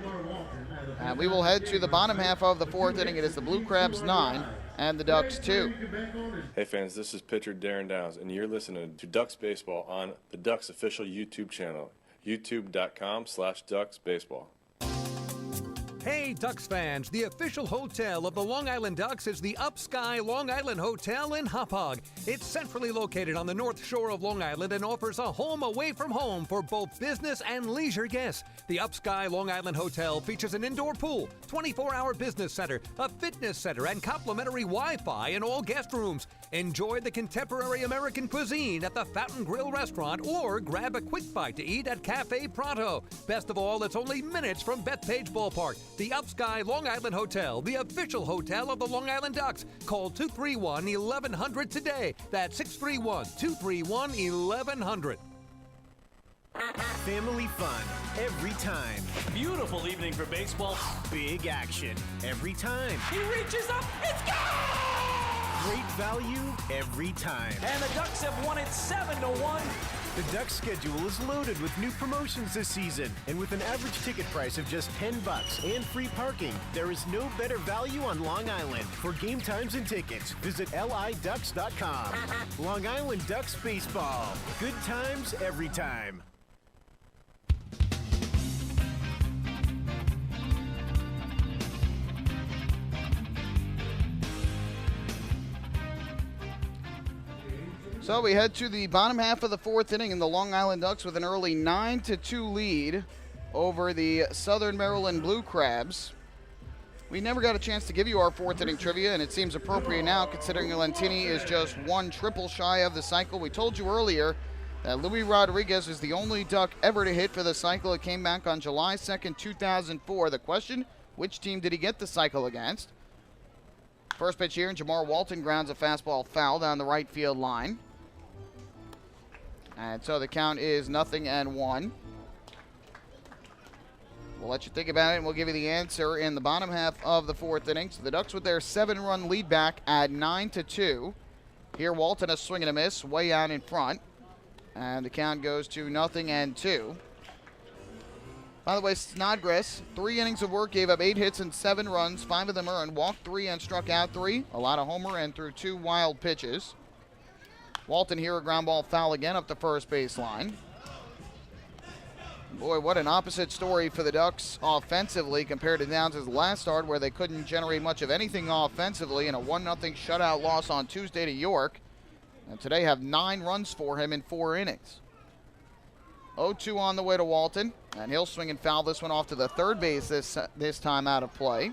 And we will head to the bottom half of the 4th inning. It is the Blue Crabs 9 and the Ducks 2. Hey fans, this is pitcher Darren Downs, and you're listening to Ducks Baseball on the Ducks official YouTube channel, youtube.com/DucksBaseball. Hey, Ducks fans, the official hotel of the Long Island Ducks is the Upsky Long Island Hotel in Hauppauge. It's centrally located on the north shore of Long Island and offers a home away from home for both business and leisure guests. The Upsky Long Island Hotel features an indoor pool, 24-hour business center, a fitness center, and complimentary Wi-Fi in all guest rooms. Enjoy the contemporary American cuisine at the Fountain Grill restaurant or grab a quick bite to eat at Cafe Pronto. Best of all, it's only minutes from Bethpage Ballpark. The Upsky Long Island Hotel, the official hotel of the Long Island Ducks. Call 231-1100 today. That's 631-231-1100. Family fun every time. Beautiful evening for baseball. Big action every time. He reaches up. It's gone! Great value every time. And the Ducks have won it 7-1. The Ducks schedule is loaded with new promotions this season. And with an average ticket price of just $10 and free parking, there is no better value on Long Island. For game times and tickets, visit liducks.com. Long Island Ducks Baseball. Good times every time. So we head to the bottom half of the 4th inning, and the Long Island Ducks with an early 9-2 lead over the Southern Maryland Blue Crabs. We never got a chance to give you our 4th inning trivia, and it seems appropriate now considering Lentini is just 1 triple shy of the cycle. We told you earlier that Luis Rodriguez is the only Duck ever to hit for the cycle. It came back on July 2nd, 2004. The question, which team did he get the cycle against? First pitch here, and Jamar Walton grounds a fastball foul down the right field line. And so the count is 0-1. We'll let you think about it, and we'll give you the answer in the bottom half of the 4th inning. So the Ducks with their 7-run lead back at 9-2. Here, Walton a swing and a miss, way out in front. And the count goes to 0-2. By the way, Snodgrass, 3 innings of work, gave up 8 hits and 7 runs. 5 of them earned, walked 3 and struck out 3. A lot of homer and threw 2 wild pitches. Walton here, a ground ball foul again up the first baseline. Boy, what an opposite story for the Ducks offensively compared to Downs' last start, where they couldn't generate much of anything offensively in a 1-0 shutout loss on Tuesday to York. And today have 9 runs for him in 4 innings. 0-2 on the way to Walton, and he'll swing and foul this one off to the third base this time out of play.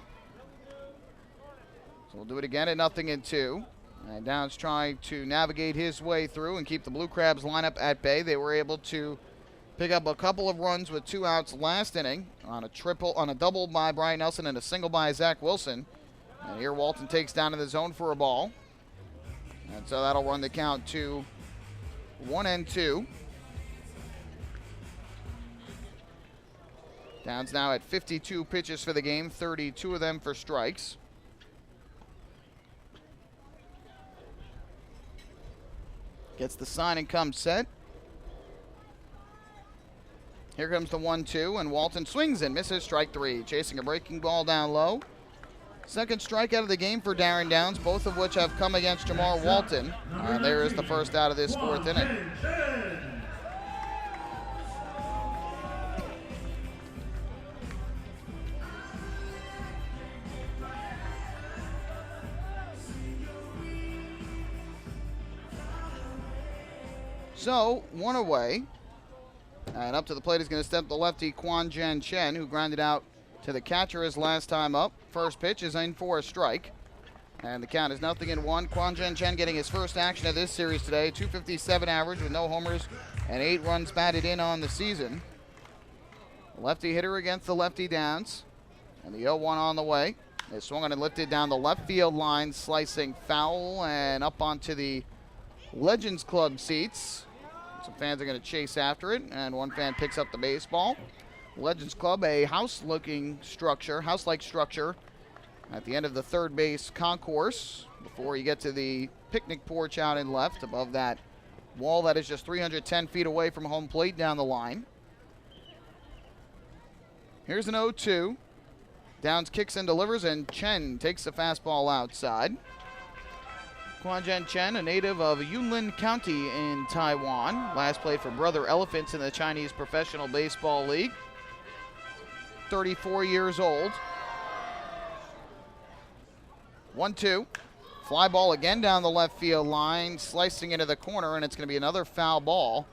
So we'll do it again at 0-2. And Downs trying to navigate his way through and keep the Blue Crabs lineup at bay. They were able to pick up a couple of runs with 2 outs last inning on a double by Brian Nelson and a single by Zach Wilson. And here Walton takes down in the zone for a ball. And so that'll run the count to 1-2. Downs now at 52 pitches for the game, 32 of them for strikes. Gets the sign and comes set. Here comes the 1-2, and Walton swings and misses, strike 3. Chasing a breaking ball down low. Second strikeout of the game for Darren Downs, both of which have come against Jamar Walton. And there is the first out of this 4th inning. So, one away. And up to the plate is going to step the lefty Quan Jen Chen, who grounded out to the catcher his last time up. First pitch is in for a strike. And the count is 0-1. Quan Jen Chen getting his first action of this series today. .257 average with no homers and 8 runs batted in on the season. Lefty hitter against the lefty Downs. And the 0-1 on the way. They swung on and lifted down the left field line, slicing foul and up onto the Legends Club seats. Some fans are going to chase after it, and one fan picks up the baseball. Legends Club, a house-like structure at the end of the third base concourse before you get to the picnic porch out and left above that wall that is just 310 feet away from home plate down the line. Here's an 0-2. Downs kicks and delivers, and Chen takes the fastball outside. Quan Jen Chen, a native of Yunlin County in Taiwan. Last played for Brother Elephants in the Chinese Professional Baseball League. 34 years old. 1-2. Fly ball again down the left field line, slicing into the corner, and it's going to be another foul ball.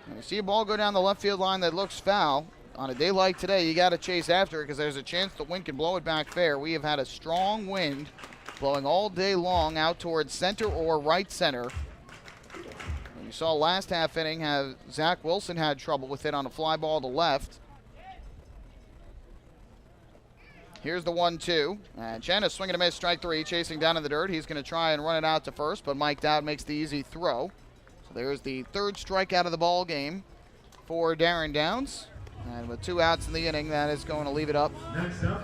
When you see a ball go down the left field line that looks foul, on a day like today, you got to chase after it because there's a chance the wind can blow it back fair. We have had a strong wind blowing all day long out towards center or right center. And you saw last half inning have Zach Wilson had trouble with it on a fly ball to left. Here's the 1-2. And Chen is swinging a miss, strike 3, chasing down in the dirt. He's going to try and run it out to first, but Mike Dowd makes the easy throw. So there's the third strikeout of the ball game for Darren Downs. And with 2 outs in the inning, that is going to leave it up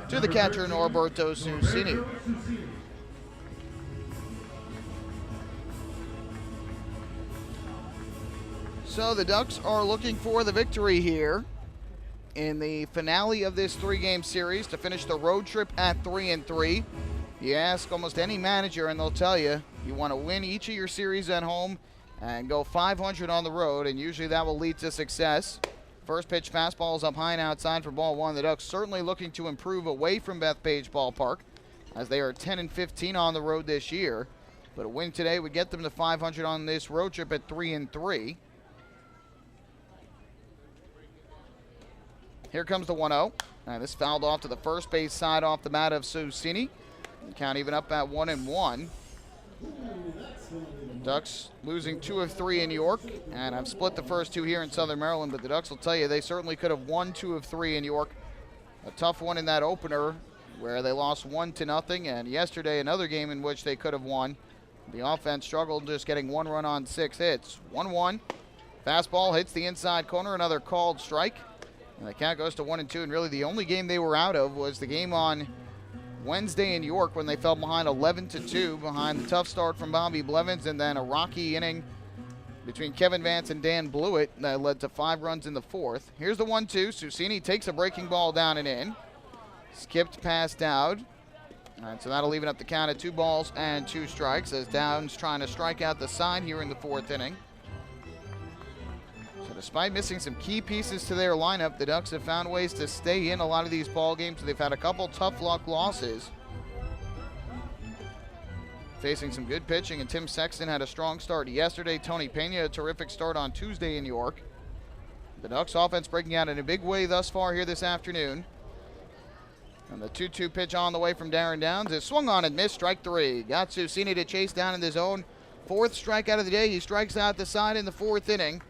to the catcher, Norberto Susini. So the Ducks are looking for the victory here in the finale of this 3-game series to finish the road trip at 3-3. You ask almost any manager and they'll tell you you want to win each of your series at home and go 500 on the road, and usually that will lead to success. First pitch fastball is up high and outside for ball 1. The Ducks certainly looking to improve away from Bethpage Ballpark as they are 10-15 on the road this year. But a win today would get them to 500 on this road trip at 3-3. Here comes the 1-0. And this fouled off to the first base side off the bat of Susini. Count even up at 1-1. Ducks losing 2 of 3 in New York, and I've split the first 2 here in Southern Maryland, but the Ducks will tell you they certainly could have won 2 of 3 in New York. A tough one in that opener where they lost 1-0, and yesterday another game in which they could have won. The offense struggled just getting 1 run on 6 hits. 1-1. Fastball hits the inside corner, another called strike. And the count goes to 1-2, and really the only game they were out of was the game on Wednesday in New York when they fell behind 11-2 behind the tough start from Bobby Blevins and then a rocky inning between Kevin Vance and Dan Blewett that led to 5 runs in the 4th. Here's the 1-2. Susini takes a breaking ball down and in. Skipped past Dowd. All right, so that'll even up the count at 2 balls and 2 strikes as Dowd's trying to strike out the side here in the 4th inning. So despite missing some key pieces to their lineup, the Ducks have found ways to stay in a lot of these ball games. They've had a couple tough luck losses. Facing some good pitching, and Tim Sexton had a strong start yesterday. Tony Pena, a terrific start on Tuesday in New York. The Ducks offense breaking out in a big way thus far here this afternoon. And the 2-2 pitch on the way from Darren Downs is swung on and missed, strike 3. Got Susini to chase down in the zone. 4th strikeout of the day. He strikes out the side in the 4th inning.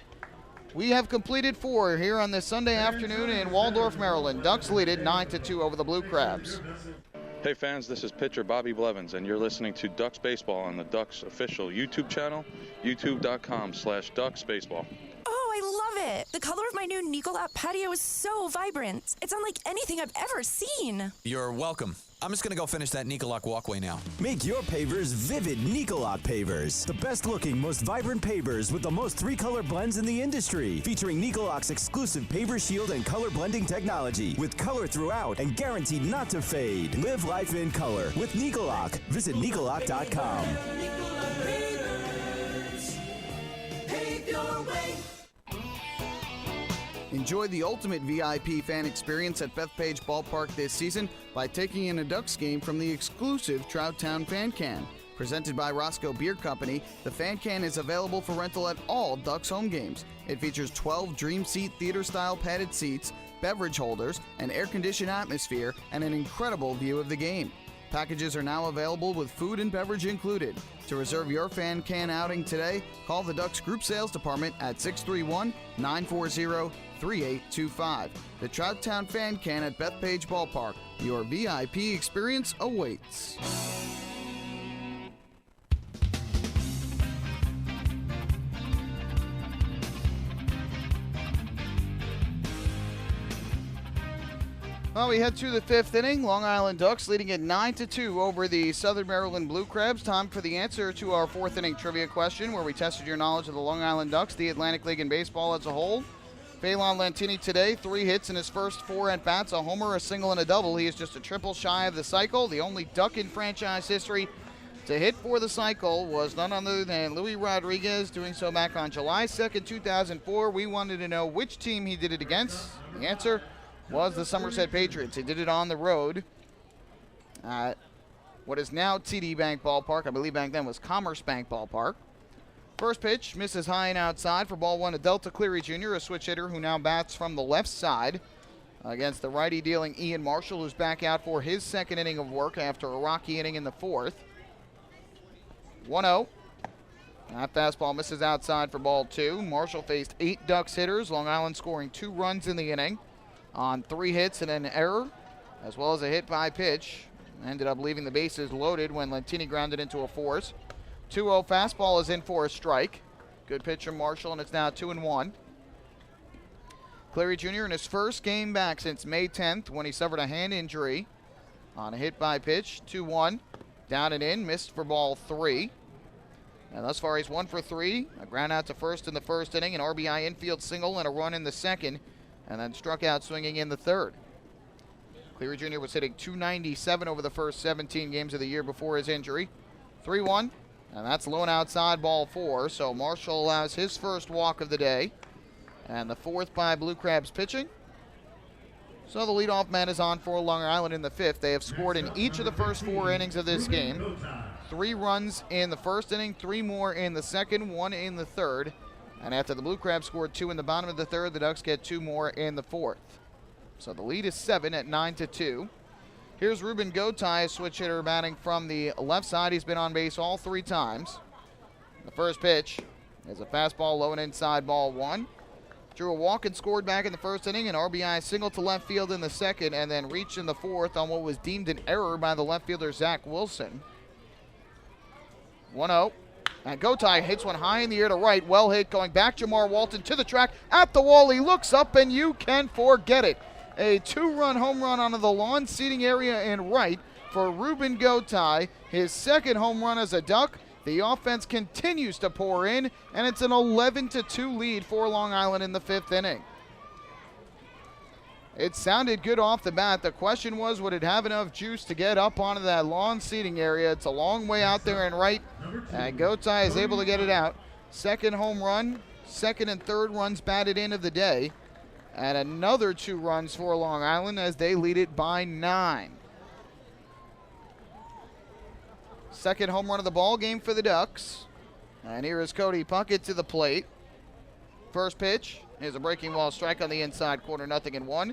We have completed 4 here on this Sunday afternoon in Waldorf, Maryland. Ducks lead it 9-2 over the Blue Crabs. Hey fans, this is pitcher Bobby Blevins, and you're listening to Ducks Baseball on the Ducks official YouTube channel, youtube.com/DucksBaseball. Oh, I love it. The color of my new Nicolat patio is so vibrant. It's unlike anything I've ever seen. You're welcome. I'm just going to go finish that Nicolak walkway now. Make your pavers vivid Nicolak pavers. The best looking, most vibrant pavers with the most 3-color blends in the industry. Featuring Nicolak's exclusive paver shield and color blending technology. With color throughout and guaranteed not to fade. Live life in color with Nicolak. Visit Nicolak.com. Enjoy the ultimate VIP fan experience at Bethpage Ballpark this season by taking in a Ducks game from the exclusive Trouttown Fan Can. Presented by Roscoe Beer Company, the Fan Can is available for rental at all Ducks home games. It features 12 Dream Seat theater-style padded seats, beverage holders, an air-conditioned atmosphere, and an incredible view of the game. Packages are now available with food and beverage included. To reserve your Fan Can outing today, call the Ducks Group Sales Department at 631-940-3825. The Trouttown Fan Can at Bethpage Ballpark. Your VIP experience awaits. Well, we head to the 5th inning. Long Island Ducks leading at 9-2 over the Southern Maryland Blue Crabs. Time for the answer to our 4th inning trivia question, where we tested your knowledge of the Long Island Ducks, the Atlantic League, and baseball as a whole. Phelan Lantini today, 3 hits in his first 4 at-bats, a homer, a single, and a double. He is just a triple shy of the cycle. The only Duck in franchise history to hit for the cycle was none other than Luis Rodriguez, doing so back on July 2nd, 2004. We wanted to know which team he did it against. The answer was the Somerset Patriots. He did it on the road at what is now TD Bank Ballpark. I believe back then was Commerce Bank Ballpark. First pitch misses high and outside for ball 1 to Delta Cleary Jr., a switch hitter who now bats from the left side against the righty dealing Ian Marshall, who's back out for his 2nd inning of work after a rocky inning in the 4th. 1-0. That fastball misses outside for ball 2. Marshall faced 8 Ducks hitters, Long Island scoring 2 runs in the inning on 3 hits and an error, as well as a hit by pitch. Ended up leaving the bases loaded when Lantini grounded into a force. 2-0 fastball is in for a strike. Good pitch from Marshall, and it's now 2-1. Cleary Jr. in his first game back since May 10th when he suffered a hand injury on a hit by pitch. 2-1, down and in, missed for ball 3. And thus far he's 1 for 3. A ground out to first in the first inning, an RBI infield single, and a run in the second, and then struck out swinging in the 3rd. Cleary Jr. was hitting .297 over the first 17 games of the year before his injury. 3-1, and that's low and outside ball 4, so Marshall allows his first walk of the day, and the 4th by Blue Crabs pitching. So the leadoff man is on for Long Island in the 5th. They have scored in each of the first 4 innings of this game. 3 runs in the first inning, 3 more in the second, 1 in the 3rd. And after the Blue Crabs scored 2 in the bottom of the 3rd, the Ducks get 2 more in the 4th. So the lead is 7 at 9-2. Here's Ruben Gotay, a switch hitter batting from the left side. He's been on base all 3 times. The first pitch is a fastball low and inside ball 1. Drew a walk and scored back in the first inning, an RBI single to left field in the second, and then reached in the 4th on what was deemed an error by the left fielder Zach Wilson. 1-0. And Gotay hits one high in the air to right. Well hit, going back. Jamar Walton to the track. At the wall, he looks up, and you can forget it. A 2-run home run onto the lawn seating area in right for Ruben Gotay. His 2nd home run as a Duck. The offense continues to pour in, and it's an 11-2 lead for Long Island in the 5th inning. It sounded good off the bat. The question was, would it have enough juice to get up onto that lawn seating area? It's a long way out there in right, and Gotay is able to get it out. 2nd home run, 2nd and 3rd runs batted in of the day, and another 2 runs for Long Island as they lead it by 9. 2nd home run of the ball game for the Ducks, and here is Cody Puckett to the plate. First pitch is a breaking ball strike on the inside corner, 0-1.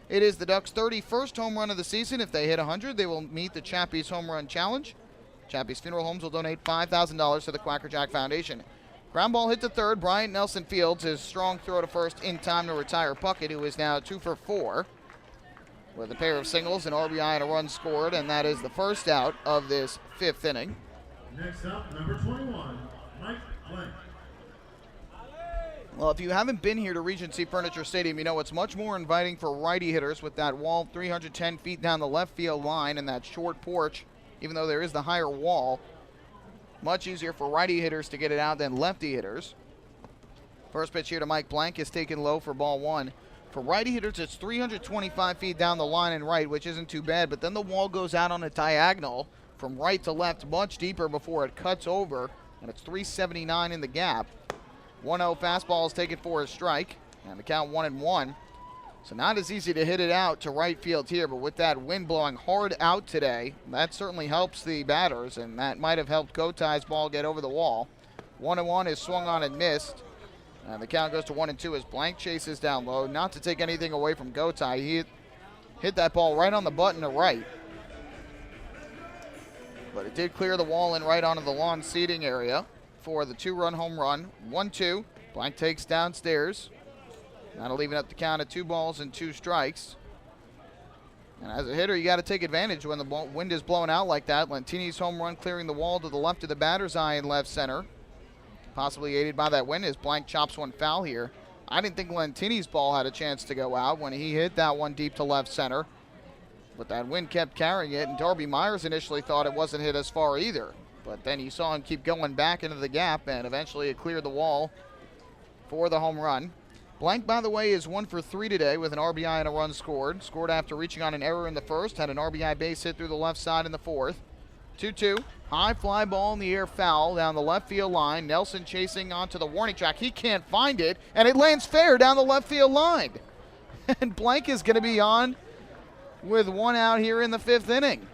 It is the Ducks' 31st home run of the season. If they hit 100, they will meet the Chappie's Home Run Challenge. Chappie's Funeral Homes will donate $5,000 to the Quacker Jack Foundation. Ground ball hit to 3rd. Bryant Nelson Fields, his strong throw to 1st in time to retire Puckett, who is now 2 for 4. With a pair of singles, an RBI, and a run scored, and that is the first out of this 5th inning. Next up, number 21, Mike Blank. Well, if you haven't been here to Regency Furniture Stadium, you know it's much more inviting for righty hitters with that wall 310 feet down the left field line and that short porch, even though there is the higher wall. Much easier for righty hitters to get it out than lefty hitters. First pitch here to Mike Blank is taken low for ball 1. For righty hitters, it's 325 feet down the line and right, which isn't too bad, but then the wall goes out on a diagonal from right to left much deeper before it cuts over, and it's 379 in the gap. 1-0 fastball is taken for a strike, and the count 1-1. So not as easy to hit it out to right field here, but with that wind blowing hard out today, that certainly helps the batters, and that might have helped Gotai's ball get over the wall. 1-1 is swung on and missed, and the count goes to 1-2 as Blank chases down low. Not to take anything away from Gotai, he hit that ball right on the button to right, but it did clear the wall and right onto the lawn seating area for the 2-run home run. 1-2. Blank takes downstairs. That'll even up the count at 2 balls and 2 strikes. And as a hitter, you got to take advantage when the wind is blowing out like that. Lentini's home run clearing the wall to the left of the batter's eye in left center. Possibly aided by that wind as Blank chops one foul here. I didn't think Lentini's ball had a chance to go out when he hit that one deep to left center. But that wind kept carrying it, and Darby Myers initially thought it wasn't hit as far either. But then you saw him keep going back into the gap, and eventually it cleared the wall for the home run. Blank, by the way, is 1 for 3 today with an RBI and a run scored. Scored after reaching on an error in the first, had an RBI base hit through the left side in the fourth. 2-2, high fly ball in the air, foul down the left field line. Nelson chasing onto the warning track. He can't find it, and it lands fair down the left field line. And Blank is going to be on with 1 out here in the 5th inning.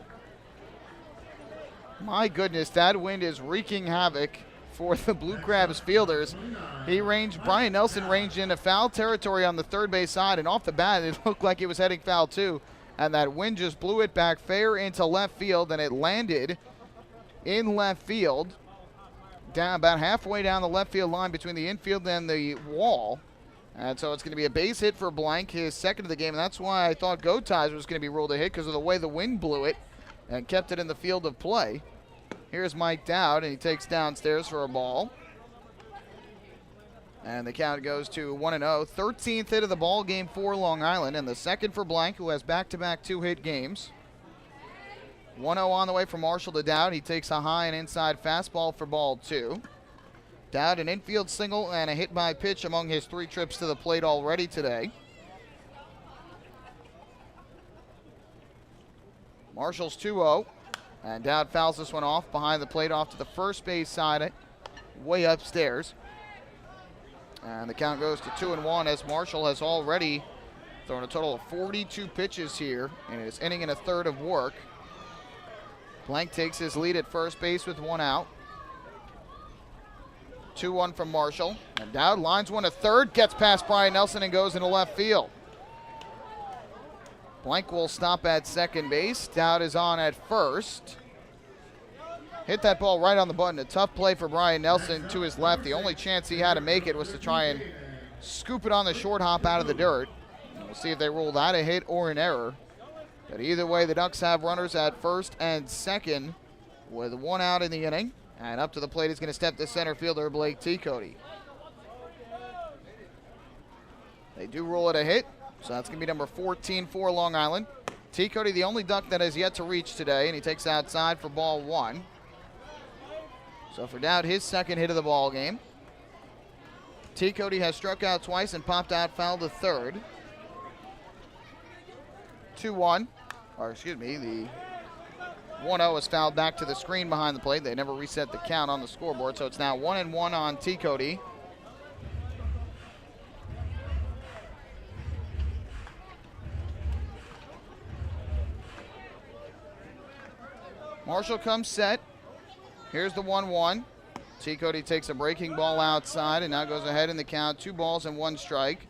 My goodness, that wind is wreaking havoc for the Blue Crabs fielders. Brian Nelson ranged into foul territory on the third base side, and off the bat, it looked like it was heading foul too. And that wind just blew it back fair into left field, and it landed in left field, down about halfway down the left field line between the infield and the wall. And so it's going to be a base hit for Blank, his second of the game, and that's why I thought Gotai's was going to be ruled a hit, because of the way the wind blew it and kept it in the field of play. Here's Mike Dowd, and he takes downstairs for a ball. And the count goes to 1-0. 13th hit of the ball game for Long Island, and the second for Blank, who has back-to-back 2-hit games. 1-0 on the way from Marshall to Dowd. He takes a high and inside fastball for ball 2. Dowd, an infield single and a hit by pitch among his 3 trips to the plate already today. Marshall's 2-0. And Dowd fouls this one off behind the plate off to the first base side, way upstairs. And the count goes to 2-1 as Marshall has already thrown a total of 42 pitches here in his inning and a third of work. Blank takes his lead at first base with 1 out. 2-1 from Marshall. And Dowd lines one to third, gets past Brian Nelson and goes into left field. Blank will stop at second base. Dowd is on at first. Hit that ball right on the button. A tough play for Brian Nelson to his left. The only chance he had to make it was to try and scoop it on the short hop out of the dirt. We'll see if they rule that a hit or an error. But either way, the Ducks have runners at first and second with 1 out in the inning. And up to the plate is going to step the center fielder, Blake Teacody. They do rule it a hit. So that's going to be number 14 for Long Island. Teacody, the only Duck that has yet to reach today, and he takes outside for ball 1. So for Dowd, his second hit of the ball game. Teacody has struck out twice and popped out foul to third. 2-1, or excuse me, the 1-0 is fouled back to the screen behind the plate. They never reset the count on the scoreboard, so it's now 1-1 on Teacody. Marshall comes set. Here's the 1-1. Teacody takes a breaking ball outside and now goes ahead in the count. 2 balls and 1 strike.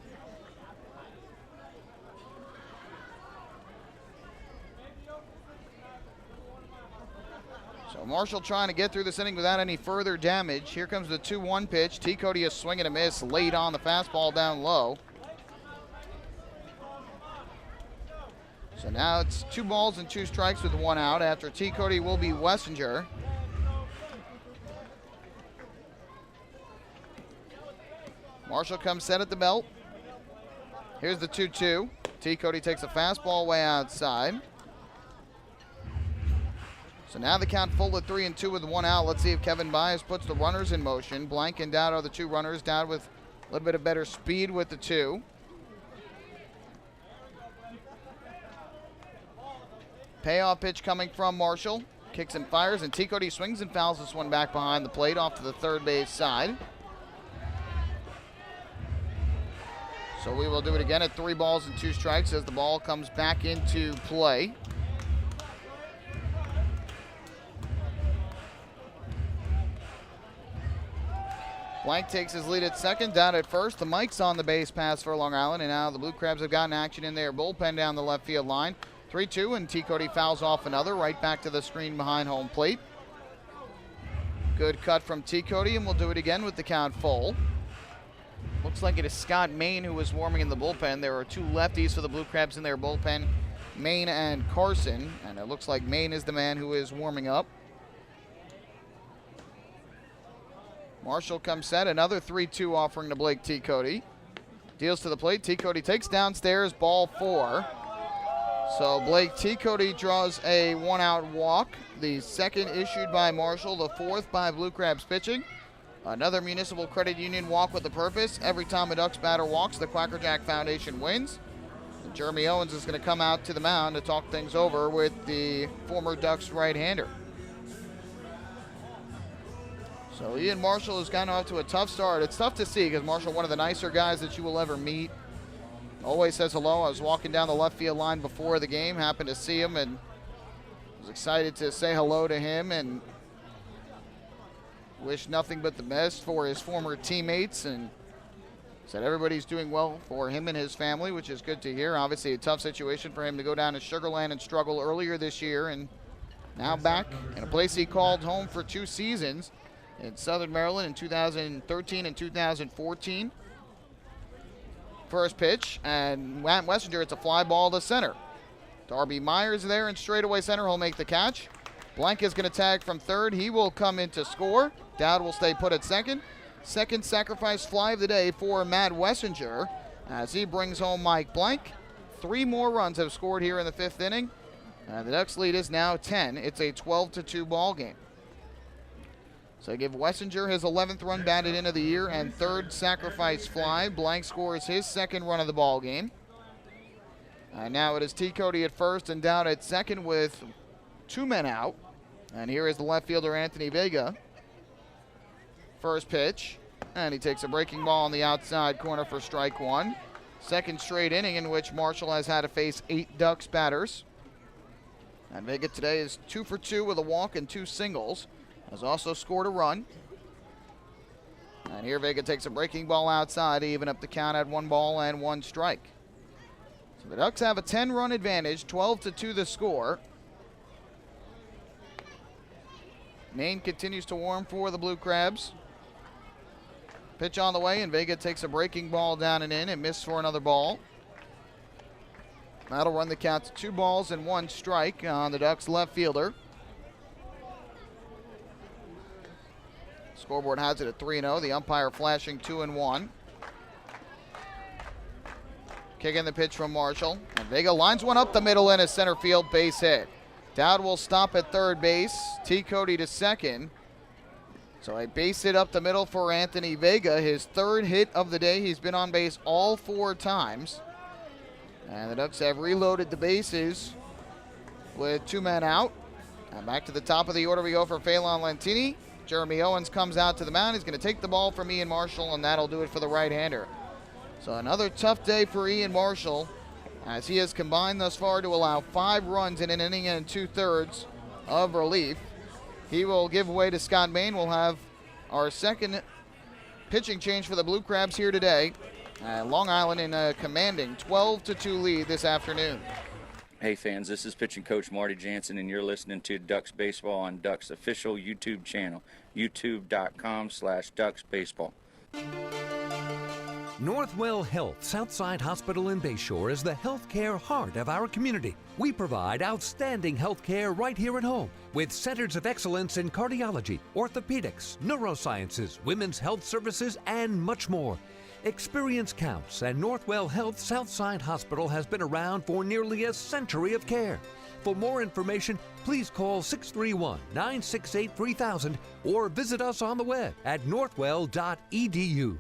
So Marshall trying to get through this inning without any further damage. Here comes the 2-1 pitch. Teacody is swinging a miss late on the fastball down low. So now it's 2 balls and 2 strikes with 1 out. After Teacody will be Wessinger. Marshall comes set at the belt. Here's the 2-2. T. Cody takes a fastball way outside. So now the count full at 3-2 with 1 out. Let's see if Kevin Byers puts the runners in motion. Blank and Dowd are the 2 runners. Dowd with a little bit of better speed with the 2. Payoff pitch coming from Marshall. Kicks and fires, and T. Cody swings and fouls this one back behind the plate off to the third base side. So we will do it again at 3 balls and 2 strikes as the ball comes back into play. Blank takes his lead at second, down at first. The Mike's on the base pass for Long Island, and now the Blue Crabs have gotten action in their bullpen down the left field line. 3-2, and T. Cody fouls off another right back to the screen behind home plate. Good cut from T. Cody, and we'll do it again with the count full. Looks like it is Scott Main who was warming in the bullpen. There are 2 lefties for the Blue Crabs in their bullpen, Main and Carson, and it looks like Main is the man who is warming up. Marshall comes set, another 3-2 offering to Blake T. Cody. Deals to the plate, T. Cody takes downstairs, ball 4. So Blake T. Cody draws a 1-out walk. The second issued by Marshall, the 4th by Blue Crabs pitching. Another Municipal Credit Union walk with a purpose. Every time a Ducks batter walks, the Quackerjack Foundation wins. And Jeremy Owens is going to come out to the mound to talk things over with the former Ducks right-hander. So Ian Marshall has gotten off to a tough start. It's tough to see because Marshall, one of the nicer guys that you will ever meet. Always says hello. I was walking down the left field line before the game, happened to see him, and was excited to say hello to him and wish nothing but the best for his former teammates, and said everybody's doing well for him and his family, which is good to hear. Obviously a tough situation for him to go down to Sugar Land and struggle earlier this year, and now back in a place he called home for 2 seasons in Southern Maryland in 2013 and 2014. First pitch, and Matt Wessinger, it's a fly ball to center. Darby Myers there in straightaway center. He'll make the catch. Blank is going to tag from third. He will come in to score. Dowd will stay put at second. Second sacrifice fly of the day for Matt Wessinger as he brings home Mike Blank. 3 more runs have scored here in the 5th inning. The Ducks lead is now 10. It's a 12-2 ball game. So give Wessinger his 11th run batted in of the year and 3rd sacrifice fly. Blank scores his 2nd run of the ball game. Now it is T. Cody at first and Dowd at second with 2 men out. And here is the left fielder Anthony Vega. First pitch, and he takes a breaking ball on the outside corner for strike 1. Second straight inning in which Marshall has had to face 8 Ducks batters. And Vega today is 2 for 2 with a walk and 2 singles. Has also scored a run. And here Vega takes a breaking ball outside to even up the count at 1 ball and 1 strike. So the Ducks have a 10-run advantage, 12-2 the score. Maine continues to warm for the Blue Crabs. Pitch on the way, and Vega takes a breaking ball down and in and missed for another ball. That'll run the count to 2 balls and 1 strike on the Ducks left fielder. Scoreboard has it at 3-0. The umpire flashing 2-1. Kicking the pitch from Marshall. And Vega lines one up the middle in a center field base hit. Dowd will stop at third base. T. Cody to second. So a base hit up the middle for Anthony Vega. His 3rd hit of the day. He's been on base all 4 times. And the Ducks have reloaded the bases with 2 men out. And back to the top of the order we go for Phelan Lentini. Jeremy Owens comes out to the mound. He's going to take the ball from Ian Marshall, and that'll do it for the right-hander. So another tough day for Ian Marshall as he has combined thus far to allow 5 runs in an inning and 2/3 of relief. He will give way to Scott Main. We'll have our 2nd pitching change for the Blue Crabs here today. Long Island in a commanding 12-2 lead this afternoon. Hey fans, this is pitching coach Marty Jansen, and you're listening to Ducks Baseball on Ducks official YouTube channel, youtube.com/DucksBaseball. Northwell Health Southside Hospital in Bayshore is the healthcare heart of our community. We provide outstanding healthcare right here at home with centers of excellence in cardiology, orthopedics, neurosciences, women's health services, and much more. Experience counts, and Northwell Health Southside Hospital has been around for nearly a century of care. For more information, please call 631-968-3000 or visit us on the web at northwell.edu.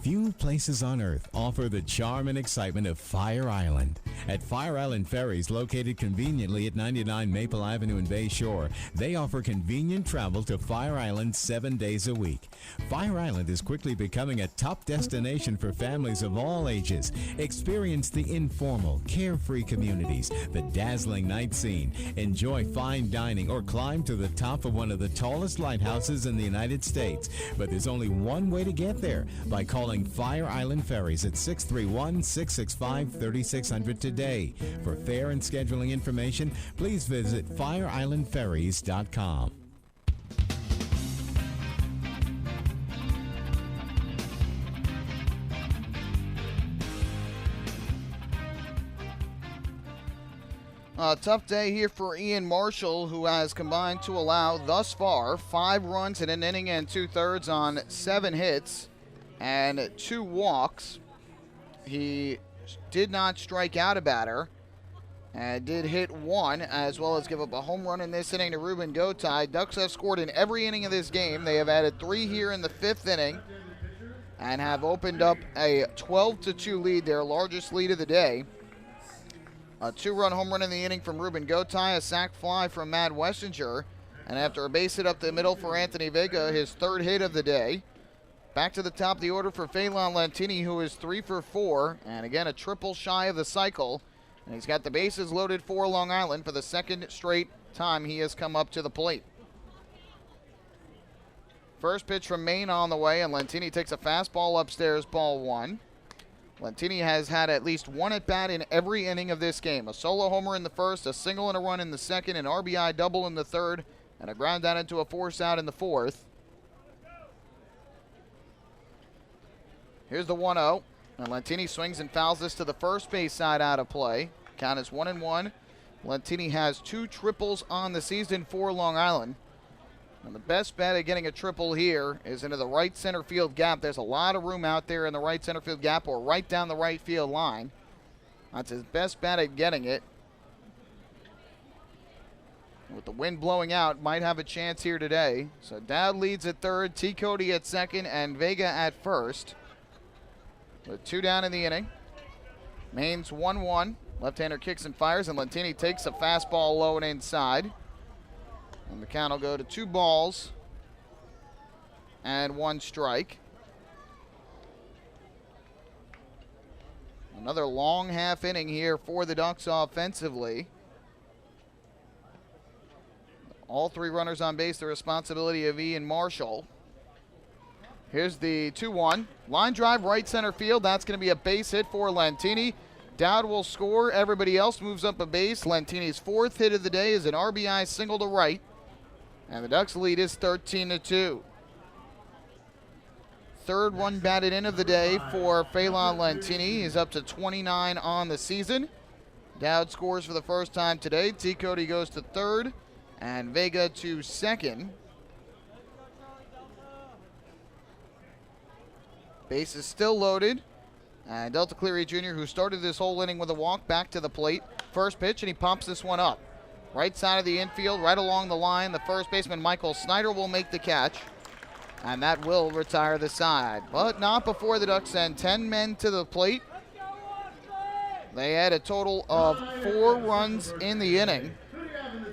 Few places on earth offer the charm and excitement of Fire Island. At Fire Island Ferries, located conveniently at 99 Maple Avenue in Bay Shore, they offer convenient travel to Fire Island 7 days a week. Fire Island is quickly becoming a top destination for families of all ages. Experience the informal, carefree communities, the dazzling night scene, enjoy fine dining, or climb to the top of one of the tallest lighthouses in the United States. But there's only one way to get there, by calling Fire Island Ferries at 631-665-3600 today. For fare and scheduling information, please visit fireislandferries.com. A tough day here for Ian Marshall, who has combined to allow thus far 5 runs in an inning and 2/3 on 7 hits and 2 walks. He did not strike out a batter and did hit 1, as well as give up a home run in this inning to Ruben Gotay. Ducks have scored in every inning of this game. They have added 3 here in the 5th inning and have opened up a 12-2 lead, their largest lead of the day. A 2-run home run in the inning from Ruben Gotay, a sac fly from Matt Westinger, and after a base hit up the middle for Anthony Vega, his 3rd hit of the day. Back to the top of the order for Phelan Lentini, who is 3 for 4, and again a triple shy of the cycle. And he's got the bases loaded for Long Island for the 2nd straight time he has come up to the plate. First pitch from Maine on the way, and Lentini takes a fastball upstairs, ball 1. Lentini has had at least 1 at-bat in every inning of this game. A solo homer in the 1st, a single and a run in the 2nd, an RBI double in the 3rd, and a ground down into a force out in the 4th. Here's the 1-0, and Lentini swings and fouls this to the first base side out of play. Count is 1-1. Lentini has 2 triples on the season for Long Island. And the best bet at getting a triple here is into the right center field gap. There's a lot of room out there in the right center field gap, or right down the right field line. That's his best bet at getting it. With the wind blowing out, might have a chance here today. So Dowd leads at 3rd, T. Cody at 2nd, and Vega at 1st. With 2 down in the inning. Maine's 1-1. Left-hander kicks and fires, and Lentini takes a fastball low and inside. And the count will go to 2 balls and 1 strike. Another long half inning here for the Ducks offensively. All 3 runners on base, the responsibility of Ian Marshall. Here's the 2-1. Line drive right center field. That's going to be a base hit for Lentini. Dowd will score. Everybody else moves up a base. Lentini's 4th hit of the day is an RBI single to right. And the Ducks lead is 13-2. 3rd one batted in of the day for Phelan Lentini. He's up to 29 on the season. Dowd scores for the first time today. T. Cody goes to 3rd. And Vega to 2nd. Base is still loaded. And Delta Cleary Jr., who started this whole inning with a walk, back to the plate. First pitch, and he pumps this one up. Right side of the infield, right along the line. The first baseman, Michael Snyder, will make the catch. And that will retire the side. But not before the Ducks send 10 men to the plate. They had a total of 4 runs in the inning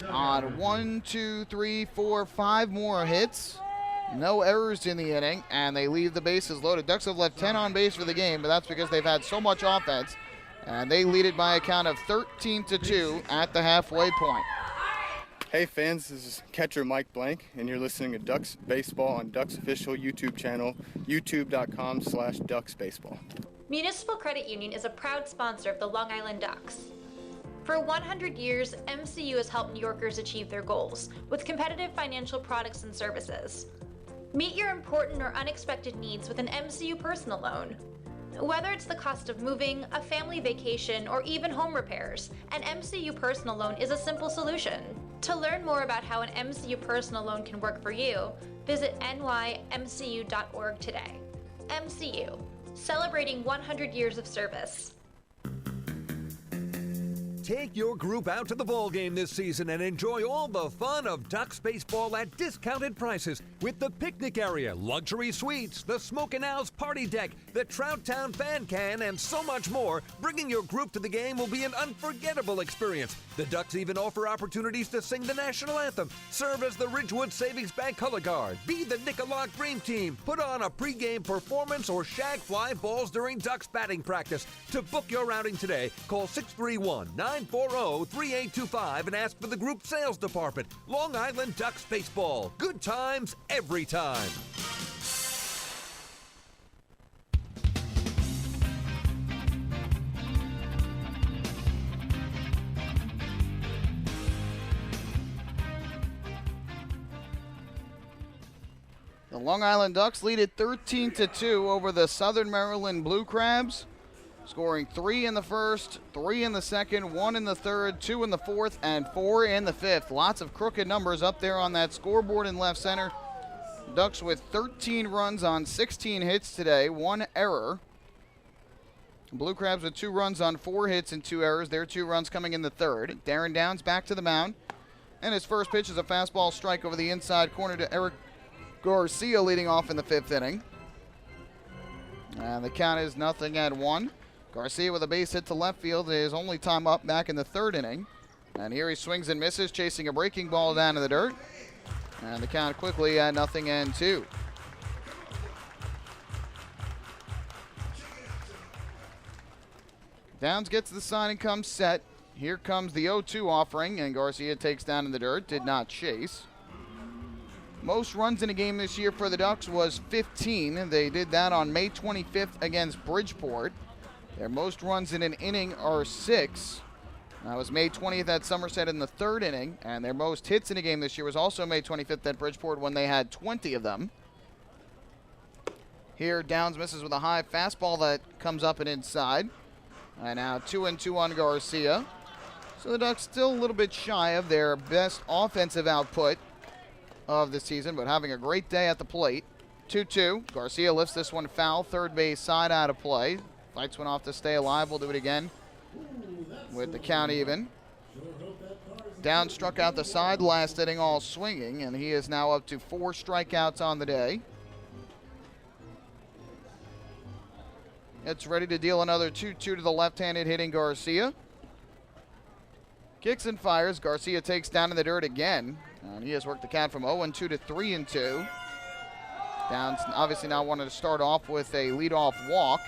on 1, 2, 3, 4, 5 more hits. No errors in the inning, and they leave the bases loaded. Ducks have left 10 on base for the game, but that's because they've had so much offense. And they lead it by a count of 13-2 at the halfway point. Hey fans, this is catcher Mike Blank, and you're listening to Ducks Baseball on Ducks official YouTube channel, youtube.com/DucksBaseball. Municipal Credit Union is a proud sponsor of the Long Island Ducks. For 100 years, MCU has helped New Yorkers achieve their goals with competitive financial products and services. Meet your important or unexpected needs with an MCU personal loan. Whether it's the cost of moving, a family vacation, or even home repairs, an MCU personal loan is a simple solution. To learn more about how an MCU personal loan can work for you, visit nymcu.org today. MCU, celebrating 100 years of service. Take your group out to the ball game this season and enjoy all the fun of Ducks baseball at discounted prices with the picnic area, luxury suites, the Smokin' Owls party deck, the Trout Town fan can, and so much more. Bringing your group to the game will be an unforgettable experience. The Ducks even offer opportunities to sing the national anthem, serve as the Ridgewood Savings Bank color guard, be the Nicolak Dream Team, put on a pregame performance, or shag fly balls during Ducks batting practice. To book your outing today, call 631-940-3825 and ask for the group sales department. Long Island Ducks baseball. Good times every time. The Long Island Ducks lead it 13-2 over the Southern Maryland Blue Crabs, scoring 3 in the first, 3 in the second, 1 in the third, 2 in the fourth, and 4 in the fifth. Lots of crooked numbers up there on that scoreboard in left center. Ducks with 13 runs on 16 hits today, 1 error. Blue Crabs with 2 runs on 4 hits and 2 errors. Their 2 runs coming in the third. Darren Downs back to the mound, and his first pitch is a fastball strike over the inside corner to Eric Garcia, leading off in the 5th inning. And the count is 0-1. Garcia with a base hit to left field, his only time up back in the 3rd inning. And here he swings and misses, chasing a breaking ball down to the dirt. And the count quickly at 0-2. Downs gets the sign and comes set. Here comes the 0-2 offering, and Garcia takes down in the dirt, did not chase. Most runs in a game this year for the Ducks was 15. They did that on May 25th against Bridgeport. Their most runs in an inning are 6. That was May 20th at Somerset in the 3rd inning. And their most hits in a game this year was also May 25th at Bridgeport when they had 20 of them. Here, Downs misses with a high fastball that comes up and inside. And now 2-2 on Garcia. So the Ducks still a little bit shy of their best offensive output of the season, but having a great day at the plate. 2-2. Garcia lifts this one foul, third base side out of play. Fights one off to stay alive. We'll do it again with the count even. Downs struck out the side last inning all swinging, and he is now up to 4 strikeouts on the day. It's ready to deal another 2-2 to the left-handed hitting Garcia. Kicks and fires. Garcia takes down in the dirt again. And he has worked the count from 0-2 to 3-2. Downs obviously now wanted to start off with a leadoff walk.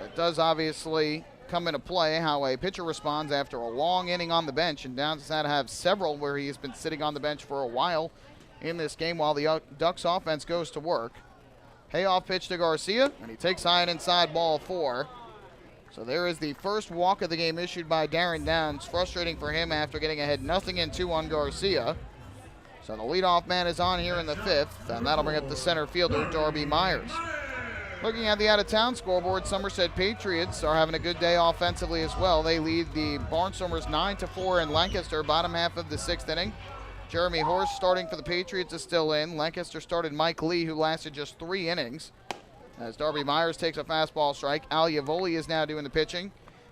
It does obviously come into play how a pitcher responds after a long inning on the bench. And Downs has had to have several where he has been sitting on the bench for a while in this game while the Ducks offense goes to work. Payoff pitch to Garcia, and he takes high and inside, ball 4. So there is the first walk of the game issued by Darren Downs. Frustrating for him after getting ahead 0-2 on Garcia. So the leadoff man is on here in the 5th, and that'll bring up the center fielder, Darby Myers. Looking at the out-of-town scoreboard, Somerset Patriots are having a good day offensively as well. They lead the Barnstormers 9-4 in Lancaster, bottom half of the 6th inning. Jeremy Horst starting for the Patriots is still in. Lancaster started Mike Lee, who lasted just 3 innings. As Darby Myers takes a fastball strike, Al Yavoli is now doing the pitching.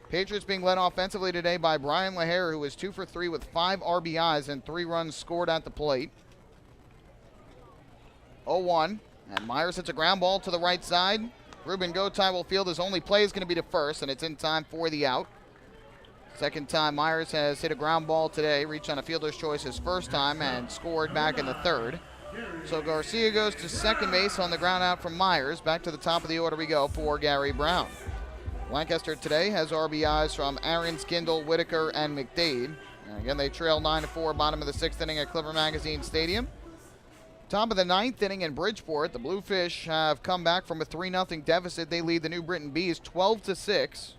Patriots being led offensively today by Brian LaHare, who is 2 for 3 with 5 RBIs and 3 runs scored at the plate. 0-1, and Myers hits a ground ball to the right side. Ruben Gotay will field his only play is going to be to first, and it's in time for the out. Second time Myers has hit a ground ball today, reached on a fielder's choice his first time, and scored back in the 3rd. So Garcia goes to second base on the ground out from Myers. Back to the top of the order we go for Gary Brown. Lancaster today has RBIs from Aarons, Kindle, Whitaker, and McDade. And again, they trail 9-4, bottom of the 6th inning at Clipper Magazine Stadium. Top of the 9th inning in Bridgeport, the Bluefish have come back from a 3-0 deficit. They lead the New Britain Bees 12-6.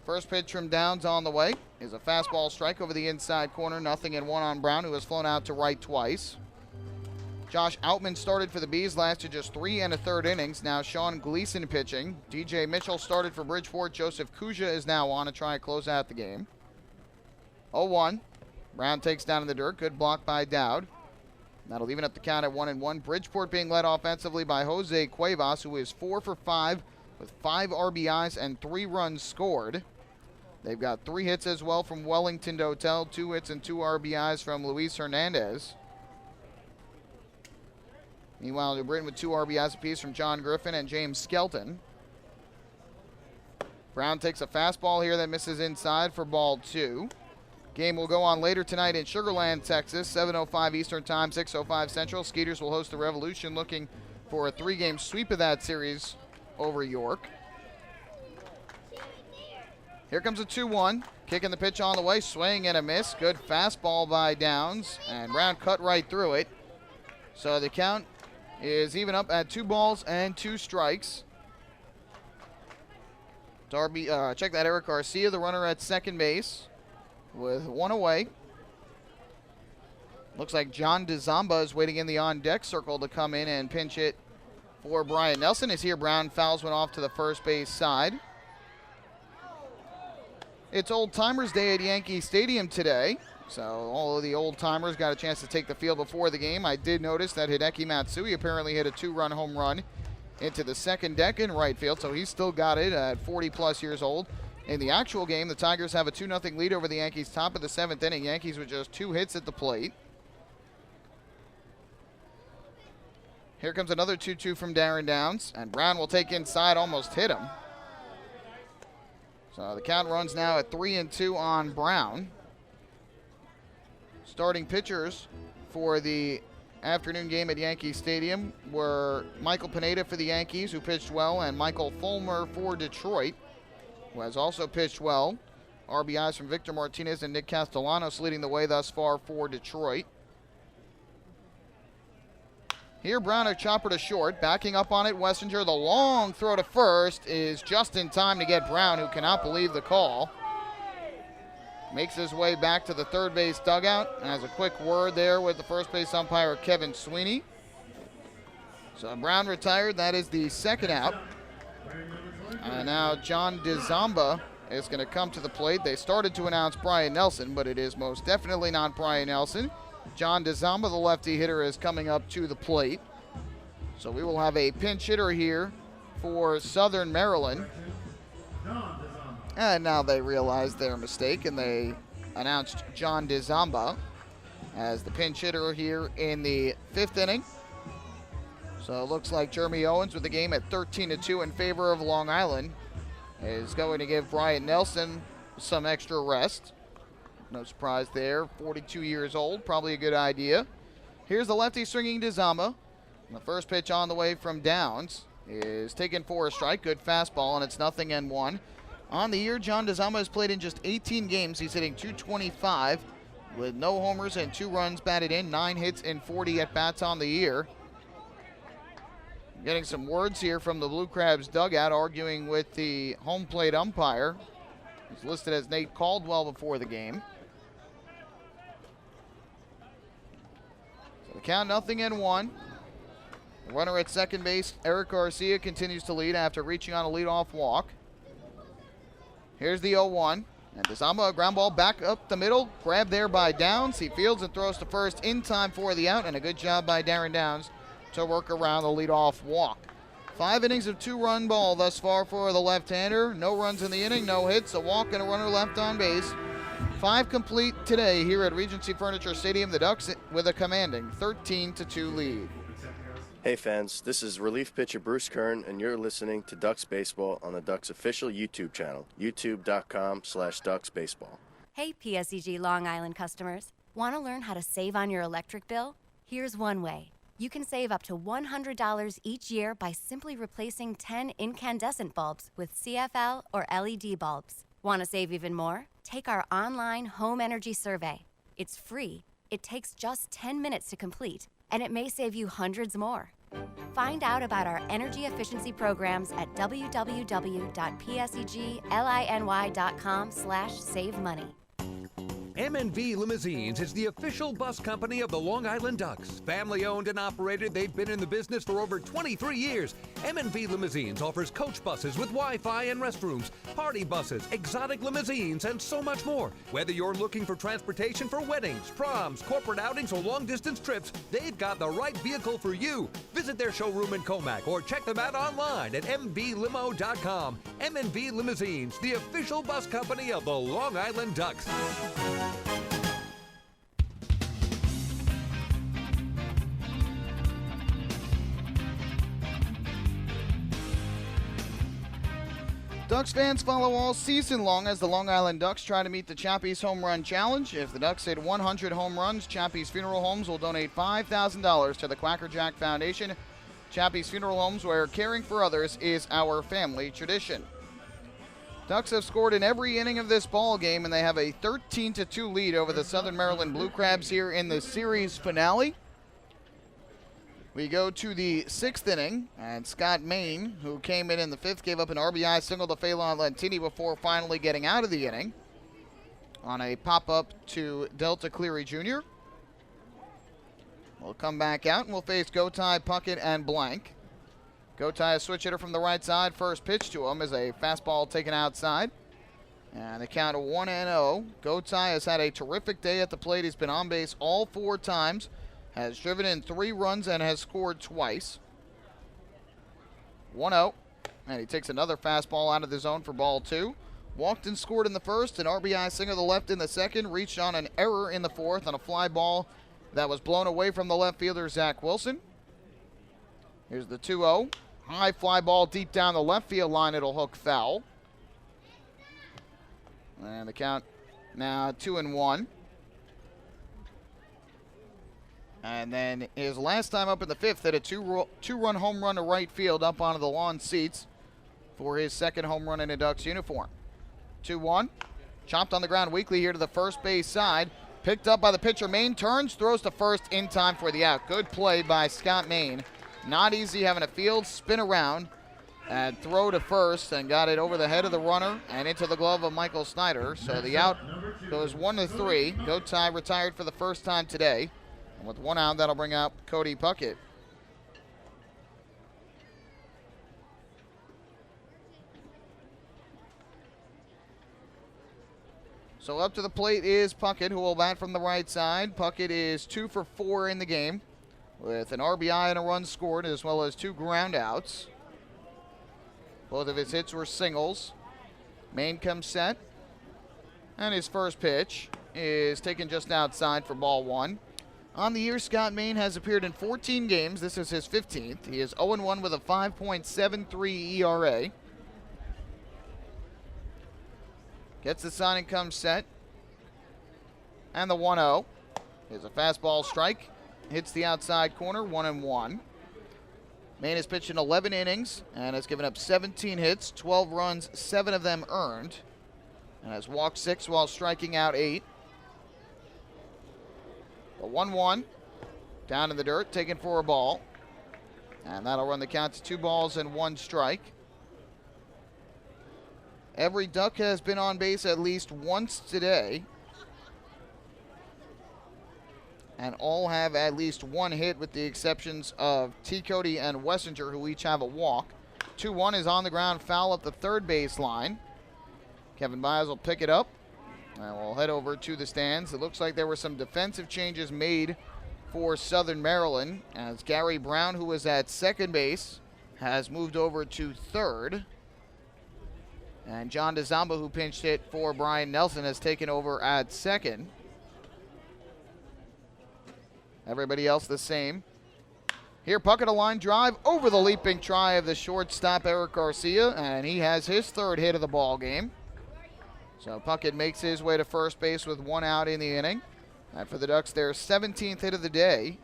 First pitch from Downs on the way is a fastball strike over the inside corner, 0-1 on Brown, who has flown out to right twice. Josh Outman started for the Bees, lasted just 3 1/3 innings. Now Sean Gleason pitching. DJ Mitchell started for Bridgeport. Joseph Kuja is now on to try and close out the game. 0-1. Brown takes down in the dirt. Good block by Dowd. That'll even up the count at 1-1. Bridgeport being led offensively by Jose Cuevas, who is 4 for 5 with 5 RBIs and 3 runs scored. They've got 3 hits as well from Wellington Dotel, 2 hits and 2 RBIs from Luis Hernandez. Meanwhile, New Britain with 2 RBIs apiece from John Griffin and James Skelton. Brown takes a fastball here that misses inside for ball 2. Game will go on later tonight in Sugar Land, Texas, 7:05 Eastern Time, 6:05 Central. Skeeters will host the Revolution, looking for a 3-game sweep of that series over York. Here comes a 2-1. Kicking the pitch on the way, swing and a miss. Good fastball by Downs, and Brown cut right through it. So the count is even up at 2 balls and 2 strikes. Check that, Eric Garcia, the runner at second base, with 1 away. Looks like John DeZamba is waiting in the on-deck circle to come in and pinch it for Brian Nelson. Is here, Brown fouls one off to the first base side. It's Old Timers Day at Yankee Stadium today, so all of the old timers got a chance to take the field before the game. I did notice that Hideki Matsui apparently hit a 2-run home run into the second deck in right field, so he's still got it at 40-plus years old. In the actual game, the Tigers have a 2-0 lead over the Yankees, top of the 7th inning. Yankees with just 2 hits at the plate. Here comes another 2-2 from Darren Downs, and Brown will take inside, almost hit him. So the count runs now at 3-2 on Brown. Starting pitchers for the afternoon game at Yankee Stadium were Michael Pineda for the Yankees, who pitched well, and Michael Fulmer for Detroit, who has also pitched well. RBIs from Victor Martinez and Nick Castellanos leading the way thus far for Detroit. Here, Brown a chopper to short. Backing up on it, Wessinger. The long throw to first is just in time to get Brown, who cannot believe the call. Makes his way back to the third base dugout and has a quick word there with the first base umpire, Kevin Sweeney. So Brown retired. That is the second out. And now John DeZamba is going to come to the plate. They started to announce Brian Nelson, but it is most definitely not Brian Nelson. John DeZamba, the lefty hitter, is coming up to the plate. So we will have a pinch hitter here for Southern Maryland. And now they realize their mistake, and they announced John DeZamba as the pinch hitter here in the 5th inning. So it looks like Jeremy Owens, with the game at 13-2 in favor of Long Island, is going to give Brian Nelson some extra rest. No surprise there, 42 years old, probably a good idea. Here's the lefty swinging DeZamba. The first pitch on the way from Downs is taken for a strike. Good fastball, and it's 0-1. On the year, John DeZamba has played in just 18 games. He's hitting .225 with no homers and 2 runs batted in, 9 hits and 40 at-bats on the year. Getting some words here from the Blue Crabs dugout, arguing with the home plate umpire. He's listed as Nate Caldwell before the game. So the count 0-1. The runner at second base, Eric Garcia, continues to lead after reaching on a leadoff walk. Here's the 0-1. And DeZamba, a ground ball back up the middle. Grabbed there by Downs. He fields and throws to first in time for the out. And a good job by Darren Downs to work around the leadoff walk. 5 innings of 2-run ball thus far for the left-hander. No runs in the inning, no hits, a walk and a runner left on base. 5 complete today here at Regency Furniture Stadium. The Ducks with a commanding 13-2 lead. Hey fans, this is relief pitcher Bruce Kern, and you're listening to Ducks Baseball on the Ducks official YouTube channel, youtube.com/DucksBaseball. Hey, PSEG Long Island customers. Want to learn how to save on your electric bill? Here's one way. You can save up to $100 each year by simply replacing 10 incandescent bulbs with CFL or LED bulbs. Want to save even more? Take our online home energy survey. It's free. It takes just 10 minutes to complete, and it may save you hundreds more. Find out about our energy efficiency programs at www.psegLINY.com/save money. M&V Limousines is the official bus company of the Long Island Ducks. Family owned and operated, they've been in the business for over 23 years. M&V Limousines offers coach buses with Wi-Fi and restrooms, party buses, exotic limousines, and so much more. Whether you're looking for transportation for weddings, proms, corporate outings, or long-distance trips, they've got the right vehicle for you. Visit their showroom in Comac or check them out online at mvlimo.com. M&V Limousines, the official bus company of the Long Island Ducks. Ducks fans follow all season long as the Long Island Ducks try to meet the Chappie's Home Run Challenge. If the Ducks hit 100 home runs, Chappie's Funeral Homes will donate $5,000 to the Quacker Jack Foundation. Chappie's Funeral Homes, where caring for others is our family tradition. Ducks have scored in every inning of this ball game, and they have a 13-2 lead over the Southern Maryland Blue Crabs here in the series finale. We go to the 6th inning, and Scott Main, who came in the 5th, gave up an RBI single to Phelan Lentini before finally getting out of the inning on a pop-up to Delta Cleary Jr. We'll come back out, and we'll face Gotai, Puckett, and Blank. Gotai, a switch hitter from the right side. First pitch to him is a fastball taken outside. And the count of 1-0. Gotai has had a terrific day at the plate. He's been on base all 4 times. Has driven in 3 runs and has scored twice. 1-0. And he takes another fastball out of the zone for ball 2. Walked and scored in the first. An RBI single to the left in the second. Reached on an error in the fourth on a fly ball that was blown away from the left fielder, Zach Wilson. Here's the 2-0. High fly ball deep down the left field line. It'll hook foul. And the count now 2-1. And then his last time up in the 5th, hit a two-run home run to right field up onto the lawn seats for his second home run in a Ducks uniform. 2-1. Chopped on the ground weakly here to the first base side. Picked up by the pitcher. Main turns, throws to first in time for the out. Good play by Scott Main. Not easy having a field spin around and throw to first, and got it over the head of the runner and into the glove of Michael Snyder. So the out goes 1-3. Gotai retired for the first time today. And with 1 out, that'll bring out Cody Puckett. So up to the plate is Puckett, who will bat from the right side. Puckett is 2 for 4 in the game, with an RBI and a run scored, as well as 2 ground outs. Both of his hits were singles. Main comes set, and his first pitch is taken just outside for ball 1. On the year, Scott Main has appeared in 14 games. This is his 15th. He is 0-1 with a 5.73 ERA. Gets the sign and comes set. And the 1-0 is a fastball strike. Hits the outside corner, 1-1. Main has pitched in 11 innings and has given up 17 hits, 12 runs, 7 of them earned. And has walked 6 while striking out 8. The 1-1, down in the dirt, taken for a ball. And that'll run the count to 2 balls and 1 strike. Every Duck has been on base at least once today. And all have at least 1 hit, with the exceptions of T. Cody and Wessinger, who each have a walk. 2-1 is on the ground, foul up the third base line. Kevin Byers will pick it up. And we'll head over to the stands. It looks like there were some defensive changes made for Southern Maryland, as Gary Brown, who was at second base, has moved over to third. And John DeZamba, who pinched hit for Brian Nelson, has taken over at second. Everybody else the same. Here, Puckett, a line drive over the leaping try of the shortstop, Eric Garcia, and he has his 3rd hit of the ball game. So Puckett makes his way to first base with 1 out in the inning. And for the Ducks, their 17th hit of the day.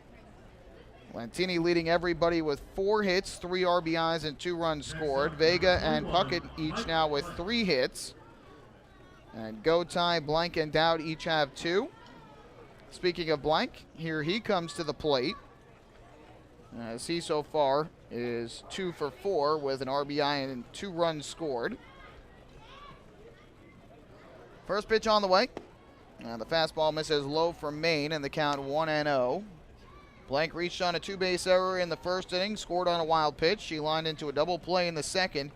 Lentini leading everybody with 4 hits, 3 RBIs, and 2 runs scored. Vega and Puckett each now with 3 hits. And Gotai, Blank, and Dowd each have 2. Speaking of Blank, here he comes to the plate, as he so far is 2 for 4 with an RBI and 2 runs scored. First pitch on the way. The fastball misses low from Maine, and the count 1-0. Blank reached on a two-base error in the first inning, scored on a wild pitch. She lined into a double play in the second,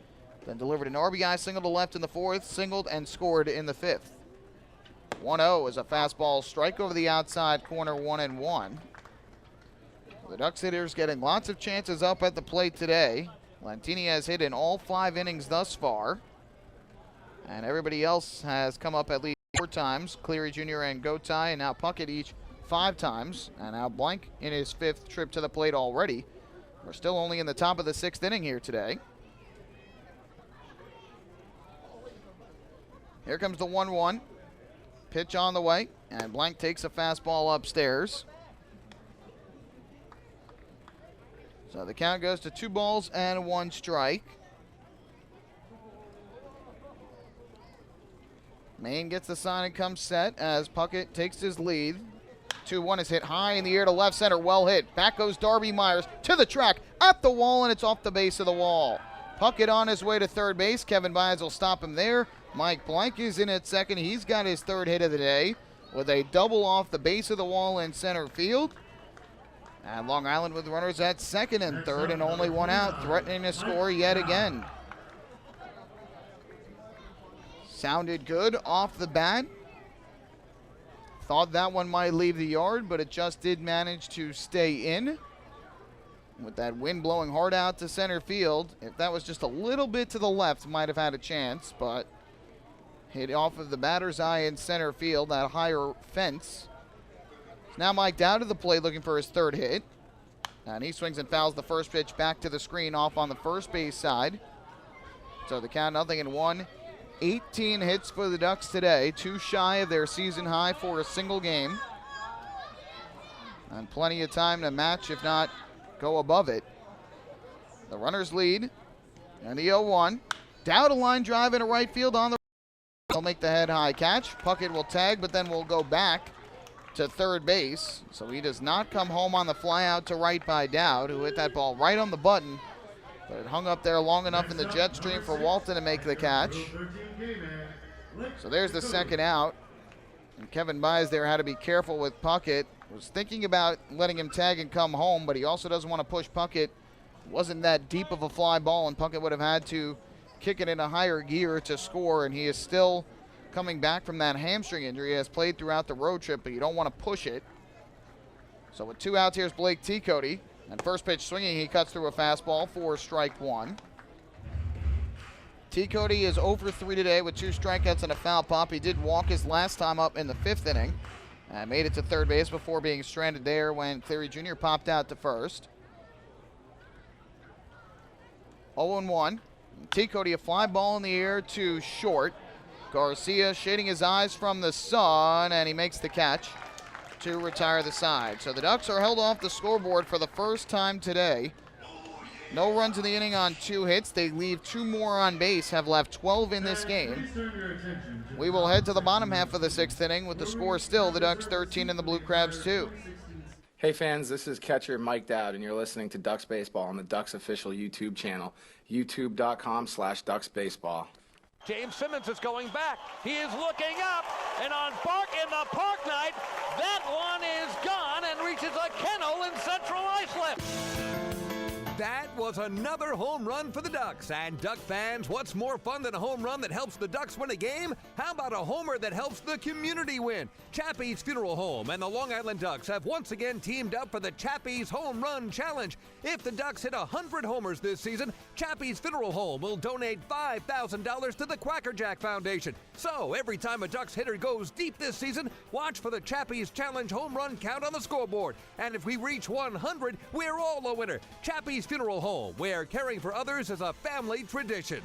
then delivered an RBI single to left in the fourth, singled and scored in the fifth. 1-0 is a fastball strike over the outside corner, 1-1. The Ducks hitters getting lots of chances up at the plate today. Lantini has hit in all 5 innings thus far, and everybody else has come up at least 4 times. Cleary Jr. and Gotay, and now Puckett each 5 times, and now Blank in his 5th trip to the plate already. We're still only in the top of the 6th inning here today. Here comes the 1-1. Pitch on the way, and Blank takes a fastball upstairs. So the count goes to 2 balls and 1 strike. Maine gets the sign and comes set as Puckett takes his lead. 2-1 is hit high in the air to left center, well hit. Back goes Darby Myers to the track, at the wall, and it's off the base of the wall. Puckett on his way to third base. Kevin Byers will stop him there. Mike Blank is in at second. He's got his 3rd hit of the day with a double off the base of the wall in center field. And Long Island with runners at second and third and only 1 out, threatening to score yet again. Sounded good off the bat. Thought that one might leave the yard, but it just did manage to stay in. With that wind blowing hard out to center field, if that was just a little bit to the left, might have had a chance, but hit off of the batter's eye in center field, that higher fence. Now Mike down to the plate looking for his 3rd hit. And he swings and fouls the first pitch back to the screen off on the first base side. So the count 0-1. 18 hits for the Ducks today, 2 shy of their season high for a single game. And plenty of time to match, if not go above it. The runners lead. And the 0-1. Down a line drive into right field on the. He'll make the head high catch. Puckett will tag, but then will go back to third base. So he does not come home on the fly out to right by Dowd, who hit that ball right on the button. But it hung up there long enough in the jet stream for Walton to make the catch. So there's the 2nd out. And Kevin Byers there had to be careful with Puckett. Was thinking about letting him tag and come home, but he also doesn't want to push Puckett. Wasn't that deep of a fly ball, and Puckett would have had to kick it in a higher gear to score, and he is still coming back from that hamstring injury. He has played throughout the road trip, but you don't want to push it. So with 2 outs, here's Blake T-Cody. And first pitch swinging, he cuts through a fastball for strike 1. T-Cody is 0 for 3 today with 2 strikeouts and a foul pop. He did walk his last time up in the 5th inning and made it to third base before being stranded there when Cleary Jr. popped out to first. 0-1. T-Cody, a fly ball in the air to short. Garcia shading his eyes from the sun, and he makes the catch to retire the side. So the Ducks are held off the scoreboard for the first time today. No runs in the inning on 2 hits. They leave 2 more on base, have left 12 in this game. We will head to the bottom half of the 6th inning with the score still the Ducks 13 and the Blue Crabs 2. Hey fans, this is catcher Mike Dowd, and you're listening to Ducks Baseball on the Ducks official YouTube channel, youtube.com/DucksBaseball. James Simmons is going back. He is looking up, and on the Park Night, that one is gone and reaches a kennel in Central Islip. That was another home run for the Ducks. And Duck fans, what's more fun than a home run that helps the Ducks win a game? How about a homer that helps the community win? Chappie's Funeral Home and the Long Island Ducks have once again teamed up for the Chappie's Home Run Challenge. If the Ducks hit 100 homers this season, Chappie's Funeral Home will donate $5,000 to the Quacker Jack Foundation. So every time a Ducks hitter goes deep this season, watch for the Chappie's Challenge home run count on the scoreboard. And if we reach 100, we're all a winner. Chappie's Funeral Home, where caring for others is a family tradition.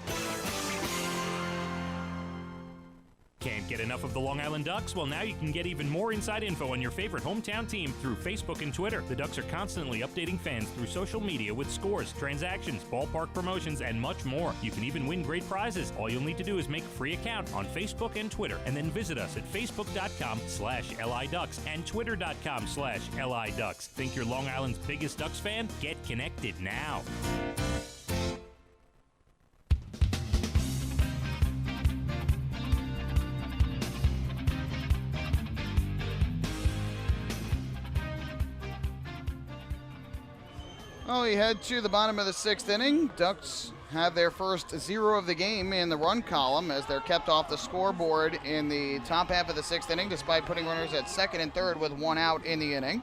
Can't get enough of the Long Island Ducks? Well, now you can get even more inside info on your favorite hometown team through Facebook and Twitter. The Ducks are constantly updating fans through social media with scores, transactions, ballpark promotions, and much more. You can even win great prizes. All you'll need to do is make a free account on Facebook and Twitter, and then visit us at facebook.com/LIDucks and twitter.com/LIDucks. Think you're Long Island's biggest Ducks fan? Get connected now. Well, we head to the bottom of the 6th inning. Ducks have their first 0 of the game in the run column as they're kept off the scoreboard in the top half of the 6th inning, despite putting runners at 2nd and 3rd with 1 out in the inning.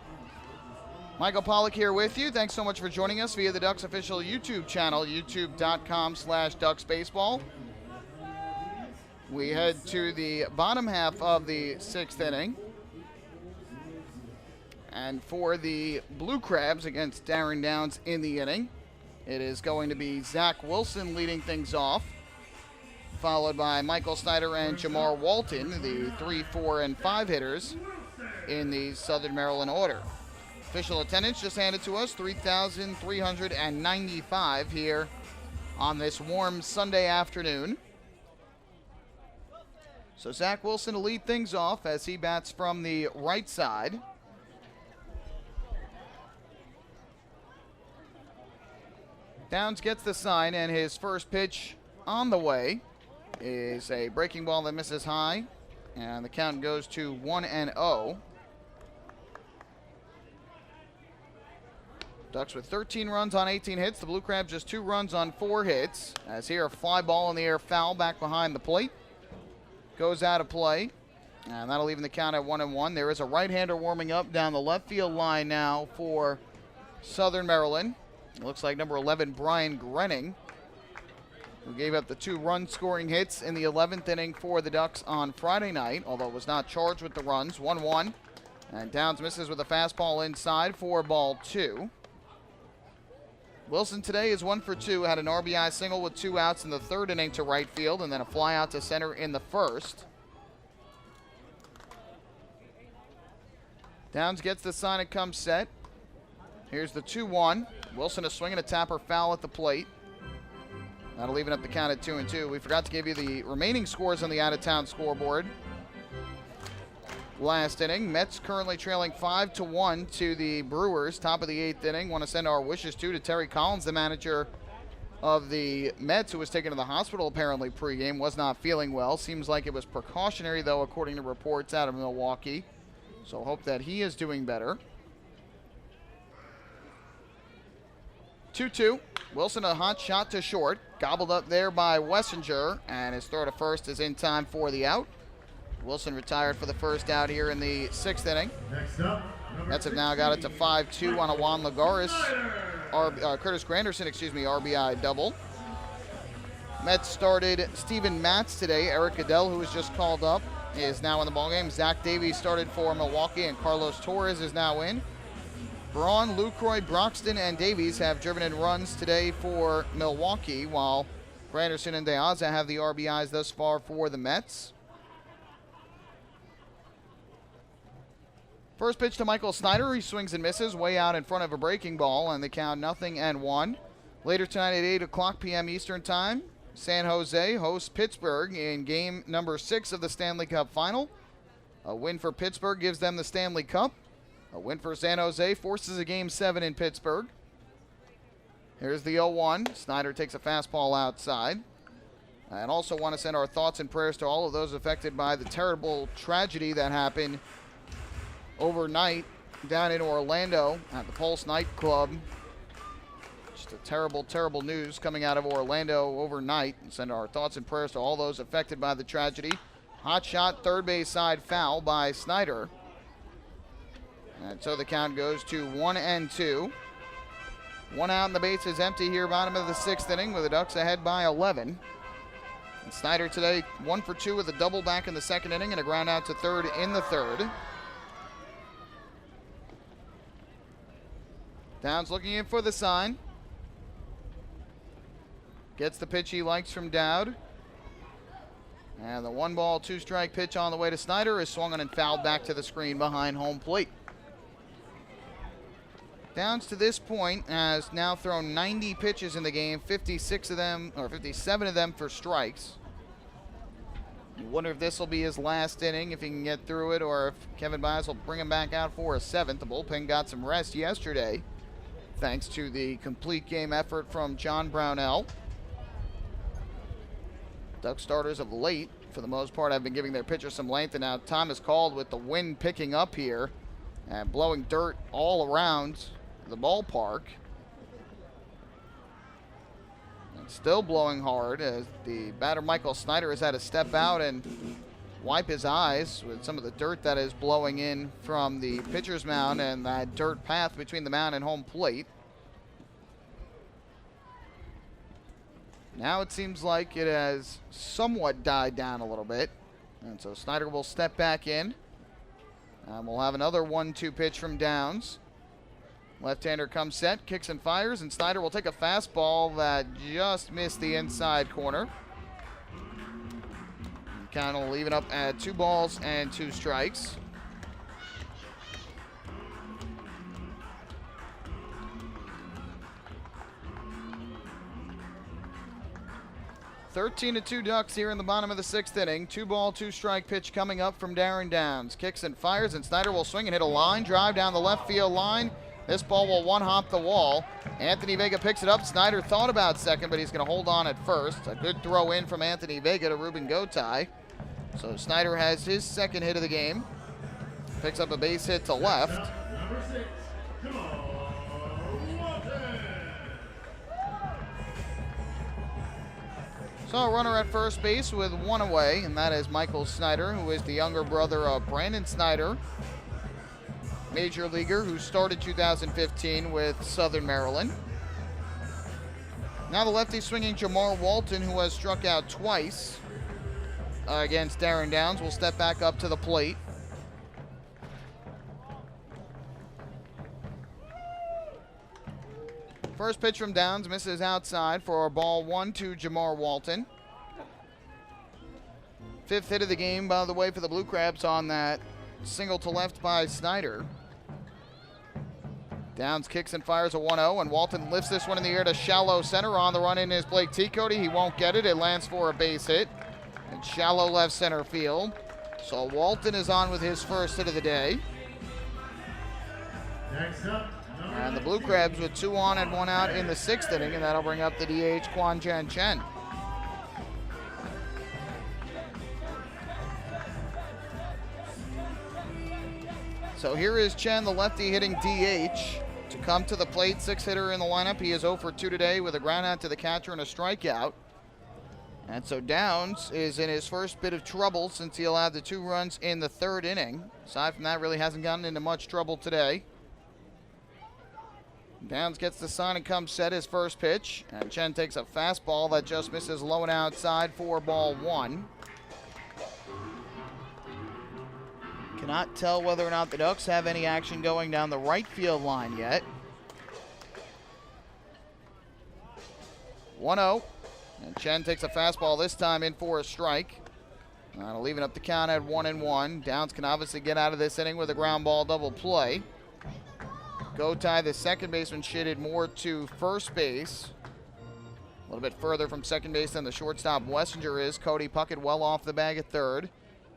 Michael Pollock here with you. Thanks so much for joining us via the Ducks official YouTube channel, youtube.com/DucksBaseball. We head to the bottom half of the 6th inning. And for the Blue Crabs against Darren Downs in the inning, it is going to be Zach Wilson leading things off, followed by Michael Snyder and Jamar Walton, the 3, 4, and 5 hitters in the Southern Maryland order. Official attendance just handed to us, 3,395 here on this warm Sunday afternoon. So Zach Wilson to lead things off as he bats from the right side. Downs gets the sign, and his first pitch on the way is a breaking ball that misses high, and the count goes to 1-0. Ducks with 13 runs on 18 hits. The Blue Crabs just 2 runs on 4 hits. As here, a fly ball in the air, foul back behind the plate. Goes out of play, and that'll even the count at 1-1. There is a right-hander warming up down the left field line now for Southern Maryland. It looks like number 11, Brian Grenning, who gave up the 2 run-scoring hits in the 11th inning for the Ducks on Friday night, although was not charged with the runs. 1-1, and Downs misses with a fastball inside for ball 2. Wilson today is 1 for 2, had an RBI single with 2 outs in the 3rd inning to right field, and then a fly out to center in the 1st. Downs gets the sign and comes set. Here's the 2-1. Wilson is swinging a tapper foul at the plate. That'll even up the count at 2-2. We forgot to give you the remaining scores on the out-of-town scoreboard. Last inning, Mets currently trailing 5-1 to the Brewers. Top of the 8th inning. Want to send our wishes to Terry Collins, the manager of the Mets, who was taken to the hospital apparently pregame. Was not feeling well. Seems like it was precautionary, though, according to reports out of Milwaukee. So hope that he is doing better. 2-2. Wilson a hot shot to short. Gobbled up there by Wessinger, and his throw to first is in time for the out. Wilson retired for the first out here in the 6th inning. Next up, Mets have now got it to 5-2 on a Juan Lagares, Curtis Granderson, RBI double. Mets started Steven Matz today. Eric Adell, who was just called up, is now in the ballgame. Zach Davies started for Milwaukee, and Carlos Torres is now in. Braun, Lucroy, Broxton, and Davies have driven in runs today for Milwaukee, while Granderson and De Aza have the RBIs thus far for the Mets. First pitch to Michael Snyder. He swings and misses way out in front of a breaking ball, and the count 0-1. Later tonight at 8 o'clock p.m. Eastern Time, San Jose hosts Pittsburgh in game number 6 of the Stanley Cup Final. A win for Pittsburgh gives them the Stanley Cup. A win for San Jose forces a Game 7 in Pittsburgh. Here's the 0-1. Snyder takes a fastball outside. And also want to send our thoughts and prayers to all of those affected by the terrible tragedy that happened overnight down in Orlando at the Pulse nightclub. Just a terrible, terrible news coming out of Orlando overnight. And send our thoughts and prayers to all those affected by the tragedy. Hot shot, third base side foul by Snyder. And so the count goes to 1-2. 1 out and the base is empty here, bottom of the 6th inning, with the Ducks ahead by 11. And Snyder today 1 for 2 with a double back in the 2nd inning and a ground out to 3rd in the 3rd. Downs looking in for the sign. Gets the pitch he likes from Dowd. And the 1-ball, 2-strike pitch on the way to Snyder is swung on and fouled back to the screen behind home plate. Downs to this point has now thrown 90 pitches in the game, 57 of them for strikes. You wonder if this will be his last inning, if he can get through it, or if Kevin Byers will bring him back out for a 7th. The bullpen got some rest yesterday, thanks to the complete game effort from John Brownell. Duck starters of late, for the most part, have been giving their pitchers some length, and now time is called with the wind picking up here and blowing dirt all around the ballpark. Still blowing hard as the batter Michael Snyder has had to step out and wipe his eyes with some of the dirt that is blowing in from the pitcher's mound and that dirt path between the mound and home plate. Now it seems like it has somewhat died down a little bit. And so Snyder will step back in. And we'll have another 1-2 pitch from Downs. Left-hander comes set, kicks and fires, and Snyder will take a fastball that just missed the inside corner. Count will leave it up at 2 balls and 2 strikes. (13-2) Ducks here in the bottom of the 6th inning. 2-ball, 2-strike pitch coming up from Darren Downs. Kicks and fires, and Snyder will swing and hit a line drive down the left field line. This ball will one-hop the wall. Anthony Vega picks it up. Snyder thought about second, but he's going to hold on at first. A good throw in from Anthony Vega to Ruben Gotay. So Snyder has his second hit of the game. Picks up a base hit to left. Number 6, So a runner at first base with 1 away, and that is Michael Snyder, who is the younger brother of Brandon Snyder, major leaguer who started 2015 with Southern Maryland. Now the lefty swinging Jamar Walton, who has struck out twice against Darren Downs, will step back up to the plate. First pitch from Downs misses outside for a ball 1 to Jamar Walton. 5th hit of the game, by the way, for the Blue Crabs on that single to left by Snyder. Downs kicks and fires a 1-0, and Walton lifts this one in the air to shallow center. On the run in is Blake T-Cody. He won't get it. It lands for a base hit. And shallow left center field. So Walton is on with his first hit of the day. Next up, and the Blue Crabs with 2 on and 1 out in the 6th inning, and that'll bring up the DH Quan Chen Chen. So here is Chen, the lefty, hitting DH to come to the plate. 6th hitter in the lineup. He is 0 for 2 today with a ground out to the catcher and a strikeout. And so Downs is in his first bit of trouble since he allowed the 2 runs in the 3rd inning. Aside from that, really hasn't gotten into much trouble today. Downs gets the sign and comes set his first pitch. And Chen takes a fastball that just misses low and outside for ball 1. Cannot tell whether or not the Ducks have any action going down the right field line yet. 1-0. And Chen takes a fastball this time in for a strike. Leaving up the count at 1-1. Downs can obviously get out of this inning with a ground ball double play. Gotay, the second baseman, shitted more to first base. A little bit further from second base than the shortstop Wessinger is. Cody Puckett well off the bag at third.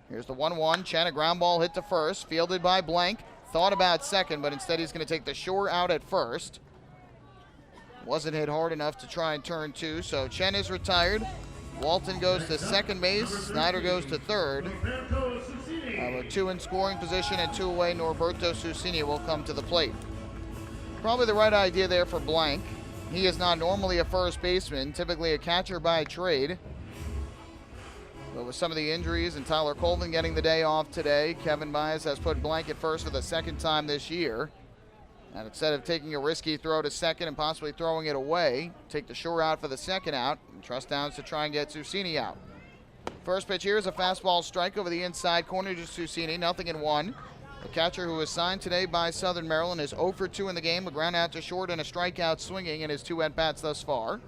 Here's the 1-1. Chen, a ground ball hit to first. Fielded by Blank. Thought about second, but instead he's going to take the shore out at first. Wasn't hit hard enough to try and turn 2, so Chen is retired. Walton goes to second base. Snyder goes to third. With 2 in scoring position and 2 away, Norberto Susini will come to the plate. Probably the right idea there for Blank. He is not normally a first baseman, typically a catcher by trade. But with some of the injuries and Tyler Colvin getting the day off today, Kevin Byas has put Blank at first for the 2nd time this year. And instead of taking a risky throw to second and possibly throwing it away, take the shore out for the 2nd out and trust Downs to try and get Susini out. First pitch here is a fastball strike over the inside corner to Susini, 0-1. The catcher who was signed today by Southern Maryland is 0 for 2 in the game, a ground out to short and a strikeout swinging in his 2 at-bats thus far.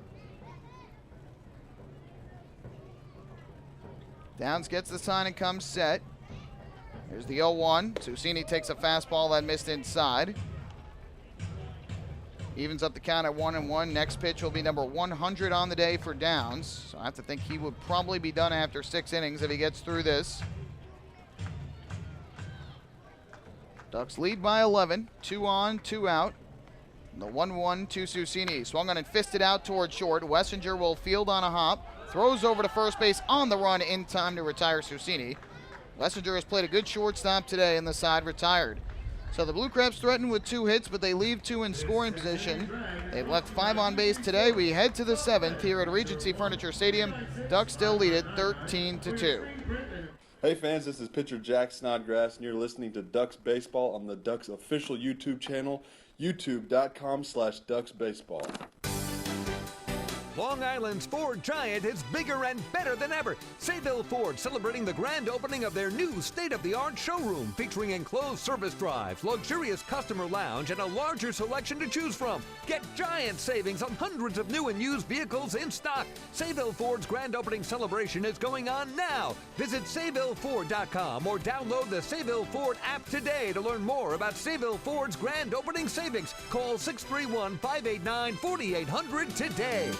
Downs gets the sign and comes set. Here's the 0-1. Susini takes a fastball that missed inside. Evens up the count at 1-1. Next pitch will be number 100 on the day for Downs. So I have to think he would probably be done after 6 innings if he gets through this. Ducks lead by 11. 2 on, 2 out. The 1-1 to Susini. Swung on and fisted out toward short. Wessinger will field on a hop. Throws over to first base on the run in time to retire Susini. Wessinger has played a good shortstop today and the side retired. So the Blue Crabs threaten with 2 hits, but they leave 2 in scoring position. They've left 5 on base today. We head to the 7th here at Regency Furniture Stadium. Ducks still lead it 13-2. Hey fans, this is pitcher Jack Snodgrass, and you're listening to Ducks Baseball on the Ducks official YouTube channel, youtube.com/DucksBaseball. Long Island's Ford Giant is bigger and better than ever. Sayville Ford celebrating the grand opening of their new state-of-the-art showroom featuring enclosed service drives, luxurious customer lounge, and a larger selection to choose from. Get giant savings on hundreds of new and used vehicles in stock. Sayville Ford's grand opening celebration is going on now. Visit SayvilleFord.com or download the Sayville Ford app today to learn more about Sayville Ford's grand opening savings. Call 631-589-4800 today.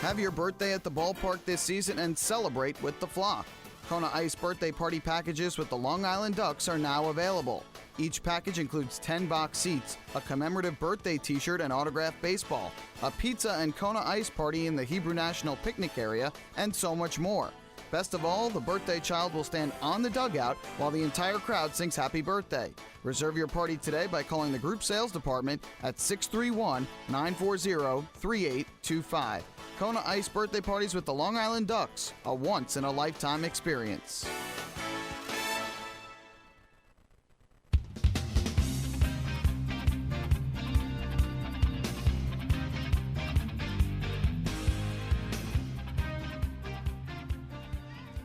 Have your birthday at the ballpark this season and celebrate with the flock. Kona Ice birthday party packages with the Long Island Ducks are now available. Each package includes 10 box seats, a commemorative birthday t-shirt and autographed baseball, a pizza and Kona Ice party in the Hebrew National Picnic area, and so much more. Best of all, the birthday child will stand on the dugout while the entire crowd sings happy birthday. Reserve your party today by calling the group sales department at 631-940-3825. Kona Ice birthday parties with the Long Island Ducks, a once-in-a-lifetime experience.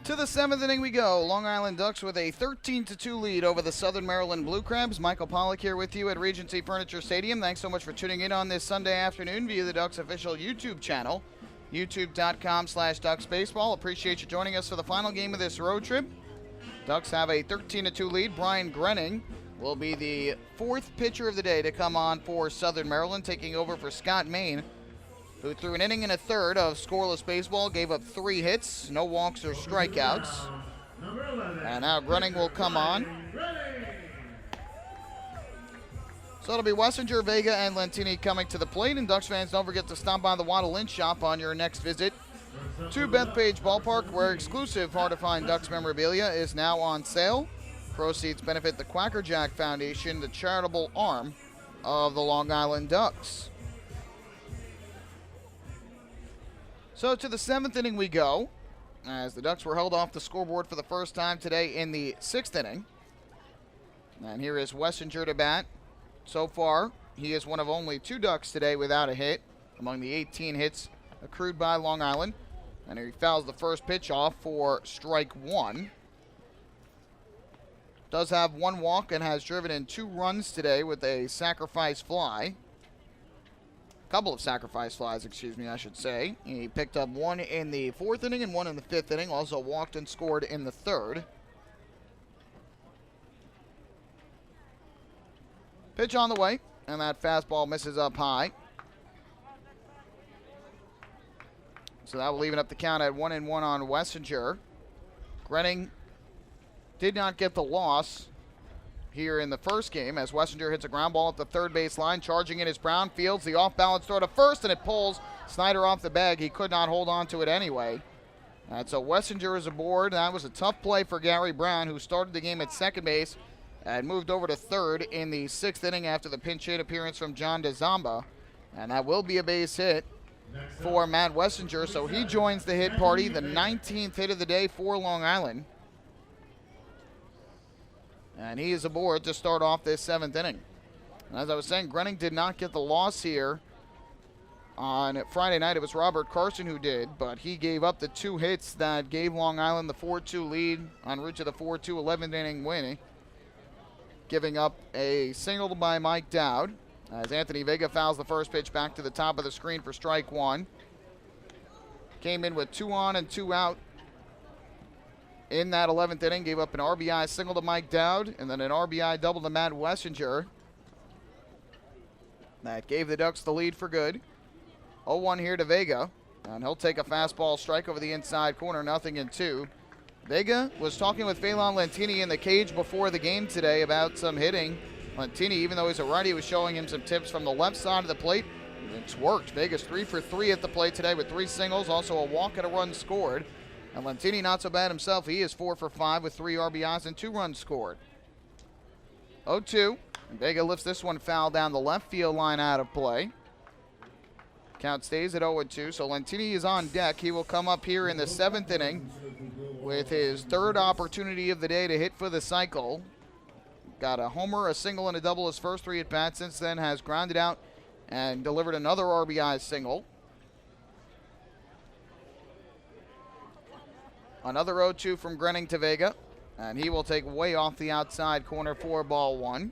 To the 7th inning we go. Long Island Ducks with a 13-2 lead over the Southern Maryland Blue Crabs. Michael Pollack here with you at Regency Furniture Stadium. Thanks so much for tuning in on this Sunday afternoon via the Ducks official YouTube channel, youtube.com/DucksBaseball. Appreciate you joining us for the final game of this road trip. Ducks have a 13-2 lead. Brian Grenning will be the 4th pitcher of the day to come on for Southern Maryland, taking over for Scott Main, who threw an inning and a third of scoreless baseball, gave up 3 hits, no walks or strikeouts. And now Grenning will come on. So it'll be Wessinger, Vega, and Lentini coming to the plate. And Ducks fans, don't forget to stop by the Waddle Lynch shop on your next visit to Bethpage Ballpark, where exclusive hard-to-find Ducks memorabilia is now on sale. Proceeds benefit the Quacker Jack Foundation, the charitable arm of the Long Island Ducks. So to the 7th inning we go, as the Ducks were held off the scoreboard for the first time today in the 6th inning. And here is Wessinger to bat. So far, he is one of only 2 Ducks today without a hit among the 18 hits accrued by Long Island. And he fouls the first pitch off for strike 1. Does have 1 walk and has driven in 2 runs today with a sacrifice fly. Couple of sacrifice flies, I should say. He picked up 1 in the 4th inning and 1 in the 5th inning. Also walked and scored in the 3rd. Pitch on the way, and that fastball misses up high. So that will even up the count at 1-1 on Wessinger. Grenning did not get the loss here in the first game, as Wessinger hits a ground ball at the third base line. Charging in is Brown. Fields the off-balance throw to first, and it pulls Snyder off the bag. He could not hold on to it anyway. And so Wessinger is aboard. That was a tough play for Gary Brown, who started the game at second base and moved over to third in the 6th inning after the pinch hit appearance from John DeZamba. And that will be a base hit for Matt Wessinger, so he joins the hit party, the 19th hit of the day for Long Island. And he is aboard to start off this 7th inning. And as I was saying, Grenning did not get the loss here on Friday night. It was Robert Carson who did, but he gave up the 2 hits that gave Long Island the 4-2 lead en route to the 4-2 11th inning win, giving up a single by Mike Dowd as Anthony Vega fouls the first pitch back to the top of the screen for strike 1. Came in with 2 on and 2 out in that 11th inning, gave up an RBI single to Mike Dowd and then an RBI double to Matt Wessinger. That gave the Ducks the lead for good. 0-1 here to Vega, and he'll take a fastball strike over the inside corner, 0-2. Vega was talking with Phelan Lentini in the cage before the game today about some hitting. Lentini, even though he's a righty, was showing him some tips from the left side of the plate. It's worked. Vega's 3 for 3 at the plate today with 3 singles, also a walk and a run scored. And Lentini not so bad himself. He is 4 for 5 with 3 RBIs and 2 runs scored. 0-2. And Vega lifts this one foul down the left field line out of play. Count stays at 0-2, so Lentini is on deck. He will come up here in the 7th inning with his 3rd opportunity of the day to hit for the cycle. Got a homer, a single, and a double his first 3 at-bats. Since then has grounded out and delivered another RBI single. Another 0-2 from Grenning to Vega, and he will take way off the outside corner for ball 1.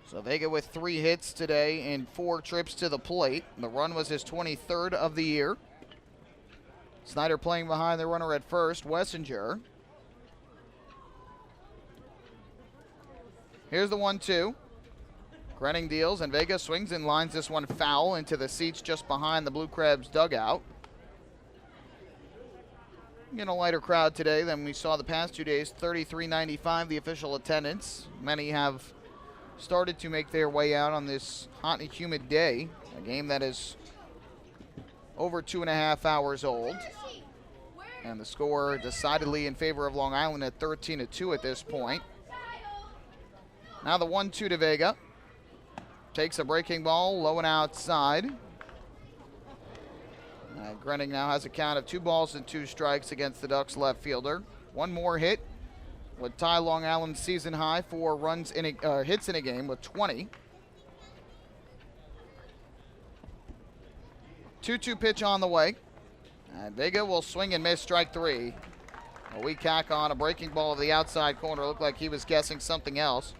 So Vega with 3 hits today in 4 trips to the plate. The run was his 23rd of the year. Snyder playing behind the runner at first, Wessinger. Here's the 1-2. Grenning deals, and Vega swings and lines this one foul into the seats just behind the Blue Crabs dugout. In a lighter crowd today than we saw the past 2 days, 3395 the official attendance. Many have started to make their way out on this hot and humid day, a game that is over 2.5 hours old. And the score decidedly in favor of Long Island at 13-2 at this point. Now the 1-2 to Vega. Takes a breaking ball low and outside. Grenning now has a count of 2 balls and 2 strikes against the Ducks left fielder. One more hit would tie Long Island's season high for runs in hits in a game with 20. 2-2 pitch on the way. And Vega will swing and miss, strike 3. A weak hack on a breaking ball of the outside corner. Looked like he was guessing something else.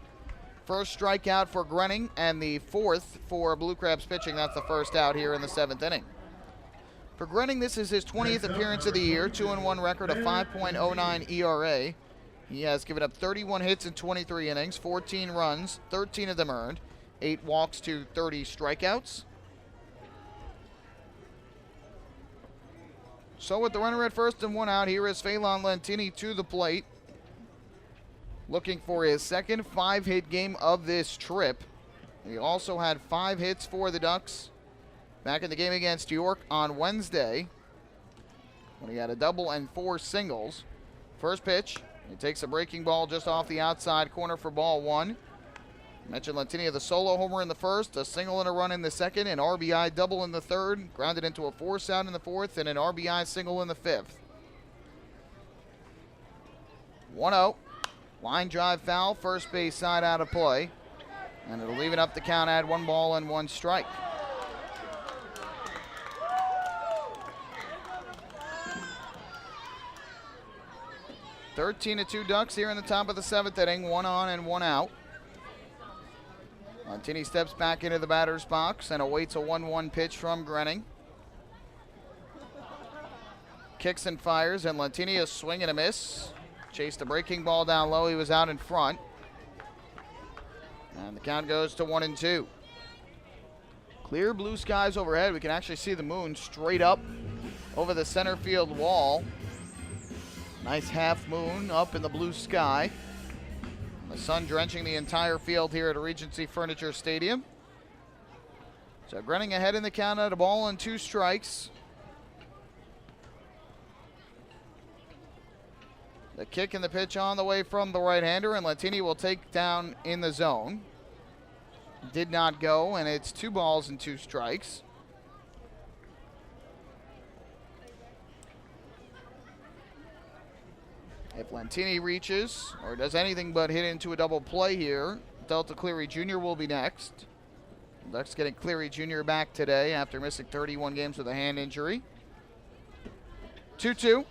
First strikeout for Grenning and the 4th for Blue Crabs pitching. That's the first out here in the 7th inning. For Grenning, this is his 20th appearance of the year, 2-1 record, a 5.09 ERA. He has given up 31 hits in 23 innings, 14 runs, 13 of them earned, 8 walks to 30 strikeouts. So with the runner at first and 1 out, here is Phelan Lentini to the plate, looking for his second 5-hit game of this trip. He also had 5 hits for the Ducks back in the game against York on Wednesday, when he had a double and 4 singles. First pitch, he takes a breaking ball just off the outside corner for ball 1. Mentioned Lentini, the solo homer in the first, a single and a run in the second, an RBI double in the third, grounded into a force out in the 4th, and an RBI single in the 5th. 1-0, line drive foul, first base side out of play, and it'll even up the count at 1 ball and 1 strike. (13-2) Ducks here in the top of the 7th inning, 1 on and 1 out. Lentini steps back into the batter's box and awaits a 1-1 pitch from Grenning. Kicks and fires, and Lentini a swing and a miss. Chased a breaking ball down low, he was out in front. And the count goes to 1-2. Clear blue skies overhead. We can actually see the moon straight up over the center field wall. Nice half moon up in the blue sky. The sun drenching the entire field here at Regency Furniture Stadium. So Grenning ahead in the count at 1 ball and 2 strikes. The kick and the pitch on the way from the right-hander, and Lentini will take down in the zone. Did not go, and it's 2 balls and 2 strikes. If Lentini reaches or does anything but hit into a double play here, Delta Cleary Jr. will be next. Ducks getting Cleary Jr. back today after missing 31 games with a hand injury. 2-2.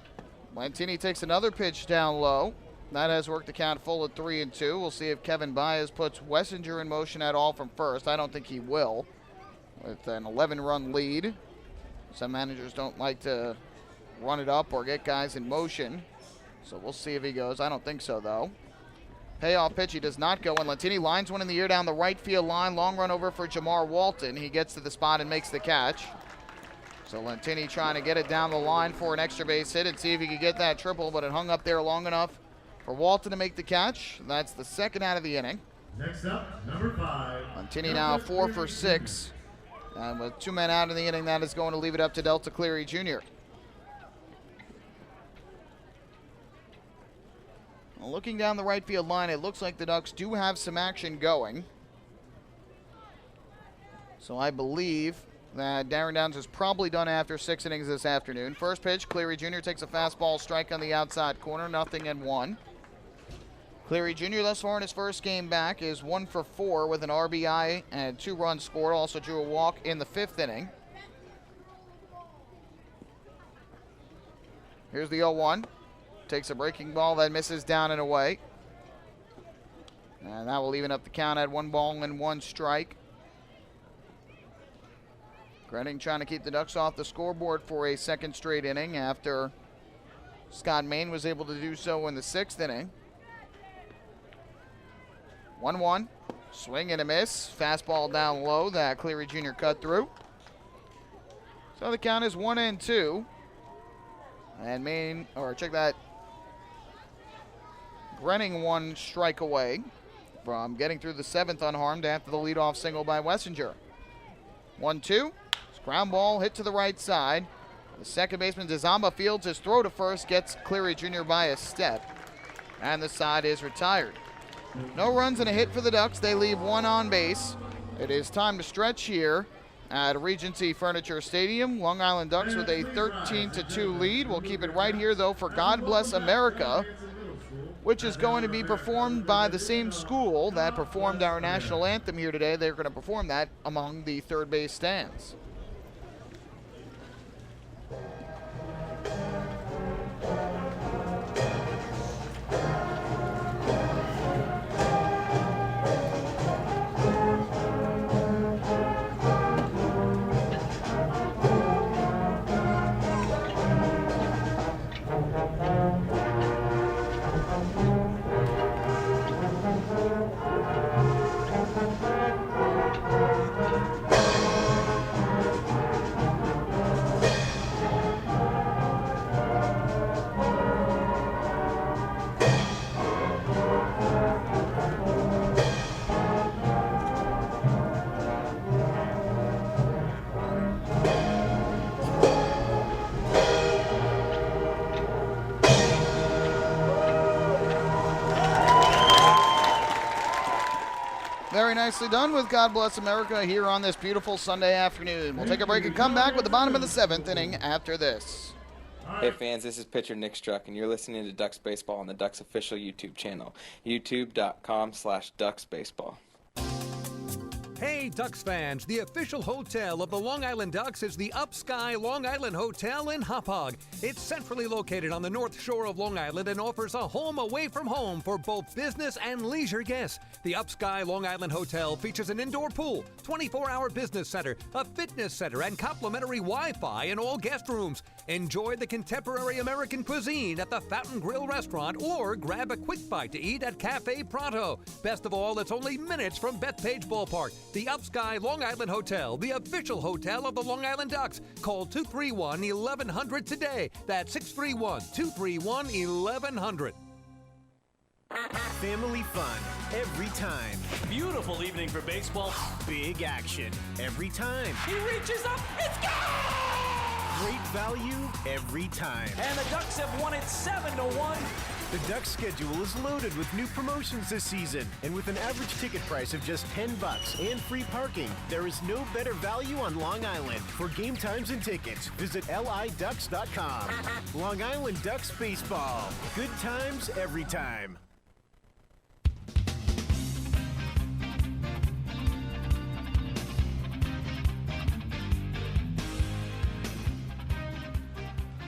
Lentini takes another pitch down low. That has worked the count full at 3-2. We'll see if Kevin Baez puts Wessinger in motion at all from first. I don't think he will. With an 11-run lead, some managers don't like to run it up or get guys in motion. So we'll see if he goes. I don't think so, though. Payoff pitch, he does not go, and Lentini lines one in the air down the right field line. Long run over for Jamar Walton. He gets to the spot and makes the catch. So Lentini trying to get it down the line for an extra base hit and see if he could get that triple, but it hung up there long enough for Walton to make the catch. That's the 2nd out of the inning. Next up, number 5. Lentini now 4 for 6. And with 2 men out in the inning, that is going to leave it up to Delta Cleary Jr. Well, looking down the right field line, it looks like the Ducks do have some action going. So I believe that Darren Downs is probably done after 6 innings this afternoon. First pitch, Cleary Jr. takes a fastball strike on the outside corner, 0-1. Cleary Jr. thus far in his first game back is 1 for 4 with an RBI and 2 runs scored. Also drew a walk in the 5th inning. Here's the 0-1. Takes a breaking ball that misses down and away. And that will even up the count at 1 ball and 1 strike. Grenning trying to keep the Ducks off the scoreboard for a second straight inning after Scott Main was able to do so in the 6th inning. 1-1. Swing and a miss. Fastball down low that Cleary Jr. cut through. So the count is 1-2. And check that. Grenning 1 strike away from getting through the 7th unharmed after the leadoff single by Wessinger. 1-2. Ground ball hit to the right side. The second baseman, Dzamba, fields his throw to first, gets Cleary Jr. by a step. And the side is retired. No runs and a hit for the Ducks. They leave 1 on base. It is time to stretch here at Regency Furniture Stadium. Long Island Ducks with a 13-2 lead. We'll keep it right here, though, for God Bless America, which is going to be performed by the same school that performed our national anthem here today. They're going to perform that among the third base stands. Very nicely done with God Bless America here on this beautiful Sunday afternoon. We'll take a break and come back with the bottom of the 7th inning after this. Hey fans, this is pitcher Nick Struck, and you're listening to Ducks Baseball on the Ducks official YouTube channel, youtube.com/DucksBaseball. Hey, Ducks fans, the official hotel of the Long Island Ducks is the Upsky Long Island Hotel in Hauppauge. It's centrally located on the north shore of Long Island and offers a home away from home for both business and leisure guests. The Upsky Long Island Hotel features an indoor pool, 24-hour business center, a fitness center, and complimentary Wi-Fi in all guest rooms. Enjoy the contemporary American cuisine at the Fountain Grill restaurant or grab a quick bite to eat at Cafe Pronto. Best of all, it's only minutes from Bethpage Ballpark. The Upsky Long Island Hotel, the official hotel of the Long Island Ducks. Call 231-1100 today. That's 631-231-1100. Family fun every time. Beautiful evening for baseball. Big action every time. He reaches up. It's gone! Great value every time. And the Ducks have won it 7-1. The Ducks schedule is loaded with new promotions this season. And with an average ticket price of just $10 and free parking, there is no better value on Long Island. For game times and tickets, visit liducks.com. Long Island Ducks Baseball. Good times every time.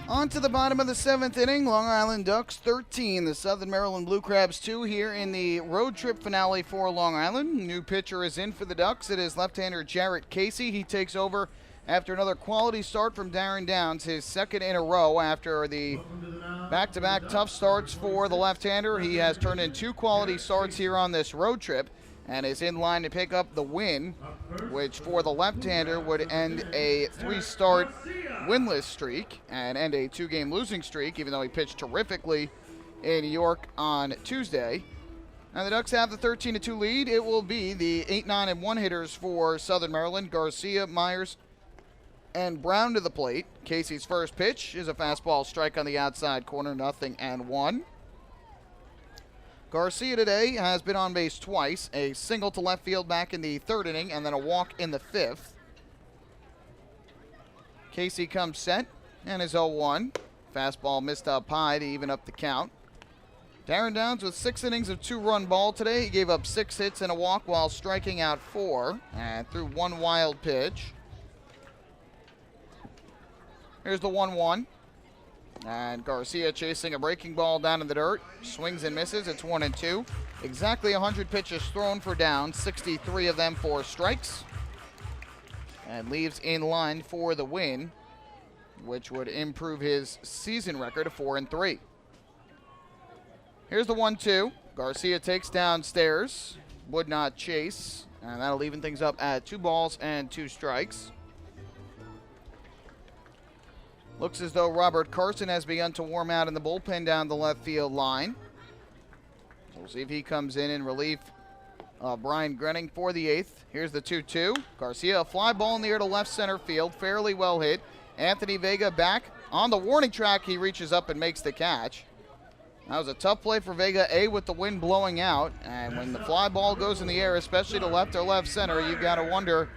On to the bottom of the 7th inning. Long Island Ducks 13, the Southern Maryland Blue Crabs 2 here in the road trip finale for Long Island. New pitcher is in for the Ducks. It is left-hander Jarrett Casey. He takes over after another quality start from Darren Downs, his second in a row after the back-to-back tough starts for the left-hander. He has turned in 2 quality starts here on this road trip and is in line to pick up the win, which for the left-hander would end a 3-start winless streak and end a 2-game losing streak, even though he pitched terrifically in York on Tuesday. Now the Ducks have the 13-2 lead. It will be the 8-9-1 hitters for Southern Maryland, Garcia, Myers, and Brown to the plate. Casey's first pitch is a fastball strike on the outside corner, 0-1. Garcia today has been on base twice, a single to left field back in the third inning, and then a walk in the fifth. Casey comes set and is 0-1. Fastball missed up high to even up the count. Darren Downs with 6 innings of 2-run ball today. He gave up 6 hits and a walk while striking out 4 and threw 1 wild pitch. Here's the 1-1. And Garcia chasing a breaking ball down in the dirt. Swings and misses. It's 1-2. Exactly 100 pitches thrown for Downs, 63 of them for strikes. And leaves in line for the win, which would improve his season record to 4-3. Here's the 1-2. Garcia takes downstairs. Would not chase. And that'll even things up at 2 balls and 2 strikes. Looks as though Robert Carson has begun to warm out in the bullpen down the left field line. We'll see if he comes in relief of Brian Grenning for the 8th. Here's the 2-2. Garcia, a fly ball in the air to left center field. Fairly well hit. Anthony Vega back on the warning track. He reaches up and makes the catch. That was a tough play for Vega, with the wind blowing out. And when the fly ball goes in the air, especially to left or left center, you've got to wonder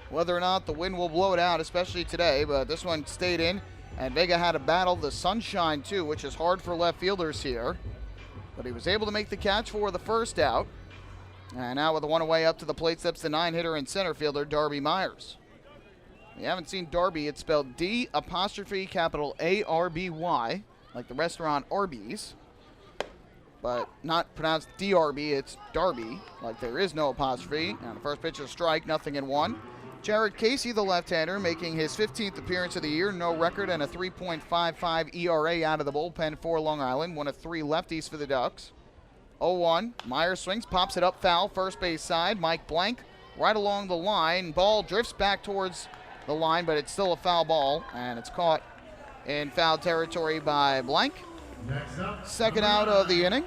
whether or not the wind will blow it out, especially today. But this one stayed in. And Vega had to battle the sunshine, too, which is hard for left fielders here. But he was able to make the catch for the first out. And now with the one away up to the plate steps the 9-hitter and center fielder, Darby Myers. If you haven't seen Darby, it's spelled D''A''ARBY, like the restaurant Arby's. But not pronounced DRB, it's Darby, like there is no apostrophe. And the first pitch is a strike, 0-1. Jared Casey, the left-hander, making his 15th appearance of the year, no record, and a 3.55 ERA out of the bullpen for Long Island. One of 3 lefties for the Ducks. 0-1. Myers swings, pops it up foul, first base side. Mike Blank right along the line. Ball drifts back towards the line, but it's still a foul ball, and it's caught in foul territory by Blank. Second out of the inning.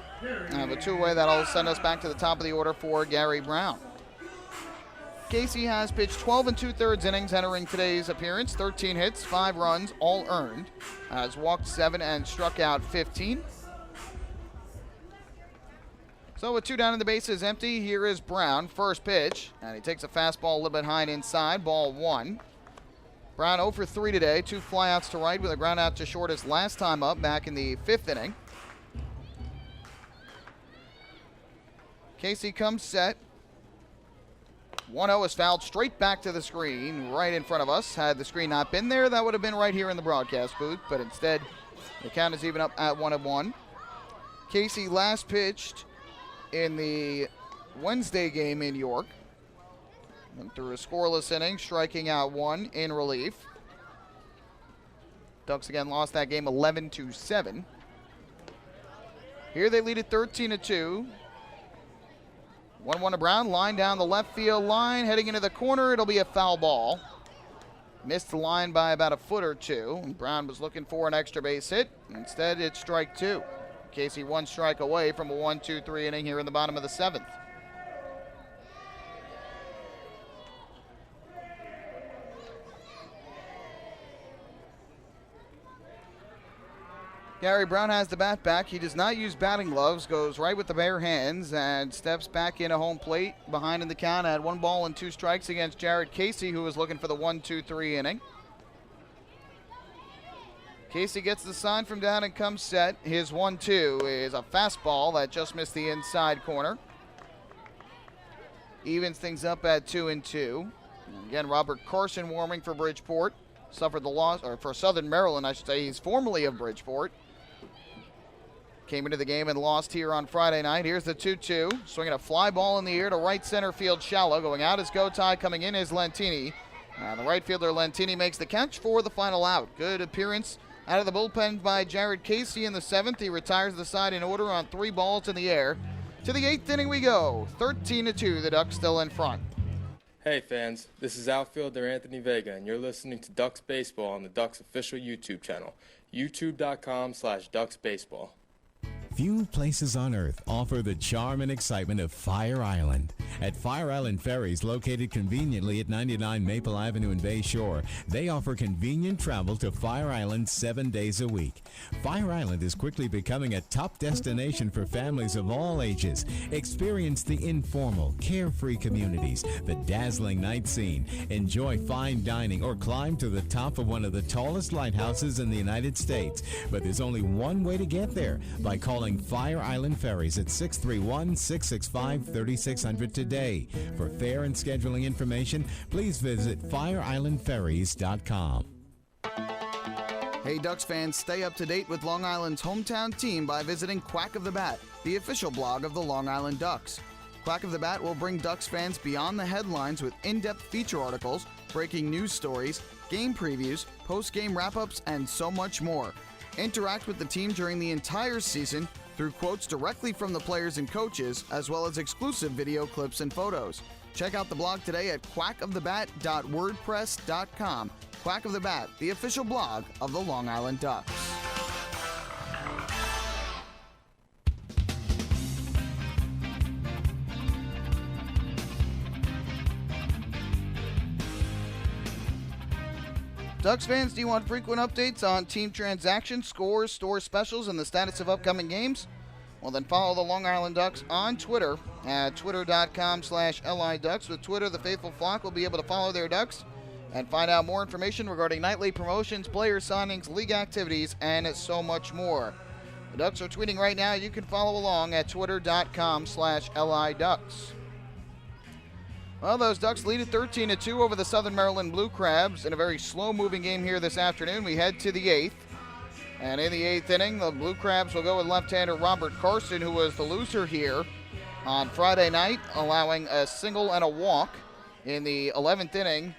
And a 2-way that'll send us back to the top of the order for Gary Brown. Casey has pitched 12 2/3 innings entering today's appearance. 13 hits, 5 runs, all earned. Has walked 7 and struck out 15. So with 2 down and the bases empty, here is Brown. First pitch, and he takes a fastball a little bit high and inside. Ball 1. Brown 0 for 3 today. 2 flyouts to right with a ground out to short his last time up back in the 5th inning. Casey comes set. 1-0 is fouled straight back to the screen right in front of us. Had the screen not been there, that would have been right here in the broadcast booth, but instead the count is even up at 1-1. Casey last pitched in the Wednesday game in York. Went through a scoreless inning, striking out 1 in relief. Ducks again lost that game 11-7. Here they lead it 13-2. 1-1 to Brown, line down the left field line, heading into the corner. It'll be a foul ball. Missed the line by about a foot or 2. Brown was looking for an extra base hit. Instead, it's strike 2. Casey 1 strike away from a 1-2-3 inning here in the bottom of the 7th. Gary Brown has the bat back. He does not use batting gloves, goes right with the bare hands, and steps back into home plate behind in the count at 1 ball and 2 strikes against Jared Casey, who was looking for the 1-2-3 inning. Casey gets the sign from down and comes set. His 1-2 is a fastball that just missed the inside corner. Evens things up at 2-2. Again, Robert Carson warming for Bridgeport. Suffered the loss, or for Southern Maryland, I should say. He's formerly of Bridgeport. Came into the game and lost here on Friday night. Here's the 2-2. Swinging a fly ball in the air to right center field shallow. Going out is Gotay. Coming in is Lentini. The right fielder Lentini makes the catch for the final out. Good appearance out of the bullpen by Jared Casey in the 7th. He retires the side in order on 3 balls in the air. To the 8th inning we go. 13-2. The Ducks still in front. Hey fans, this is outfielder Anthony Vega, and you're listening to Ducks Baseball on the Ducks official YouTube channel, youtube.com/DucksBaseball. Few places on earth offer the charm and excitement of Fire Island. At Fire Island Ferries, located conveniently at 99 Maple Avenue in Bay Shore, they offer convenient travel to Fire Island 7 days a week. Fire Island is quickly becoming a top destination for families of all ages. Experience the informal, carefree communities, the dazzling night scene, enjoy fine dining, or climb to the top of one of the tallest lighthouses in the United States. But there's only one way to get there, by calling Fire Island Ferries at 631-665-3600 today. For fare and scheduling information, please visit fireislandferries.com. Hey Ducks fans, stay up to date with Long Island's hometown team by visiting Quack of the Bat, the official blog of the Long Island Ducks. Quack of the Bat will bring Ducks fans beyond the headlines with in-depth feature articles, breaking news stories, game previews, post-game wrap-ups, and so much more. Interact with the team during the entire season through quotes directly from the players and coaches, as well as exclusive video clips and photos. Check out the blog today at quackofthebat.wordpress.com. Quack of the Bat, the official blog of the Long Island Ducks. Ducks fans, do you want frequent updates on team transactions, scores, store specials, and the status of upcoming games? Well, then follow the Long Island Ducks on Twitter at twitter.com/LIDucks. With Twitter, the faithful flock will be able to follow their Ducks and find out more information regarding nightly promotions, player signings, league activities, and so much more. The Ducks are tweeting right now. You can follow along at twitter.com/LIDucks. Well, those Ducks lead at 13-2 over the Southern Maryland Blue Crabs in a very slow-moving game here this afternoon. We head to the 8th. And in the 8th inning, the Blue Crabs will go with left-hander Robert Carson, who was the loser here on Friday night, allowing a single and a walk in the 11th inning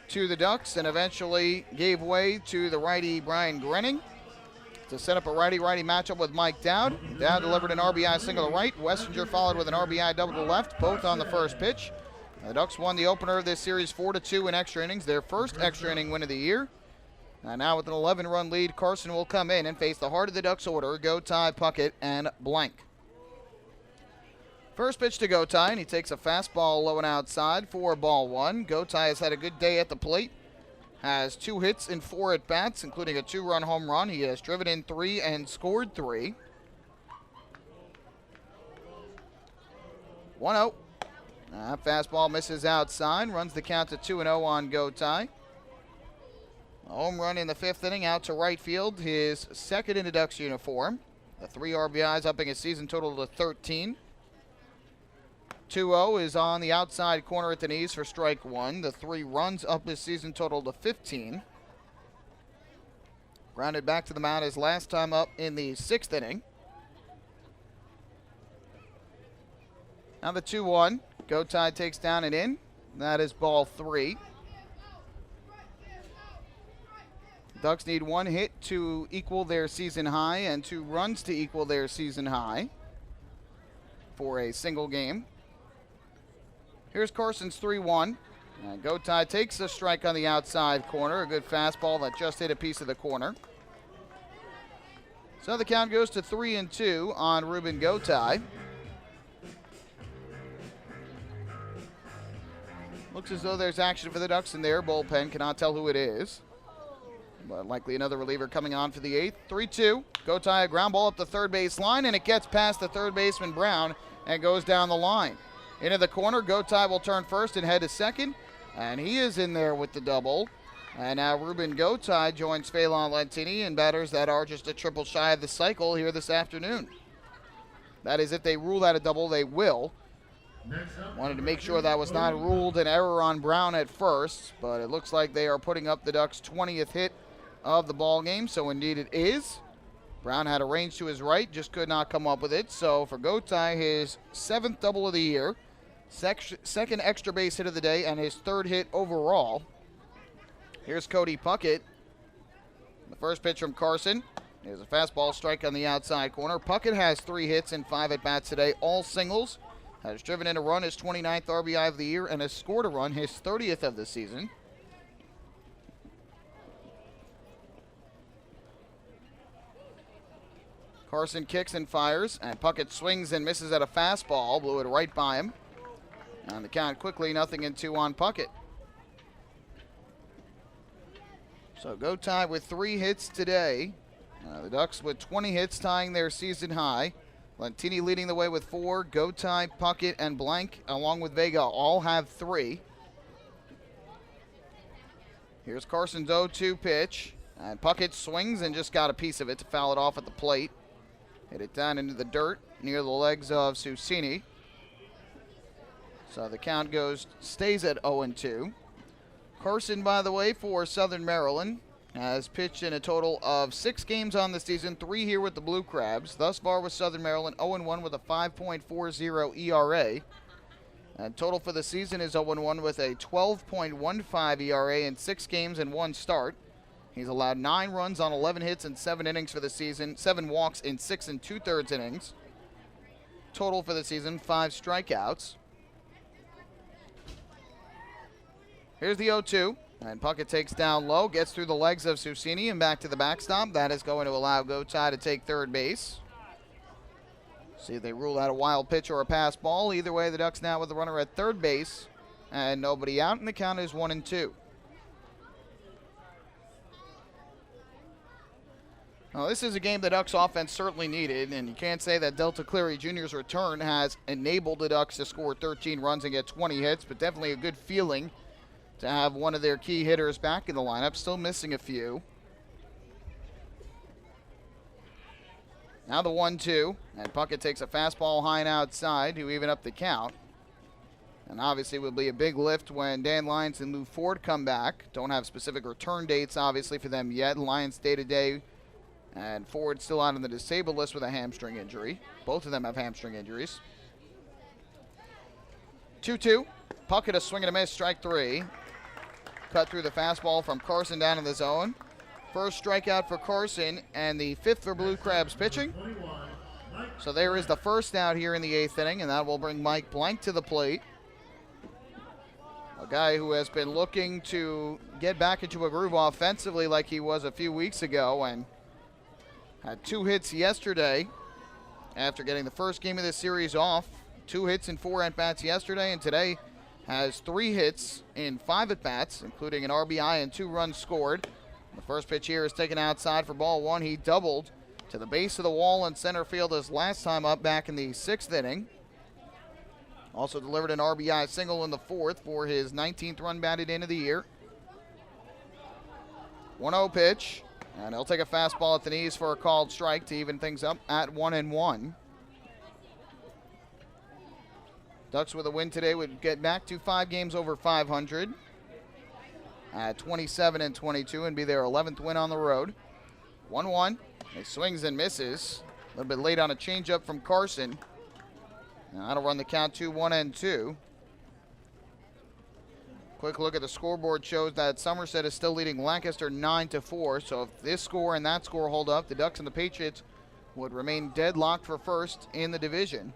to the Ducks, and eventually gave way to the righty Brian Grenning to set up a righty-righty matchup with Mike Dowd. Dowd delivered an RBI single to right. Wessinger followed with an RBI double to left, both on the first pitch. The Ducks won the opener of this series 4-2 in extra innings, their first extra inning win of the year. And now with an 11-run lead, Carson will come in and face the heart of the Ducks order, Gotye, Puckett, and Blank. First pitch to Gotye, and he takes a fastball low and outside for ball one. Gotye has had a good day at the plate, has 2 hits in 4 at-bats, including a 2-run home run. He has driven in 3 and scored 3. 1-0. Fastball misses outside, runs the count to 2-0 on Gotye. A home run in the 5th inning out to right field, his second in the Ducks uniform. The 3 RBIs upping his season total to 13. 2-0 is on the outside corner at the knees for strike 1. The 3 runs up his season total to 15. Grounded back to the mound his last time up in the 6th inning. Now the 2-1. Gotye takes down and in. That is ball 3. Ducks need 1 hit to equal their season high and 2 runs to equal their season high for a single game. Here's Carson's 3-1. Gotye takes a strike on the outside corner. A good fastball that just hit a piece of the corner. So the count goes to 3-2 on Ruben Gotye. Looks as though there's action for the Ducks in their bullpen. Cannot tell who it is. But likely another reliever coming on for the 8th. 3-2. Gotye, a ground ball up the third base line, and it gets past the third baseman Brown and goes down the line. Into the corner, Gotye will turn first and head to second. And he is in there with the double. And now Ruben Gotye joins Phelan Lentini in batters that are just a triple shy of the cycle here this afternoon. That is, if they rule that a double, they will. Wanted to make sure that was not ruled an error on Brown at first, but it looks like they are putting up the Ducks' 20th hit of the ball game, so indeed it is. Brown had a range to his right, just could not come up with it. So for Gotye, his 7th double of the year, second extra base hit of the day, and his 3rd hit overall. Here's Cody Puckett. The first pitch from Carson. There's a fastball strike on the outside corner. Puckett has 3 hits and 5 at-bats today, all singles. Has driven in a run, his 29th RBI of the year, and has scored a run, his 30th of the season. Carson kicks and fires, and Puckett swings and misses at a fastball. Blew it right by him. On the count quickly, 0-2 on Puckett. So Gotye with 3 hits today. The Ducks with 20 hits tying their season high. Lentini leading the way with 4. Gotye, Puckett, and Blank, along with Vega, all have 3. Here's Carson's 0-2 pitch. And Puckett swings and just got a piece of it to foul it off at the plate. Hit it down into the dirt near the legs of Susini. So the count stays at 0-2. Carson, by the way, for Southern Maryland, has pitched in a total of 6 games on the season, 3 here with the Blue Crabs. Thus far with Southern Maryland, 0-1 with a 5.40 ERA. And total for the season is 0-1 with a 12.15 ERA in 6 games and 1 start. He's allowed 9 runs on 11 hits in 7 innings for the season, 7 walks in 6 2/3 innings. Total for the season, 5 strikeouts. Here's the 0-2, and Puckett takes down low, gets through the legs of Susini and back to the backstop. That is going to allow Gotye to take third base. See if they rule out a wild pitch or a pass ball. Either way, the Ducks now with the runner at third base and nobody out, and the count is 1-2. Now, this is a game the Ducks offense certainly needed, and you can't say that Delta Cleary Jr.'s return has enabled the Ducks to score 13 runs and get 20 hits, but definitely a good feeling to have one of their key hitters back in the lineup, still missing a few. Now the 1-2, and Puckett takes a fastball high and outside to even up the count. And obviously will be a big lift when Dan Lyons and Lou Ford come back. Don't have specific return dates, obviously, for them yet. Lyons day-to-day, and Ford still out on the disabled list with a hamstring injury. Both of them have hamstring injuries. 2-2, Puckett a swing and a miss, strike 3. Cut through the fastball from Carson down in the zone. First strikeout for Carson, and the 5th for Blue Crabs pitching. So there is the first out here in the 8th inning, and that will bring Mike Blank to the plate. A guy who has been looking to get back into a groove offensively like he was a few weeks ago, and had 2 hits yesterday after getting the first game of the series off. 2 hits in 4 at-bats yesterday, and today has 3 hits in 5 at-bats, including an RBI and 2 runs scored. The first pitch here is taken outside for ball 1. He doubled to the base of the wall in center field his last time up back in the 6th inning. Also delivered an RBI single in the 4th for his 19th run batted in of the year. 1-0 pitch, and he'll take a fastball at the knees for a called strike to even things up at 1-1. Ducks with a win today would get back to 5 games over 500 at 27-22 and be their 11th win on the road. 1-1. He swings and misses. A little bit late on a changeup from Carson. And that'll run the count to 1-2. Quick look at the scoreboard shows that Somerset is still leading Lancaster 9-4. So if this score and that score hold up, the Ducks and the Patriots would remain deadlocked for first in the division.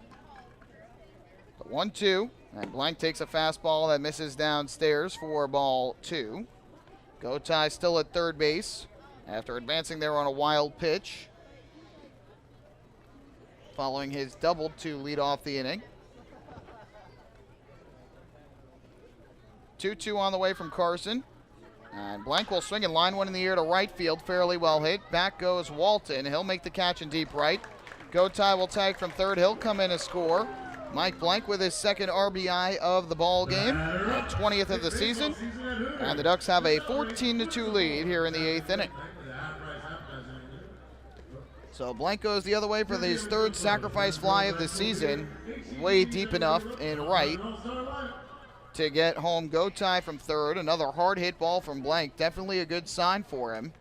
1-2, and Blank takes a fastball that misses downstairs for ball 2. Gotye still at third base after advancing there on a wild pitch, following his double to lead off the inning. 2-2 on the way from Carson, and Blank will swing and line one in the air to right field, fairly well hit. Back goes Walton. He'll make the catch in deep right. Gotye will tag from third. He'll come in and score. Mike Blank with his 2nd RBI of the ball game, 20th of the season, and the Ducks have a 14-2 lead here in the 8th inning. So Blank goes the other way for his 3rd sacrifice fly of the season, way deep enough in right to get home Gotye from third. Another hard hit ball from Blank, definitely a good sign for him.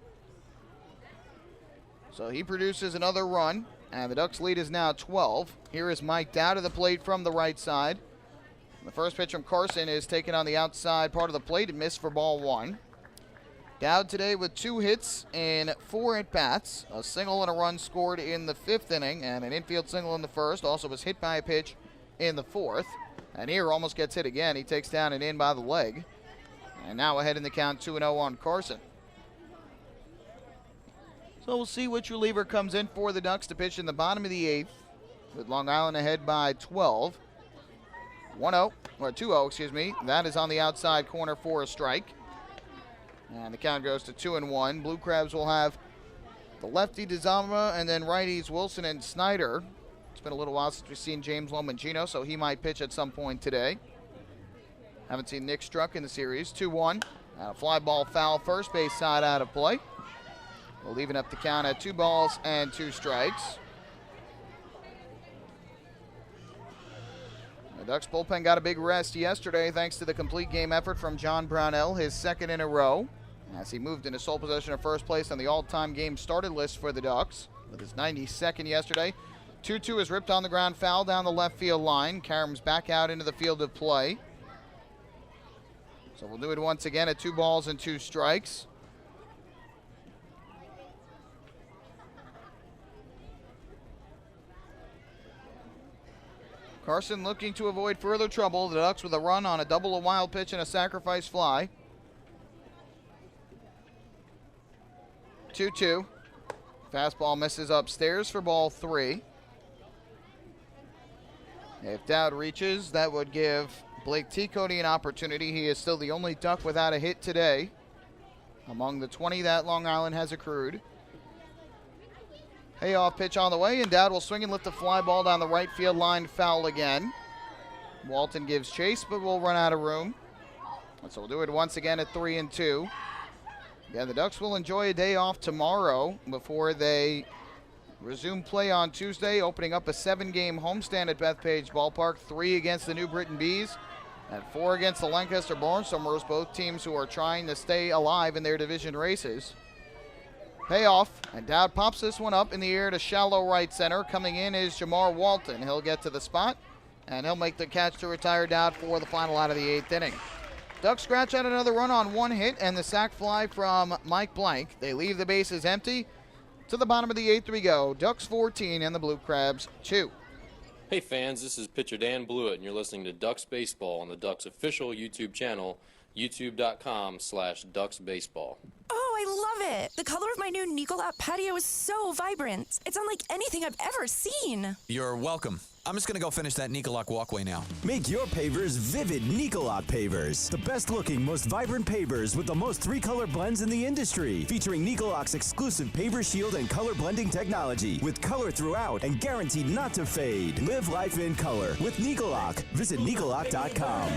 So he produces another run, and the Ducks lead is now 12. Here is Mike Dow to the plate from the right side. The first pitch from Carson is taken on the outside part of the plate and missed for ball 1. Dowd today with 2 hits in 4 at-bats, a single and a run scored in the 5th inning, and an infield single in the 1st. Also was hit by a pitch in the 4th. And here almost gets hit again. He takes down and in by the leg. And now ahead in the count 2-0 on Carson. So we'll see which reliever comes in for the Ducks to pitch in the bottom of the 8th, with Long Island ahead by 12. 1-0, or 2-0, excuse me. That is on the outside corner for a strike. And the count goes to 2-1. Blue Crabs will have the lefty DeZama and then righties Wilson and Snyder. It's been a little while since we've seen James Lomangino, so he might pitch at some point today. Haven't seen Nick Struck in the series. 2-1. A fly ball foul, first base side out of play. We're leaving up the count at 2 balls and 2 strikes. The Ducks bullpen got a big rest yesterday thanks to the complete game effort from John Brownell, his second in a row, as he moved into sole possession of first place on the all-time game started list for the Ducks with his 92nd yesterday. 2-2 is ripped on the ground foul down the left field line. Karam's back out into the field of play. So we'll do it once again at 2 balls and 2 strikes. Carson looking to avoid further trouble. The Ducks with a run on a double, a wild pitch, and a sacrifice fly. 2-2. Fastball misses upstairs for ball 3. If Dowd reaches, that would give Blake T-Cody an opportunity. He is still the only Duck without a hit today among the 20 that Long Island has accrued. Payoff pitch on the way, and Dowd will swing and lift the fly ball down the right field line, foul again. Walton gives chase, but will run out of room. So we'll do it once again at 3-2. Again, the Ducks will enjoy a day off tomorrow before they resume play on Tuesday, opening up a 7-game homestand at Bethpage Ballpark, 3 against the New Britain Bees and 4 against the Lancaster Barnstormers, both teams who are trying to stay alive in their division races. Payoff, and Dowd pops this one up in the air to shallow right center. Coming in is Jamar Walton. He'll get to the spot, and he'll make the catch to retire Dowd for the final out of the 8th inning. Ducks scratch out another run on 1 hit and the sac fly from Mike Blank. They leave the bases empty. To the bottom of the 8th we go. Ducks 14 and the Blue Crabs 2. Hey fans, this is pitcher Dan Blewett, and you're listening to Ducks Baseball on the Ducks official YouTube channel, youtube.com/DucksBaseball. Oh, I love it. The color of my new Nicolat patio is so vibrant. It's unlike anything I've ever seen. You're welcome. I'm just going to go finish that Nicolak walkway now. Make your pavers vivid Nicolak pavers. The best looking, most vibrant pavers with the most 3-color blends in the industry. Featuring Nicolak's exclusive paver shield and color blending technology. With color throughout and guaranteed not to fade. Live life in color with Nicolak. Visit Nicolak.com.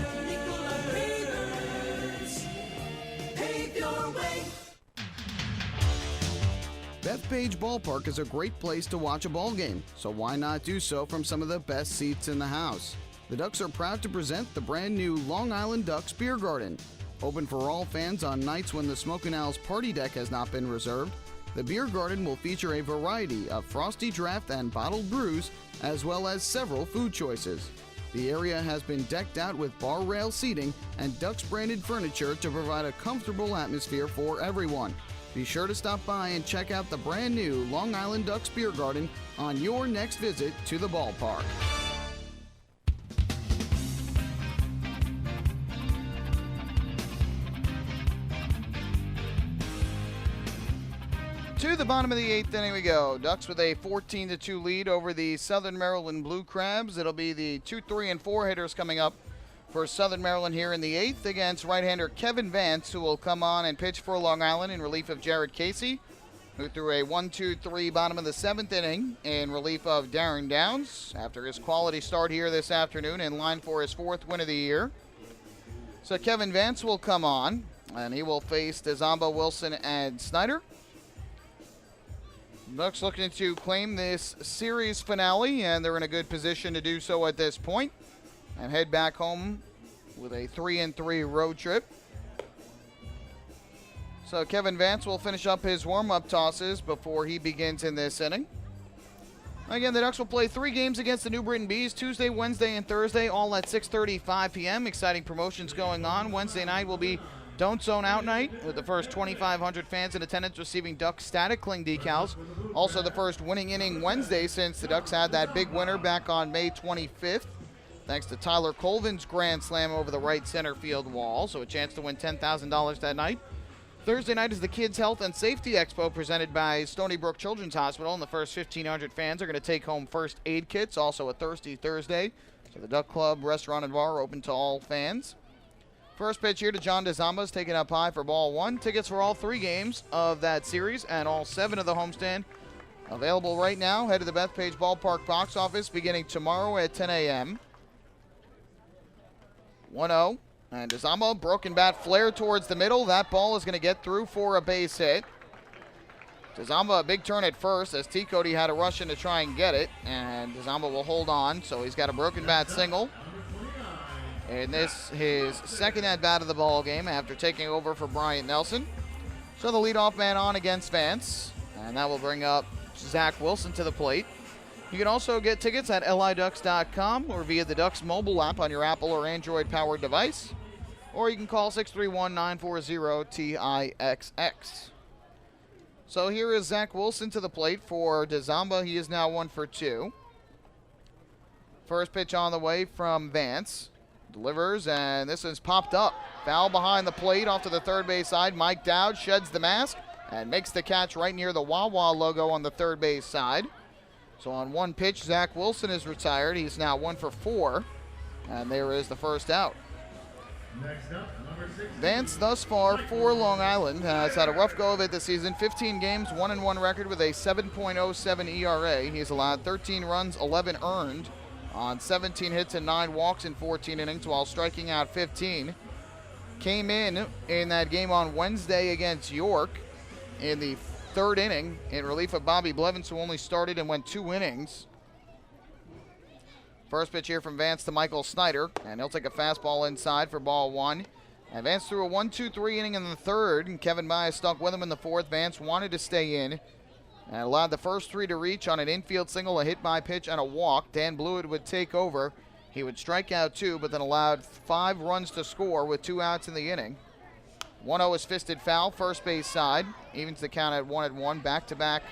Bethpage Ballpark is a great place to watch a ball game, so why not do so from some of the best seats in the house? The Ducks are proud to present the brand new Long Island Ducks Beer Garden. Open for all fans on nights when the Smokin' Owls party deck has not been reserved, the Beer Garden will feature a variety of frosty draft and bottled brews, as well as several food choices. The area has been decked out with bar rail seating and Ducks branded furniture to provide a comfortable atmosphere for everyone. Be sure to stop by and check out the brand new Long Island Ducks Beer Garden on your next visit to the ballpark. To the bottom of the 8th inning we go. Ducks with a 14-2 lead over the Southern Maryland Blue Crabs. It'll be the 2, 3, and 4 hitters coming up for Southern Maryland here in the 8th against right-hander Kevin Vance, who will come on and pitch for Long Island in relief of Jared Casey, who threw a 1-2-3 bottom of the 7th inning in relief of Darren Downs after his quality start here this afternoon, in line for his 4th win of the year. So Kevin Vance will come on, and he will face DeZamba, Wilson, and Snyder. Ducks looking to claim this series finale, and they're in a good position to do so at this point, and head back home with a 3-3 road trip. So Kevin Vance will finish up his warm-up tosses before he begins in this inning. Again, the Ducks will play 3 games against the New Britain Bees, Tuesday, Wednesday, and Thursday, all at 6:30, 5 p.m. Exciting promotions going on. Wednesday night will be Don't Zone Out night, with the first 2,500 fans in attendance receiving Ducks static cling decals. Also the first winning inning Wednesday since the Ducks had that big winner back on May 25th. Thanks to Tyler Colvin's grand slam over the right center field wall, so a chance to win $10,000 that night. Thursday night is the Kids Health and Safety Expo presented by Stony Brook Children's Hospital, and the first 1,500 fans are going to take home first aid kits, also a Thirsty Thursday. So the Duck Club Restaurant and Bar open to all fans. First pitch here to John DeZamba, taken up high for ball one. Tickets for all 3 games of that series and all 7 of the homestand available right now. Head to the Bethpage Ballpark box office beginning tomorrow at 10 a.m. 1-0. And DeZamba, broken bat flare towards the middle. That ball is going to get through for a base hit. DeZamba, a big turn at first as T. Cody had to rush in to try and get it. And DeZamba will hold on, so he's got a broken bat single. And this his second at-bat of the ball game after taking over for Bryant Nelson. So the leadoff man on against Vance. And that will bring up Zach Wilson to the plate. You can also get tickets at liducks.com or via the Ducks mobile app on your Apple or Android-powered device. Or you can call 631-940-TIXX. So here is Zach Wilson to the plate for DeZamba. He is now 1 for 2. First pitch on the way from Vance. Delivers, and this is popped up. Foul behind the plate off to the third base side. Mike Dowd sheds the mask and makes the catch right near the Wawa logo on the third base side. So on one pitch, Zach Wilson is retired. He's now 1 for 4, and there is the first out. Next up, number 6. Vance, thus far for Long Island, has had a rough go of it this season. 15 games, 1-1 record with a 7.07 ERA. He's allowed 13 runs, 11 earned on 17 hits and 9 walks in 14 innings while striking out 15. Came in that game on Wednesday against York in the 3rd inning in relief of Bobby Blevins, who only started and went 2 innings. First pitch here from Vance to Michael Snyder, and he'll take a fastball inside for ball 1. And Vance threw a 1-2-3 inning in the 3rd, and Kevin Myers stuck with him in the 4th. Vance wanted to stay in and allowed the first 3 to reach on an infield single, a hit by pitch, and a walk. Dan Blewett would take over. He would strike out 2, but then allowed 5 runs to score with 2 outs in the inning. 1-0 is fisted foul, first base side. Evens the count at 1-1. Back-to-back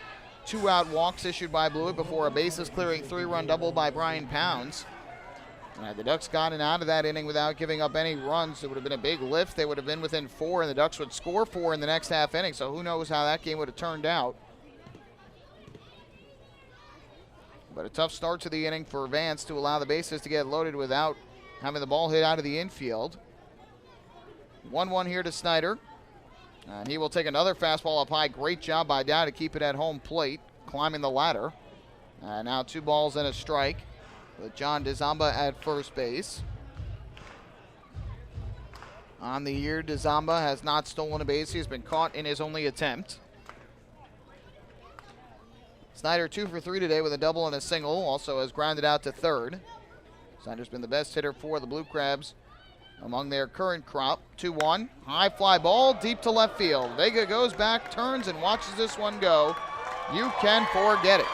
2-out walks issued by Blewett before a bases-clearing 3-run double by Brian Pounds. The Ducks got out of that inning without giving up any runs. It would have been a big lift. They would have been within 4, and the Ducks would score 4 in the next half inning, so who knows how that game would have turned out. But a tough start to the inning for Vance to allow the bases to get loaded without having the ball hit out of the infield. 1-1 here to Snyder. And he will take another fastball up high. Great job by Dow to keep it at home plate, climbing the ladder. And now 2 balls and a strike with John DeZamba at first base. On the year, DeZamba has not stolen a base. He has been caught in his only attempt. Snyder 2 for 3 today with a double and a single. Also has grounded out to 3rd. Snyder's been the best hitter for the Blue Crabs among their current crop. 2-1. High fly ball deep to left field. Vega goes back, turns, and watches this one go. You can forget it.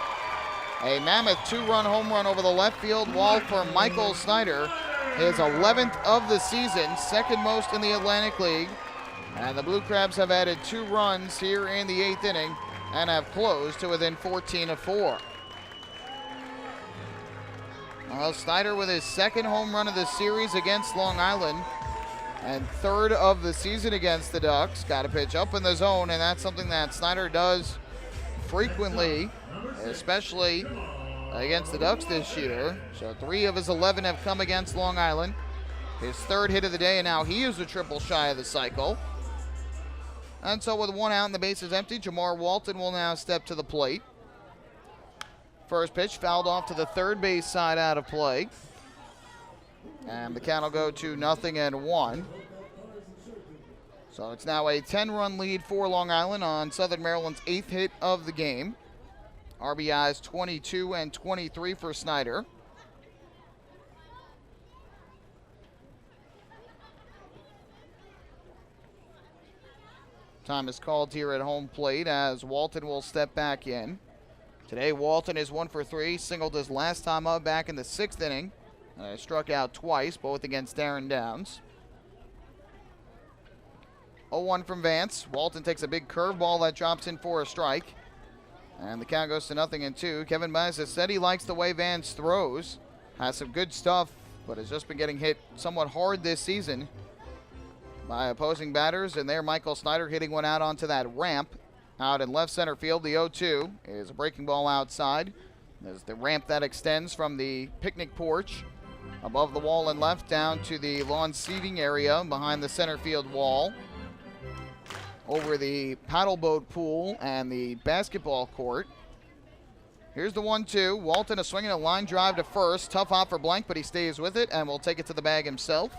A mammoth 2-run home run over the left field wall for Michael Snyder. His 11th of the season, 2nd most in the Atlantic League. And the Blue Crabs have added 2 runs here in the 8th inning and have closed to within 14 of 4. Well, Snyder with his 2nd home run of the series against Long Island and 3rd of the season against the Ducks. Got to pitch up in the zone, and that's something that Snyder does frequently, especially against the Ducks this year. So 3 of his 11 have come against Long Island. His 3rd hit of the day, and now he is a triple shy of the cycle. And so with 1 out and the bases empty, Jamar Walton will now step to the plate. First pitch fouled off to the third base side out of play. And the count will go to 0-1. So it's now a 10-run lead for Long Island on Southern Maryland's 8th hit of the game. RBIs 22 and 23 for Snyder. Time is called here at home plate as Walton will step back in. Today, Walton is 1 for 3, singled his last time up back in the 6th inning. Struck out twice, both against Darren Downs. 0-1 from Vance. Walton takes a big curveball that drops in for a strike. And the count goes to 0-2. Kevin Myers has said he likes the way Vance throws. Has some good stuff, but has just been getting hit somewhat hard this season by opposing batters. And there, Michael Snyder hitting one out onto that ramp out in left center field. The 0-2 is a breaking ball outside. There's the ramp that extends from the picnic porch above the wall and left down to the lawn seating area behind the center field wall, over the paddle boat pool and the basketball court. Here's the 1-2. Walton, a swinging a line drive to first. Tough hop for Blank, but he stays with it and will take it to the bag himself.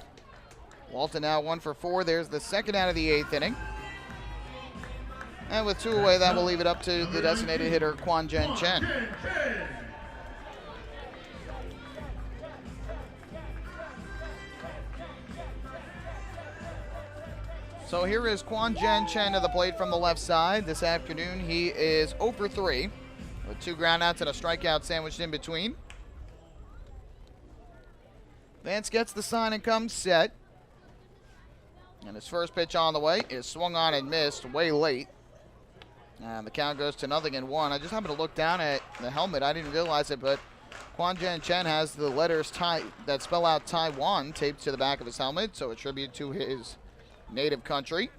Walton now 1 for 4. There's the second out of the 8th inning. And with 2 away, that will leave it up to the designated hitter, Kwan Jen Chen. So here is Kwan Jen Chen to the plate from the left side. This afternoon, he is 0 for 3 with 2 groundouts and a strikeout sandwiched in between. Vance gets the sign and comes set. And his first pitch on the way is swung on and missed way late. And the count goes to 0-1. I just happened to look down at the helmet. I didn't realize it, but Kwan Jen Chen has the letters that spell out Taiwan taped to the back of his helmet, so a tribute to his native country.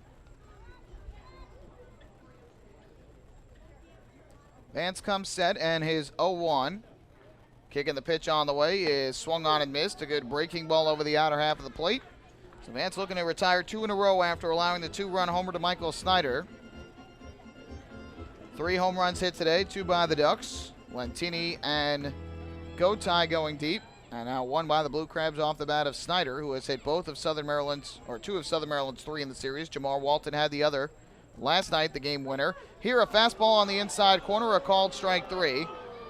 Vance comes set, and his 0-1. Kicking the pitch on the way is swung on and missed. A good breaking ball over the outer half of the plate. So Vance looking to retire 2 in a row after allowing the 2-run homer to Michael Snyder. 3 home runs hit today, 2 by the Ducks. Lentini and Gotay going deep. And now 1 by the Blue Crabs off the bat of Snyder, who has hit 2 of Southern Maryland's 3 in the series. Jamar Walton had the other last night, the game winner. Here a fastball on the inside corner, a called strike 3.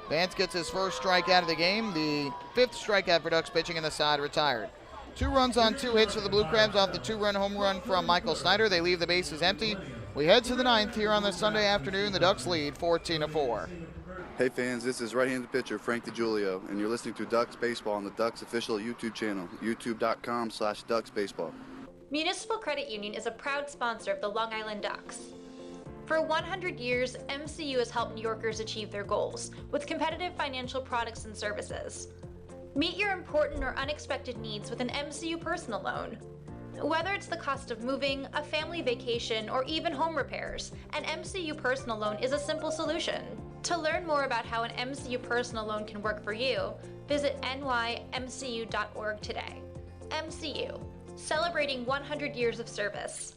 Vance gets his first strikeout of the game, the 5th strikeout for Ducks pitching, and the side retired. 2 runs on 2 hits for the Blue Crabs off the 2-run home run from Michael Snyder. They leave the bases empty. We head to the 9th here on this Sunday afternoon. The Ducks lead 14-4. Hey fans, this is right-handed pitcher Frank DiGiulio, and you're listening to Ducks Baseball on the Ducks official YouTube channel, youtube.com/DucksBaseball. Municipal Credit Union is a proud sponsor of the Long Island Ducks. For 100 years, MCU has helped New Yorkers achieve their goals with competitive financial products and services. Meet your important or unexpected needs with an MCU personal loan. Whether it's the cost of moving, a family vacation, or even home repairs, an MCU personal loan is a simple solution. To learn more about how an MCU personal loan can work for you, visit nymcu.org today. MCU, celebrating 100 years of service.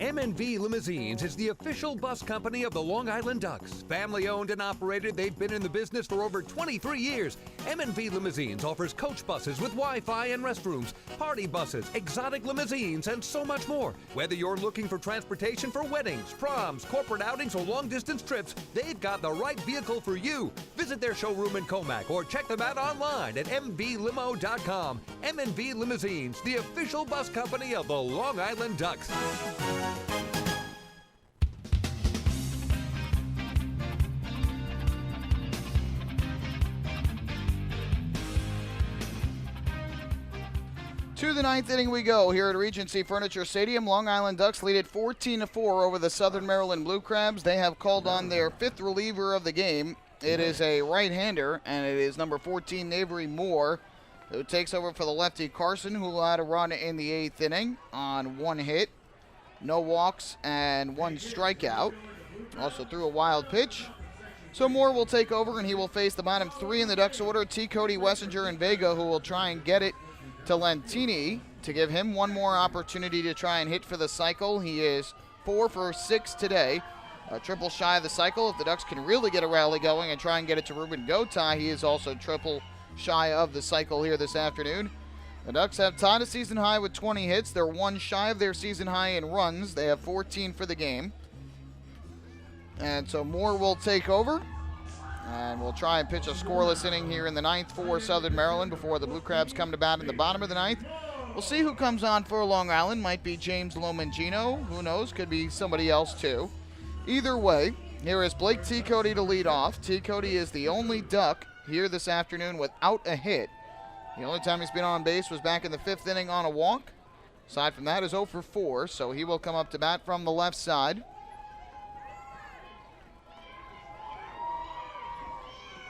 M&V Limousines is the official bus company of the Long Island Ducks. Family owned and operated, they've been in the business for over 23 years. M&V Limousines offers coach buses with Wi-Fi and restrooms, party buses, exotic limousines, and so much more. Whether you're looking for transportation for weddings, proms, corporate outings, or long-distance trips, they've got the right vehicle for you. Visit their showroom in Comac or check them out online at mvlimo.com. M&V Limousines, the official bus company of the Long Island Ducks. To the 9th inning we go here at Regency Furniture Stadium. Long Island Ducks lead at 14-4 over the Southern Maryland Blue Crabs. They have called on their 5th reliever of the game. It is a right-hander, and it is number 14, Navery Moore, who takes over for the lefty Carson, who had a run in the 8th inning on 1 hit, no walks, and 1 strikeout. Also threw a wild pitch. So Moore will take over, and he will face the bottom 3 in the Ducks order, T. Cody, Wessinger, and Vega, who will try and get it to Lentini to give him 1 more opportunity to try and hit for the cycle. He is 4 for 6 today, a triple shy of the cycle. If the Ducks can really get a rally going and try and get it to Ruben Gotay, he is also triple shy of the cycle here this afternoon. The Ducks have tied a season high with 20 hits. They're 1 shy of their season high in runs. They have 14 for the game. And so Moore will take over. And we'll try and pitch a scoreless inning here in the 9th for Southern Maryland before the Blue Crabs come to bat in the bottom of the 9th. We'll see who comes on for Long Island. Might be James Lomangino. Who knows? Could be somebody else too. Either way, here is Blake T. Cody to lead off. T. Cody is the only Duck here this afternoon without a hit. The only time he's been on base was back in the 5th inning on a walk. Aside from that is 0 for 4, so he will come up to bat from the left side.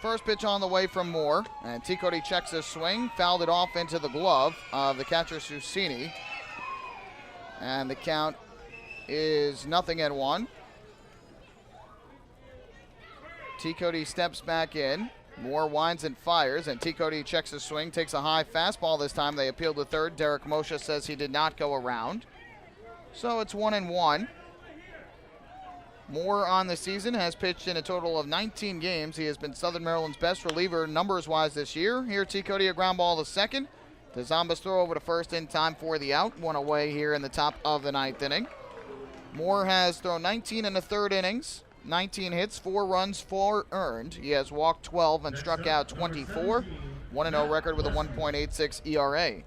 First pitch on the way from Moore, and T. Cody checks his swing, fouled it off into the glove of the catcher Susini. And the count is 0-1. T. Cody steps back in, Moore winds and fires, and T. Cody checks his swing, takes a high fastball this time. They appeal to third. Derek Moshe says he did not go around. So it's 1-1. Moore on the season has pitched in a total of 19 games. He has been Southern Maryland's best reliever numbers-wise this year. Here, T. Cody a ground ball to second. The Zombas throw over to first in time for the out. One away here in the top of the 9th inning. Moore has thrown 19 in the 3rd innings. 19 hits, 4 runs, 4 earned. He has walked 12 and struck out 24. 1-0 record with a 1.86 ERA.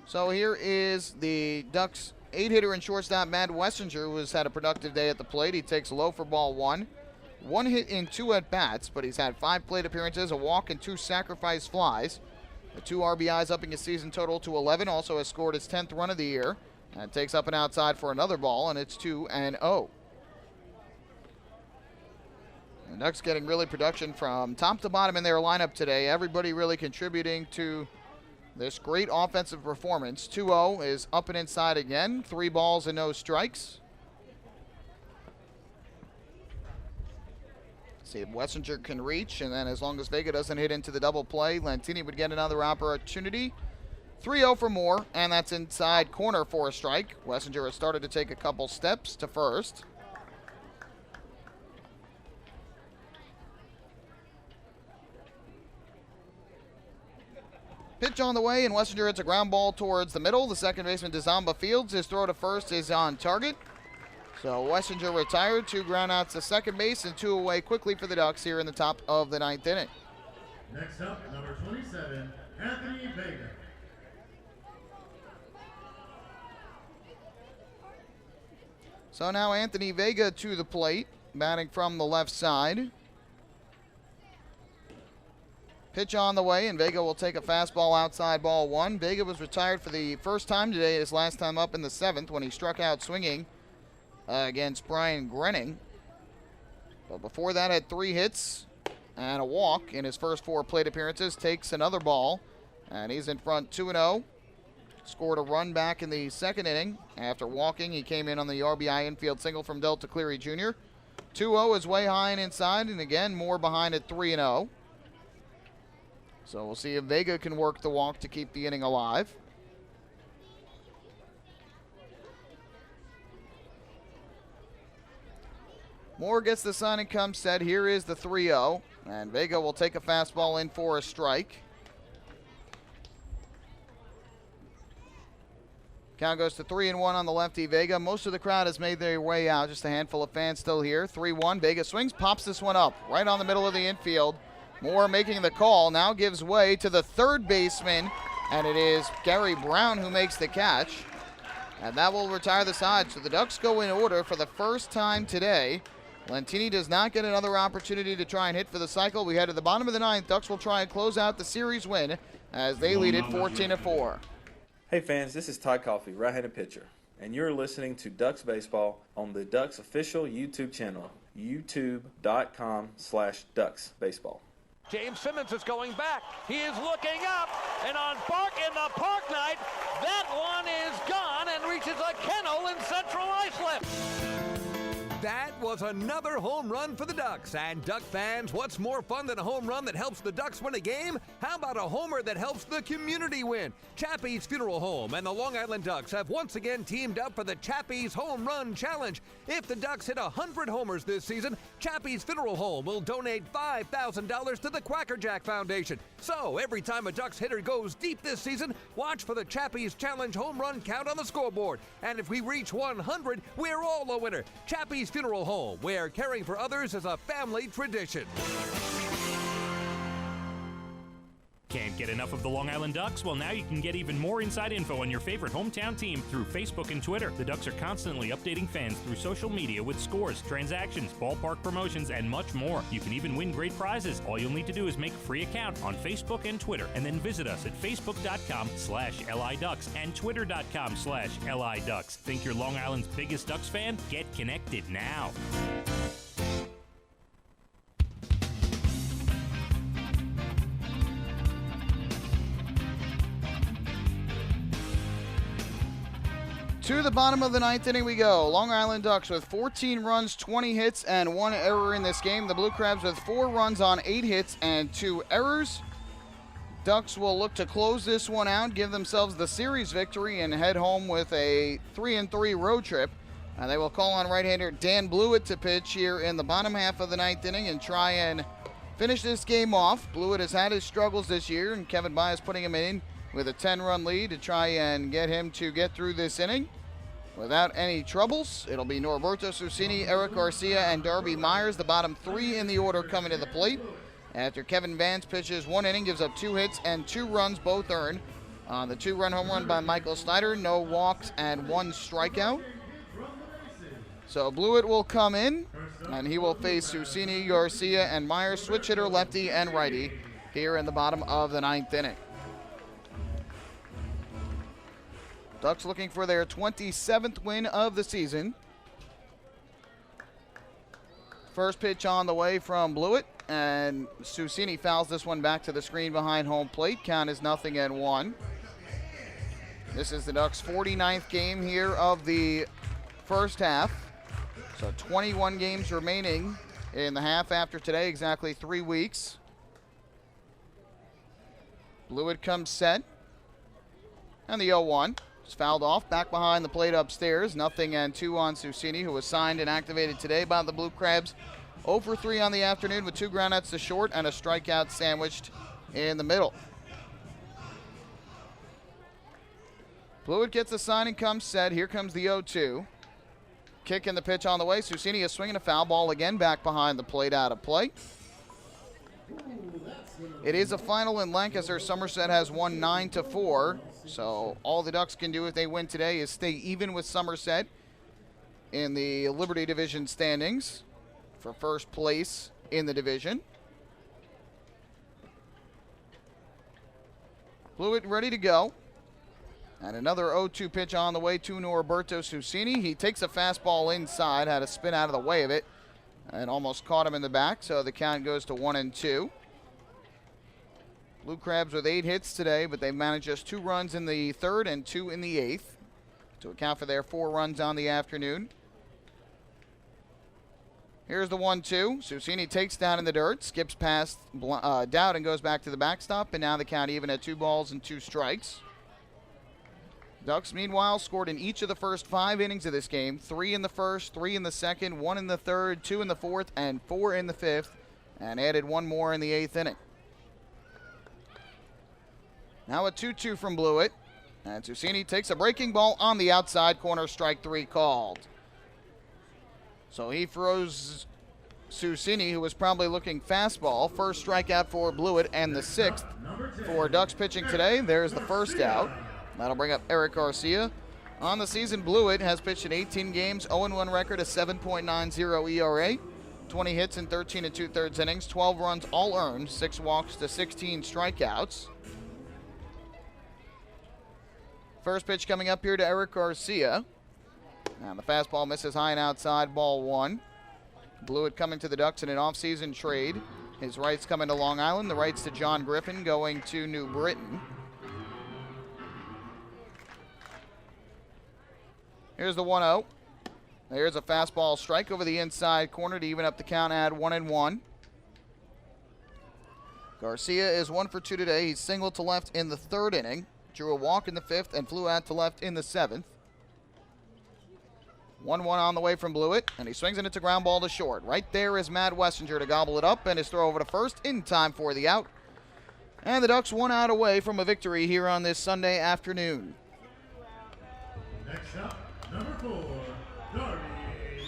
So here is the Ducks 8-hitter and shortstop Matt Wessinger, who has had a productive day at the plate. He takes low for ball 1. 1 hit in 2 at-bats, but he's had 5 plate appearances, a walk, and 2 sacrifice flies. The 2 RBIs upping his season total to 11. Also has scored his 10th run of the year. And takes up and outside for another ball, and it's 2-0. The Ducks getting really production from top to bottom in their lineup today. Everybody really contributing to this great offensive performance. 2-0 is up and inside again. 3 balls and no strikes. See if Wessinger can reach, and then as long as Vega doesn't hit into the double play, Lantini would get another opportunity. 3-0 for Moore, and that's inside corner for a strike. Wessinger has started to take a couple steps to first. Pitch on the way, and Wessinger hits a ground ball towards the middle. The second baseman, Dezamba Fields, his throw to first is on target. So Wessinger retired, 2 groundouts to second base, and 2 away quickly for the Ducks here in the top of the 9th inning. Next up, number 27, Anthony Vega. So now Anthony Vega to the plate, batting from the left side. Pitch on the way, and Vega will take a fastball outside ball 1. Vega was retired for the first time today, his last time up in the 7th when he struck out swinging against Brian Grenning. But before that, had 3 hits and a walk in his first 4 plate appearances. Takes another ball, and he's in front 2-0. Scored a run back in the 2nd inning. After walking, he came in on the RBI infield single from Delta Cleary Jr. 2-0 is way high and inside, and again, Moore behind at 3-0. So we'll see if Vega can work the walk to keep the inning alive. Moore gets the sign and comes set. Here is the 3-0, and Vega will take a fastball in for a strike. Count goes to 3-1 on the lefty Vega. Most of the crowd has made their way out. Just a handful of fans still here. 3-1. Vega swings, pops this one up right on the middle of the infield. Moore making the call. Now gives way to the third baseman, and it is Gary Brown who makes the catch. And that will retire the side. So the Ducks go in order for the first time today. Lantini does not get another opportunity to try and hit for the cycle. We head to the bottom of the 9th. Ducks will try and close out the series win as they lead it 14-4. Hey fans, this is Todd Coffey, right-handed pitcher, and you're listening to Ducks Baseball on the Ducks official YouTube channel, youtube.com/Ducks Baseball. James Simmons is going back. He is looking up, and on the park night, that one is gone and reaches a kennel in Central Islip. That was another home run for the Ducks. And Duck fans, what's more fun than a home run that helps the Ducks win a game? How about a homer that helps the community win? Chappie's Funeral Home and the Long Island Ducks have once again teamed up for the Chappie's Home Run Challenge. If the Ducks hit 100 homers this season, Chappie's Funeral Home will donate $5,000 to the Quacker Jack Foundation. So every time a Ducks hitter goes deep this season, watch for the Chappie's Challenge home run count on the scoreboard. And if we reach 100, we're all a winner. Chappie's Funeral Home, where caring for others is a family tradition. Can't get enough of the Long Island Ducks? Well, now you can get even more inside info on your favorite hometown team through Facebook and Twitter. The Ducks are constantly updating fans through social media with scores, transactions, ballpark promotions, and much more. You can even win great prizes. All you'll need to do is make a free account on Facebook and Twitter, and then visit us at facebook.com/LIDucks and twitter.com/LIDucks. Think you're Long Island's biggest Ducks fan? Get connected now. To the bottom of the ninth inning we go. Long Island Ducks with 14 runs, 20 hits, and 1 error in this game. The Blue Crabs with 4 runs on 8 hits and 2 errors. Ducks will look to close this one out, give themselves the series victory, and head home with a 3-3 road trip. They will call on right-hander Dan Blewett to pitch here in the bottom half of the ninth inning and try and finish this game off. Blewett has had his struggles this year, and Kevin Byas putting him in with a 10-run lead to try and get him to get through this inning without any troubles. It'll be Norberto Susini, Eric Garcia, and Darby Myers, the bottom 3 in the order, coming to the plate. After Kevin Vance pitches 1 inning, gives up 2 hits and 2 runs, both earned. On the 2-run home run by Michael Snyder, no walks and 1 strikeout. So Blewett will come in, and he will face Susini, Garcia, and Myers, switch hitter, lefty, and righty, here in the bottom of the ninth inning. Ducks looking for their 27th win of the season. First pitch on the way from Blewett, and Susini fouls this one back to the screen behind home plate. Count is 0-1. This is the Ducks' 49th game here of the first half. So 21 games remaining in the half after today, exactly 3 weeks. Blewett comes set, and the 0-1. It's fouled off, back behind the plate upstairs. 0-2 on Susini, who was signed and activated today by the Blue Crabs. 0 for 3 on the afternoon with 2 groundouts to short and a strikeout sandwiched in the middle. Blewett gets the sign and comes set. Here comes the 0-2. Kick in the pitch on the way. Susini is swinging a foul ball again, back behind the plate, out of play. It is a final in Lancaster. Somerset has won 9-4. So all the Ducks can do if they win today is stay even with Somerset in the Liberty Division standings for first place in the division. Blewett ready to go. And another 0-2 pitch on the way to Norberto Susini. He takes a fastball inside, had a spin out of the way of it, and almost caught him in the back. So the count goes to 1-2. Blue Crabs with 8 hits today, but they've managed just 2 runs in the third and 2 in the 8th to account for their 4 runs on the afternoon. Here's the 1-2. Susini takes down in the dirt, skips past Dowd and goes back to the backstop, and now the count even at 2 balls and 2 strikes. Ducks, meanwhile, scored in each of the first 5 innings of this game. 3 in the first, 3 in the second, 1 in the third, 2 in the fourth, and 4 in the 5th, and added 1 more in the 8th inning. Now a 2-2 from Blewett. And Susini takes a breaking ball on the outside corner, strike 3 called. So he throws Susini, who was probably looking fastball. First strikeout for Blewett and the 6th for Ducks pitching today. There's the first out. That'll bring up Eric Garcia. On the season, Blewett has pitched in 18 games, 0-1 record, a 7.90 ERA, 20 hits in 13 2/3 innings, 12 runs all earned, 6 walks to 16 strikeouts. First pitch coming up here to Eric Garcia. And the fastball misses high and outside, ball 1. Blewett coming to the Ducks in an offseason trade. His rights coming to Long Island, the rights to John Griffin going to New Britain. Here's the 1-0. There's a fastball strike over the inside corner to even up the count, add 1-1. Garcia is 1 for 2 today. He's singled to left in the 3rd inning. Drew a walk in the 5th and flew out to left in the 7th. 1-1 on the way from Blewett, and he swings it into ground ball to short. Right there is Matt Wessinger to gobble it up, and his throw over to first in time for the out. And the Ducks 1 out away from a victory here on this Sunday afternoon. Next up, number 4, Darby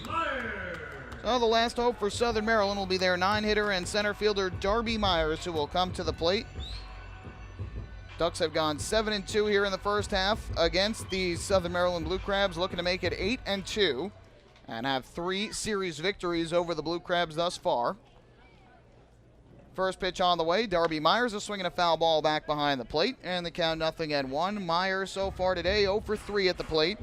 Myers. So the last hope for Southern Maryland will be their 9-hitter and center fielder Darby Myers, who will come to the plate. Ducks have gone 7-2 here in the first half against the Southern Maryland Blue Crabs, looking to make it 8-2 and have 3 series victories over the Blue Crabs thus far. First pitch on the way. Darby Myers is swinging a foul ball back behind the plate, and the count 0-1. Myers so far today 0 for 3 at the plate.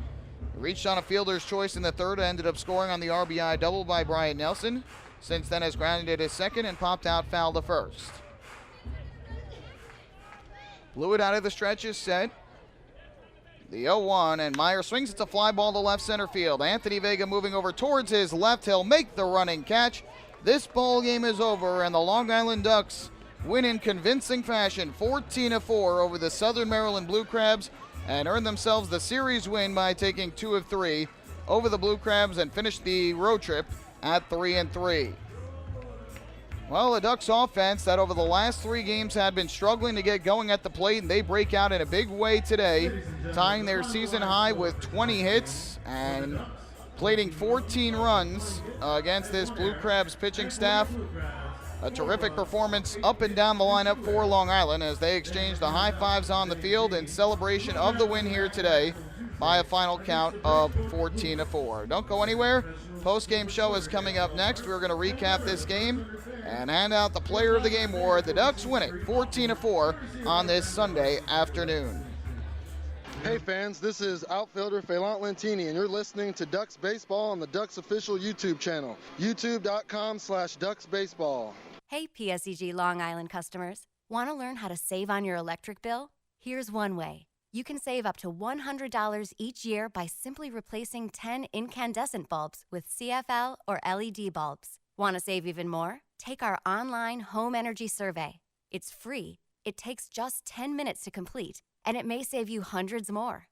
He reached on a fielder's choice in the 3rd, ended up scoring on the RBI double by Brian Nelson. Since then has grounded his 2nd and popped out foul to 1st. Blewett out of the stretch is set. The 0-1, and Meyer swings it to fly ball to left center field. Anthony Vega moving over towards his left. He'll make the running catch. This ball game is over, and the Long Island Ducks win in convincing fashion, 14-4 over the Southern Maryland Blue Crabs, and earn themselves the series win by taking 2 of 3 over the Blue Crabs and finish the road trip at 3-3. Well, the Ducks offense that over the last 3 games had been struggling to get going at the plate, and they break out in a big way today, tying their season high with 20 hits and plating 14 runs against this Blue Crabs pitching staff. A terrific performance up and down the lineup for Long Island as they exchange the high fives on the field in celebration of the win here today by a final count of 14-4. Don't go anywhere. Post-game show is coming up next. We're going to recap this game and hand out the Player of the Game award. The Ducks win it 14-4 on this Sunday afternoon. Hey fans, this is outfielder Phelant Lentini, and you're listening to Ducks Baseball on the Ducks official YouTube channel, youtube.com/DucksBaseball. Hey, PSEG Long Island customers. Want to learn how to save on your electric bill? Here's one way. You can save up to $100 each year by simply replacing 10 incandescent bulbs with CFL or LED bulbs. Want to save even more? Take our online home energy survey. It's free, it takes just 10 minutes to complete, and it may save you hundreds more.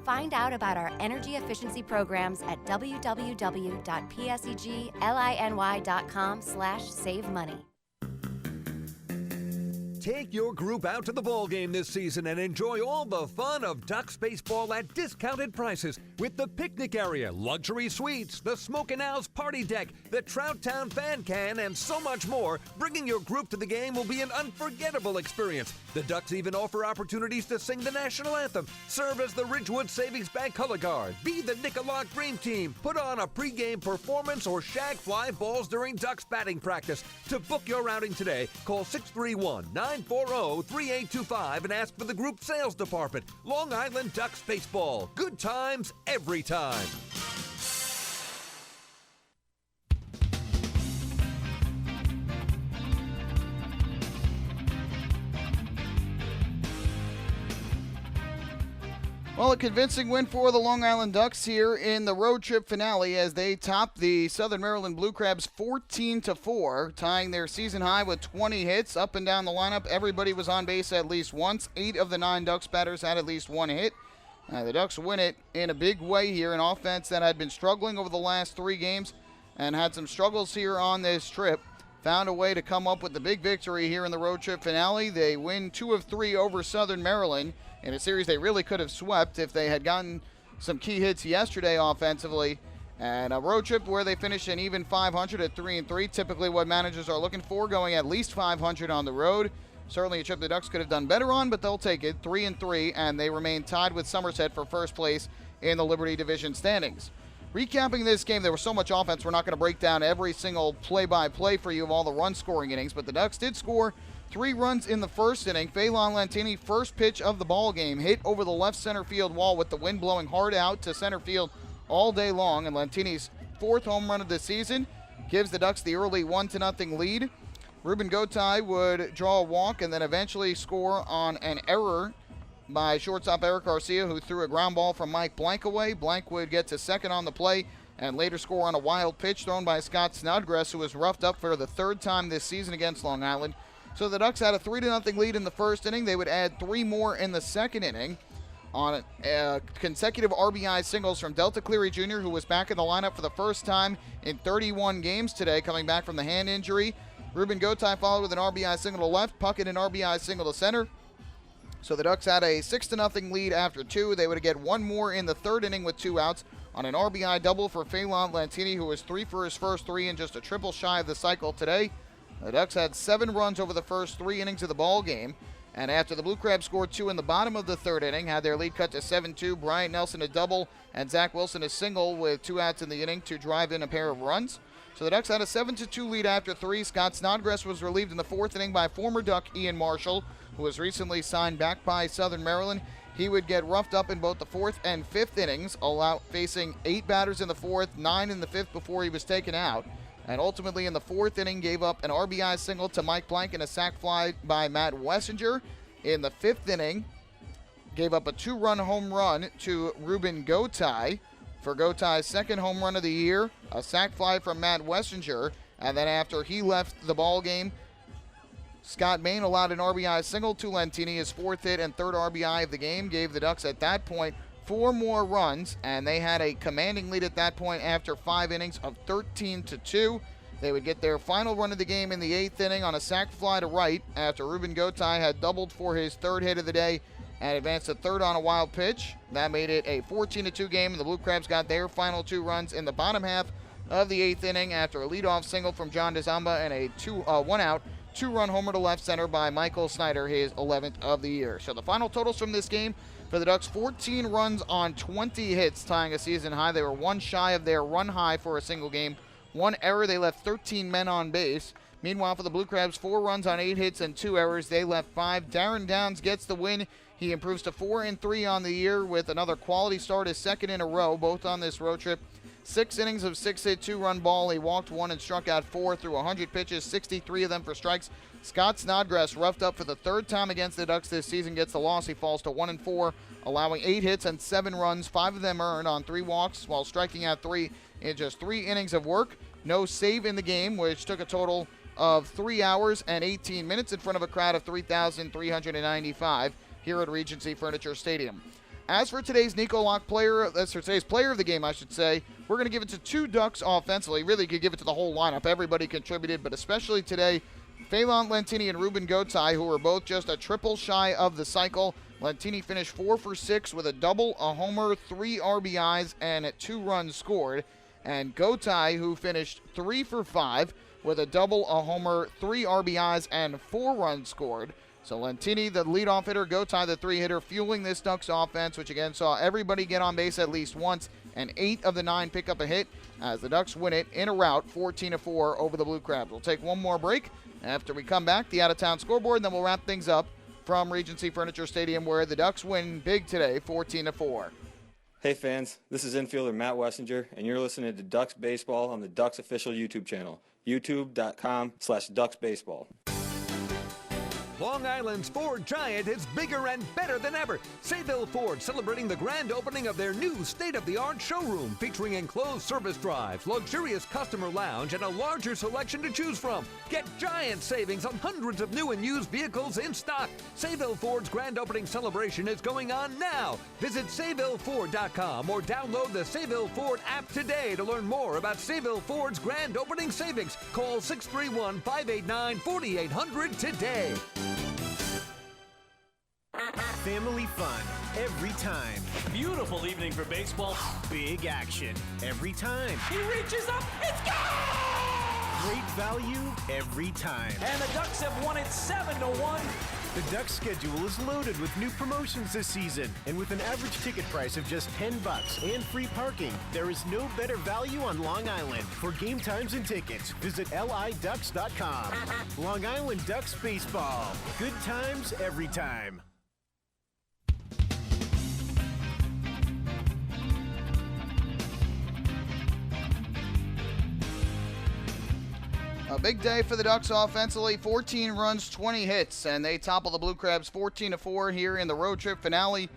Find out about our energy efficiency programs at www.pseglyny.com/savemoney. Take your group out to the ball game this season and enjoy all the fun of Ducks baseball at discounted prices with the picnic area, luxury suites, the Smokin' Owls party deck, the Trout Town fan can, and so much more. Bringing your group to the game will be an unforgettable experience. The Ducks even offer opportunities to sing the national anthem, serve as the Ridgewood Savings Bank color guard, be the Nicolak Dream Team, put on a pregame performance, or shag fly balls during Ducks batting practice. To book your outing today, call 631-940-3825 and ask for the group sales department. Long Island Ducks Baseball. Good times every time. Well, a convincing win for the Long Island Ducks here in the road trip finale as they top the Southern Maryland Blue Crabs 14-4, tying their season high with 20 hits up and down the lineup. Everybody was on base at least once. 8 of the 9 Ducks batters had at least 1 hit. The Ducks win it in a big way here, an offense that had been struggling over the last 3 games and had some struggles here on this trip. Found a way to come up with the big victory here in the road trip finale. They win 2 of 3 over Southern Maryland in a series they really could have swept if they had gotten some key hits yesterday offensively. And a road trip where they finished an even 500 at 3-3, typically what managers are looking for, going at least 500 on the road. Certainly a trip the Ducks could have done better on, but they'll take it. 3-3, and they remain tied with Somerset for first place in the Liberty Division standings. Recapping this game, there was so much offense, we're not going to break down every single play-by-play for you of all the run-scoring innings, but the Ducks did score 3 runs in the first inning. Phelant Lentini, first pitch of the ball game, hit over the left center field wall with the wind blowing hard out to center field all day long, and Lentini's 4th home run of the season gives the Ducks the early 1-0 lead. Ruben Gotay would draw a walk and then eventually score on an error by shortstop Eric Garcia, who threw a ground ball from Mike Blank away. Blank would get to second on the play and later score on a wild pitch thrown by Scott Snodgrass, who was roughed up for the 3rd time this season against Long Island. So the Ducks had a 3-0 lead in the first inning. They would add 3 more in the second inning on consecutive RBI singles from Delta Cleary Jr., who was back in the lineup for the first time in 31 games today, coming back from the hand injury. Ruben Gotay followed with an RBI single to left, Puckett an RBI single to center. So the Ducks had a 6-0 lead after 2. They would get 1 more in the 3rd inning with 2 outs on an RBI double for Phelant Lentini, who was 3 for his first 3 and just a triple shy of the cycle today. The Ducks had 7 runs over the first 3 innings of the ball game, and after the Blue Crabs scored 2 in the bottom of the 3rd inning, had their lead cut to 7-2. Bryant Nelson a double and Zach Wilson a single with 2 outs in the inning to drive in a pair of runs. So the Ducks had a 7-2 lead after 3. Scott Snodgrass was relieved in the 4th inning by former Duck Ian Marshall, who was recently signed back by Southern Maryland. He would get roughed up in both the 4th and 5th innings, facing 8 batters in the 4th, 9 in the 5th before he was taken out. And ultimately in the 4th inning gave up an RBI single to Mike Blank and a sac fly by Matt Wessinger. In the 5th inning, gave up a 2-run home run to Ruben Gotay for Gotay's second home run of the year, a sac fly from Matt Wessinger, and then after he left the ball game, Scott Bain allowed an RBI single to Lentini, his 4th hit and 3rd RBI of the game, gave the Ducks at that point 4 more runs, and they had a commanding lead at that point after 5 innings of 13-2. They would get their final run of the game in the 8th inning on a sac fly to right after Ruben Gotay had doubled for his 3rd hit of the day and advanced to 3rd on a wild pitch. That made it a 14-2 game, and the Blue Crabs got their final 2 runs in the bottom half of the 8th inning after a leadoff single from John DeZamba and a 1-out, 2-run homer to left center by Michael Snyder, his 11th of the year. So the final totals from this game for the Ducks: 14 runs on 20 hits, tying a season high. They were 1 shy of their run high for a single game. 1 error, they left 13 men on base. Meanwhile, for the Blue Crabs, 4 runs on 8 hits and 2 errors. They left 5. Darren Downs gets the win. He improves to 4-3 on the year with another quality start, his 2nd in a row, both on this road trip. 6 innings of 6-hit, 2-run ball. He walked 1 and struck out 4 through 100 pitches, 63 of them for strikes. Scott Snodgrass, roughed up for the 3rd time against the Ducks this season, gets the loss. He falls to 1-4, allowing 8 hits and 7 runs, 5 of them earned on 3 walks, while striking out 3 in just 3 innings of work. No save in the game, which took a total of 3 hours and 18 minutes in front of a crowd of 3,395 here at Regency Furniture Stadium. As for today's today's player of the game, I should say, we're going to give it to 2 Ducks offensively. Really could give it to the whole lineup. Everybody contributed, but especially today, Phelan Lentini and Ruben Gotay, who were both just a triple shy of the cycle. Lentini finished 4 for 6 with a double, a homer, 3 RBIs, and 2 runs scored. And Gotay, who finished 3 for 5 with a double, a homer, 3 RBIs, and 4 runs scored. So Lentini, the leadoff hitter, Gotay, the 3-hitter, fueling this Ducks offense, which again saw everybody get on base at least once, and 8 of the 9 pick up a hit as the Ducks win it in a rout, 14-4 over the Blue Crabs. We'll take one more break. After we come back, the out-of-town scoreboard, and then we'll wrap things up from Regency Furniture Stadium, where the Ducks win big today, 14-4. Hey fans, this is infielder Matt Wessinger, and you're listening to Ducks Baseball on the Ducks official YouTube channel, youtube.com/DucksBaseball. Long Island's Ford Giant is bigger and better than ever. Sayville Ford celebrating the grand opening of their new state-of-the-art showroom featuring enclosed service drives, luxurious customer lounge, and a larger selection to choose from. Get giant savings on hundreds of new and used vehicles in stock. Sayville Ford's grand opening celebration is going on now. Visit SayvilleFord.com or download the Sayville Ford app today to learn more about Sayville Ford's grand opening savings. Call 631-589-4800 today. Family fun every time. Beautiful evening for baseball. Big action every time. He reaches up. It's gone! Great value every time. And the Ducks have won it 7-1. The Ducks schedule is loaded with new promotions this season. And with an average ticket price of just $10 and free parking, there is no better value on Long Island. For game times and tickets, visit LIDucks.com. Long Island Ducks Baseball. Good times every time. A big day for the Ducks offensively, 14 runs, 20 hits, and they topple the Blue Crabs 14-4 here in the road trip finale.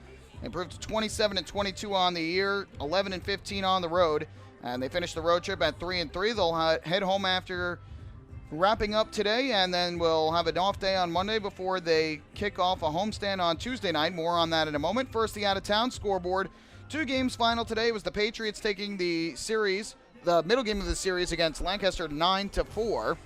Improved to 27-22 on the year, 11-15 on the road, and they finished the road trip at 3-3. They'll head home after wrapping up today, and then we'll have an off day on Monday before they kick off a homestand on Tuesday night. More on that in a moment. First, the out-of-town scoreboard. 2 games final today was the Patriots taking the middle game of the series against Lancaster 9-4.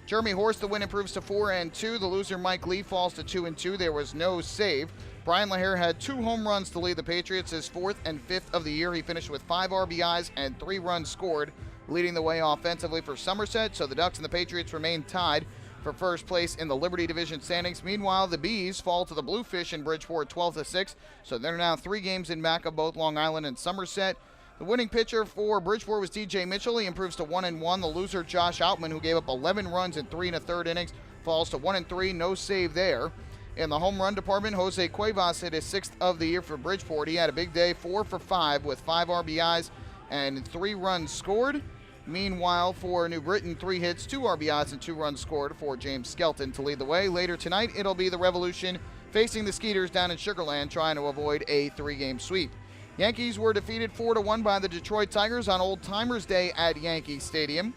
Jeremy Horst, the win, improves to 4-2. The loser, Mike Lee, falls to 2-2. There was no save. Brian LaHare had 2 home runs to lead the Patriots, his 4th and 5th of the year. He finished with 5 RBIs and 3 runs scored, leading the way offensively for Somerset. So the Ducks and the Patriots remain tied for first place in the Liberty Division standings. Meanwhile, the Bees fall to the Bluefish in Bridgeport 12-6. So they're now 3 games in back of both Long Island and Somerset. The winning pitcher for Bridgeport was DJ Mitchell. He improves to 1-1. The loser, Josh Outman, who gave up 11 runs in 3 1/3 innings, falls to 1-3. No save there. In the home run department, Jose Cuevas hit his 6th of the year for Bridgeport. He had a big day, 4 for 5 with 5 RBIs and 3 runs scored. Meanwhile, for New Britain, 3 hits, 2 RBIs, and 2 runs scored for James Skelton to lead the way. Later tonight, it'll be the Revolution facing the Skeeters down in Sugar Land, trying to avoid a 3-game sweep. Yankees were defeated 4-1 by the Detroit Tigers on Old Timers Day at Yankee Stadium.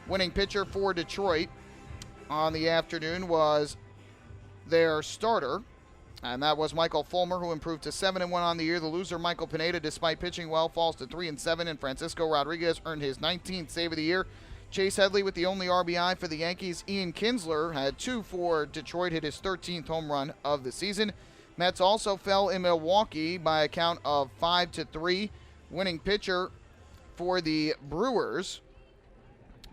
Winning pitcher for Detroit on the afternoon was their starter, and that was Michael Fulmer, who improved to 7-1 on the year. The loser, Michael Pineda, despite pitching well, falls to 3-7, and Francisco Rodriguez earned his 19th save of the year. Chase Headley with the only RBI for the Yankees. Ian Kinsler had 2 for Detroit, hit his 13th home run of the season. Mets also fell in Milwaukee by a count of 5-3. Winning pitcher for the Brewers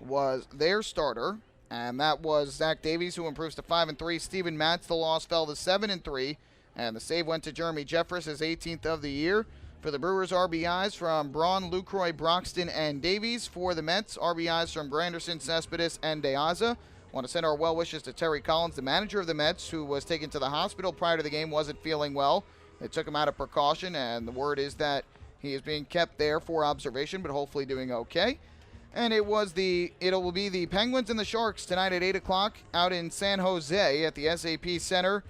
was their starter, and that was Zach Davies, who improves to 5-3. Steven Matz, the loss, fell to 7-3, and the save went to Jeremy Jeffress, his 18th of the year. For the Brewers, RBIs from Braun, Lucroy, Broxton, and Davies. For the Mets, RBIs from Granderson, Cespedes, and De Aza. Want to send our well wishes to Terry Collins, the manager of the Mets, who was taken to the hospital prior to the game, wasn't feeling well. They took him out of precaution, and the word is that he is being kept there for observation, but hopefully doing okay. And it will be the Penguins and the Sharks tonight at 8 o'clock out in San Jose at the SAP Center.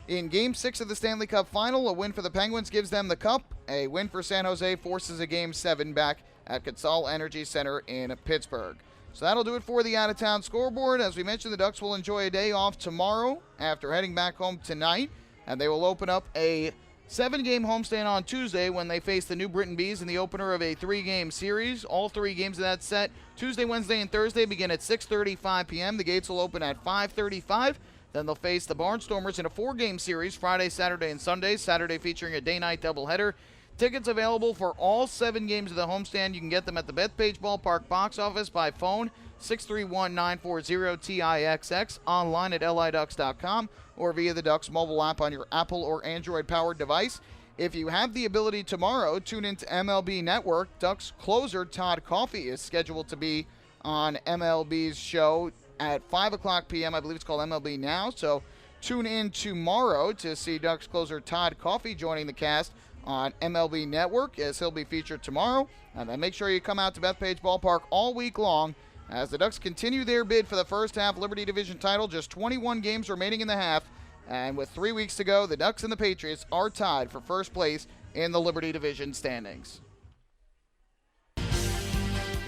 In Game 6 of the Stanley Cup Final, a win for the Penguins gives them the Cup. A win for San Jose forces a Game 7 back at Consol Energy Center in Pittsburgh. So that'll do it for the out-of-town scoreboard. As we mentioned, the Ducks will enjoy a day off tomorrow after heading back home tonight, and they will open up a 7-game homestand on Tuesday when they face the New Britain Bees in the opener of a 3-game series. All 3 games of that set, Tuesday, Wednesday, and Thursday, begin at 6:35 p.m. The gates will open at 5:35. Then they'll face the Barnstormers in a 4-game series, Friday, Saturday, and Sunday. Saturday featuring a day-night doubleheader. Tickets available for all 7 games of the homestand. You can get them at the Bethpage Ballpark box office by phone, 631-940-TIXX, online at liducks.com, or via the Ducks mobile app on your Apple or Android-powered device. If you have the ability tomorrow, tune into MLB Network. Ducks closer Todd Coffey is scheduled to be on MLB's show at 5 o'clock p.m. I believe it's called MLB Now. So tune in tomorrow to see Ducks closer Todd Coffey joining the cast on MLB Network, as he'll be featured tomorrow. And then make sure you come out to Bethpage Ballpark all week long as the Ducks continue their bid for the first half Liberty Division title. Just 21 games remaining in the half, and with 3 weeks to go, the Ducks and the Patriots are tied for first place in the Liberty Division standings.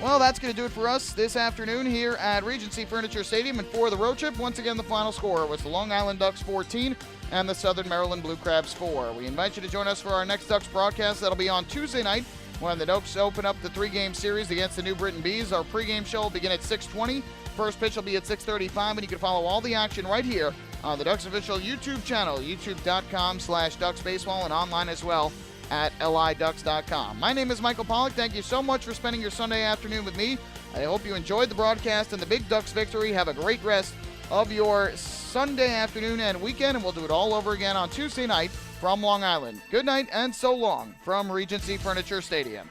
Well, that's going to do it for us this afternoon here at Regency Furniture Stadium. And for the road trip, once again, the final score was the Long Island Ducks 14 and the Southern Maryland Blue Crabs 4. We invite you to join us for our next Ducks broadcast. That'll be on Tuesday night when the Ducks open up the 3-game series against the New Britain Bees. Our pregame show will begin at 6:20. First pitch will be at 6:35, and you can follow all the action right here on the Ducks official YouTube channel, youtube.com/DucksBaseball, and online as well at liducks.com. My name is Michael Pollock. Thank you so much for spending your Sunday afternoon with me. I hope you enjoyed the broadcast and the Big Ducks victory. Have a great rest of your Sunday afternoon and weekend, and we'll do it all over again on Tuesday night from Long Island. Good night and so long from Regency Furniture Stadium.